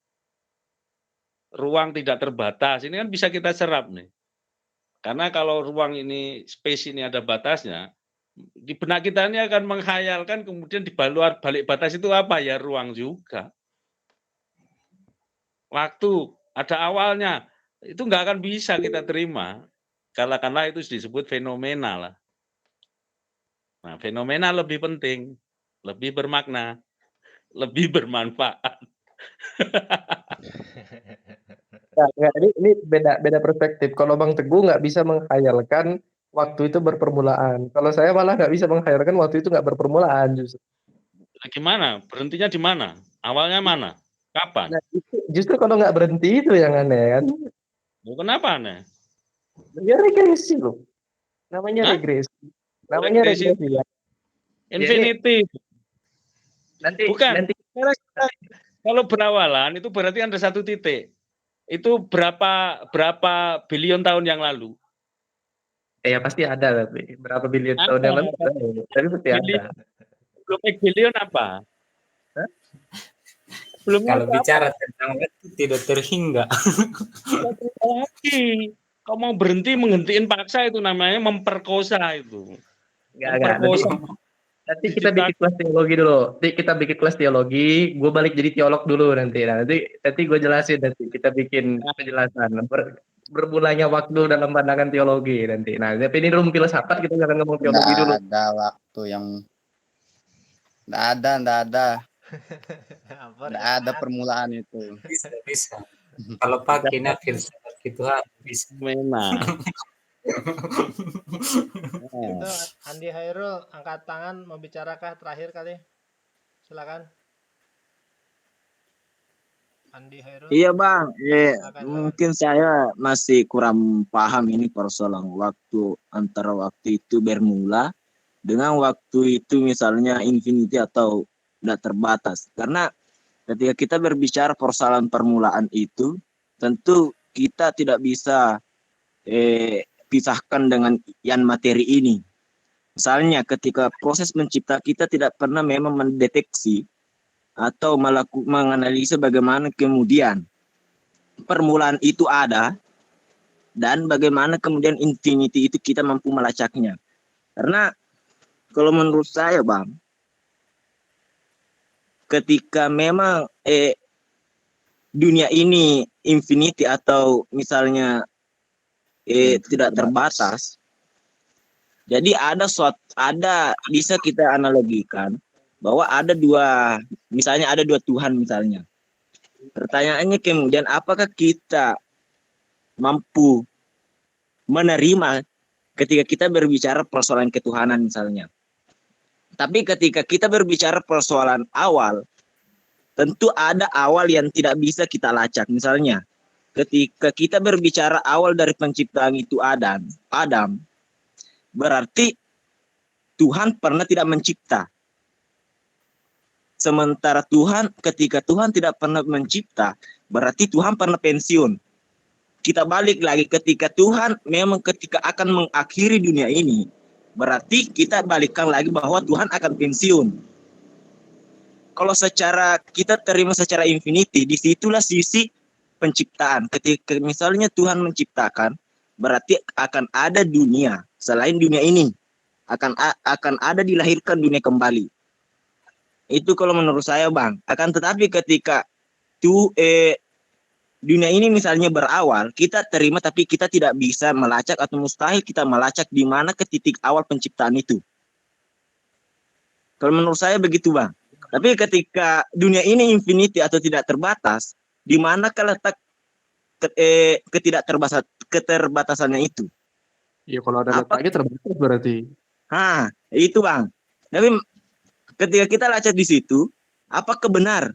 Ruang tidak terbatas, ini kan bisa kita serap nih. Karena kalau ruang ini, space ini ada batasnya, di benak kita ini akan menghayalkan, kemudian di balik batas itu apa ya, ruang juga. Waktu ada awalnya, itu nggak akan bisa kita terima. Katakanlah itu disebut fenomena lah. Nah, fenomena lebih penting, lebih bermakna, lebih bermanfaat. Enggak, ini beda perspektif. Kalau Bang Teguh nggak bisa menghayalkan waktu itu berpermulaan. Kalau saya malah nggak bisa menghayalkan waktu itu nggak berpermulaan justru. Gimana? Berhentinya di mana? Awalnya mana? Kapan? Nah, justru kalau nggak berhenti itu yang aneh kan. Kenapa aneh? Ya regresi loh. Namanya regresi. Namanya regresi ya. Infinity. Nanti bukan. Kalau berawalan itu berarti ada satu titik. Itu berapa bilion tahun yang lalu? Ya pasti ada, tapi berapa bilion tahun yang lalu? Tapi pasti ada. Belum bilion apa? Hah? Belum. Kalau bicara tentang waktu tidak terhingga. Lagi. Kau mau berhenti menghentiin paksa itu namanya memperkosa itu. Enggak. Nanti kita bikin kelas teologi dulu. Nanti kita bikin kelas teologi, gue balik jadi teolog dulu nanti. Nanti gue jelasin nanti. Kita bikin penjelasan. Bermulanya waktu dalam pandangan teologi nanti. Nah, tapi ini room filsafat, kita jangan ngomong teologi dulu. Nggak ada waktu yang nggak ada permulaan itu. Bisa. Kalau pakainya filsafat gitu bisa. Memang. Itu Andi Hairul angkat tangan, mau bicarakah terakhir kali? Silakan. Andi Hairul. Iya Bang, mungkin saya masih kurang paham ini persoalan waktu, antara waktu itu bermula dengan waktu itu misalnya infinity atau tidak terbatas. Karena ketika kita berbicara persoalan permulaan itu, tentu kita tidak bisa pisahkan dengan yang materi ini. Misalnya ketika proses mencipta, kita tidak pernah memang mendeteksi atau menganalisa bagaimana kemudian permulaan itu ada dan bagaimana kemudian infinity itu kita mampu melacaknya. Karena kalau menurut saya Bang, ketika memang dunia ini infinity atau misalnya tidak terbatas, jadi ada bisa kita analogikan bahwa misalnya ada dua Tuhan misalnya. Pertanyaannya kemudian apakah kita mampu menerima ketika kita berbicara persoalan ketuhanan misalnya. Tapi ketika kita berbicara persoalan awal, tentu ada awal yang tidak bisa kita lacak. Misalnya ketika kita berbicara awal dari penciptaan itu Adam, berarti Tuhan pernah tidak mencipta. Sementara ketika Tuhan tidak pernah mencipta, berarti Tuhan pernah pensiun. Kita balik lagi ketika Tuhan memang ketika akan mengakhiri dunia ini, berarti kita balikkan lagi bahwa Tuhan akan pensiun. Kalau kita terima secara infinity, disitulah sisi penciptaan. Ketika misalnya Tuhan menciptakan, berarti akan ada dunia selain dunia ini, akan ada dilahirkan dunia kembali. Itu kalau menurut saya Bang. Akan tetapi ketika dunia ini misalnya berawal, kita terima tapi kita tidak bisa melacak atau mustahil kita melacak di mana ke titik awal penciptaan itu. Kalau menurut saya begitu, Bang. Tapi ketika dunia ini infinity atau tidak terbatas, di manakah letak keterbatasannya itu? Iya, kalau ada Apa? letaknya terbatas berarti. Itu, Bang. Tapi ketika kita lacak di situ, apakah benar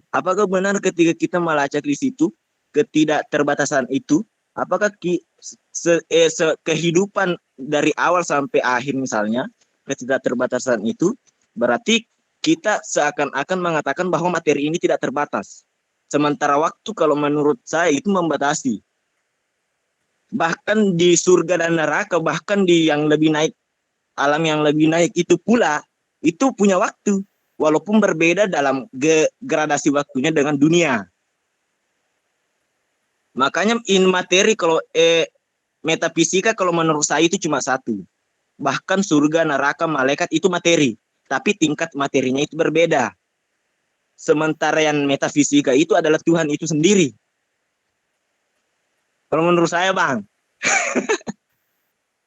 ketika kita melacak di situ ketidakterbatasan itu, apakah kehidupan dari awal sampai akhir misalnya ketidakterbatasan itu berarti kita seakan-akan mengatakan bahwa materi ini tidak terbatas. Sementara waktu kalau menurut saya itu membatasi. Bahkan di surga dan neraka, bahkan di yang lebih naik, alam yang lebih naik itu pula, itu punya waktu. Walaupun berbeda dalam gradasi waktunya dengan dunia. Makanya materi kalau metafisika kalau menurut saya itu cuma satu. Bahkan surga, neraka, malaikat itu materi. Tapi tingkat materinya itu berbeda. Sementara yang metafisika itu adalah Tuhan itu sendiri. Kalau menurut saya, Bang.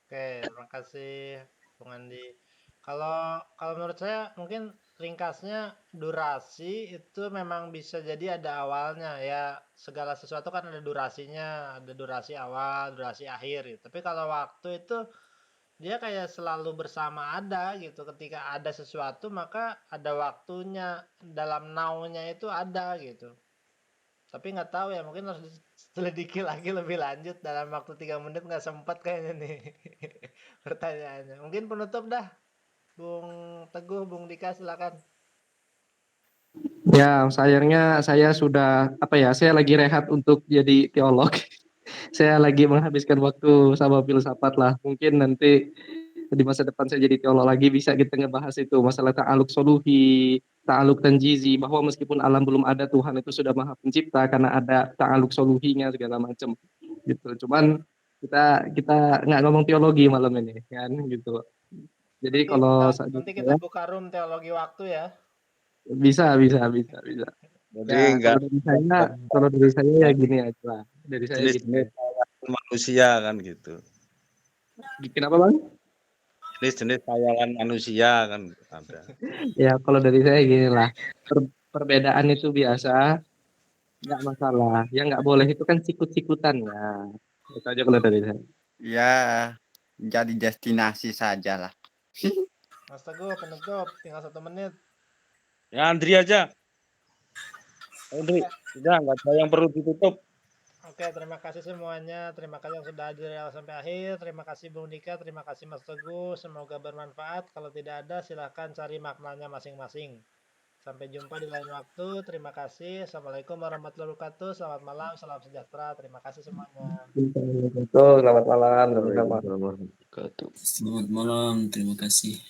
Oke, terima kasih Bung Andi. Kalau menurut saya mungkin ringkasnya durasi itu memang bisa jadi ada awalnya ya, segala sesuatu kan ada durasinya, ada durasi awal, durasi akhir gitu. Tapi kalau waktu itu dia kayak selalu bersama ada gitu, ketika ada sesuatu maka ada waktunya, dalam now-nya itu ada gitu. Tapi nggak tahu ya, mungkin harus diselidiki lagi lebih lanjut, dalam waktu 3 menit nggak sempat kayaknya nih pertanyaannya. Mungkin penutup dah, Bung Teguh, Bung Dika, silakan. Ya, sayangnya saya sudah saya lagi rehat untuk jadi teolog. Saya lagi menghabiskan waktu sama filsafat lah. Mungkin nanti di masa depan saya jadi teolog lagi bisa kita ngebahas itu masalah ta'aluk soluhi, ta'aluk tanjizi, bahwa meskipun alam belum ada, Tuhan itu sudah maha pencipta karena ada ta'aluk soluhinya segala macam gitu. Cuman kita nggak ngomong teologi malam ini kan gitu. Jadi Nanti kita buka room teologi waktu ya. bisa. Jadi Ya, kalau dari saya ya gini aja lah. Dari saya jenis-jenis manusia kan gitu. Kenapa, Bang? Jenis-jenis khayalan manusia kan ada. Ya, kalau dari saya gini lah. Perbedaan itu biasa, nggak masalah. Yang nggak boleh itu kan sikut-sikutan ya. Itu aja kalau dari saya. Ya, jadi destinasi saja lah. Mas Teguh, penutup, tinggal 1 menit. Ya Andri aja. Andri, sudah nggak ada yang perlu ditutup. Oke, terima kasih semuanya. Terima kasih yang sudah hadir dari awal sampai akhir. Terima kasih Bung Dika, terima kasih Mas Teguh. Semoga bermanfaat. Kalau tidak ada, silahkan cari maknanya masing-masing. Sampai jumpa di lain waktu. Terima kasih. Assalamualaikum warahmatullahi wabarakatuh. Selamat malam, salam sejahtera. Terima kasih semuanya. Selamat malam. Selamat malam, terima kasih.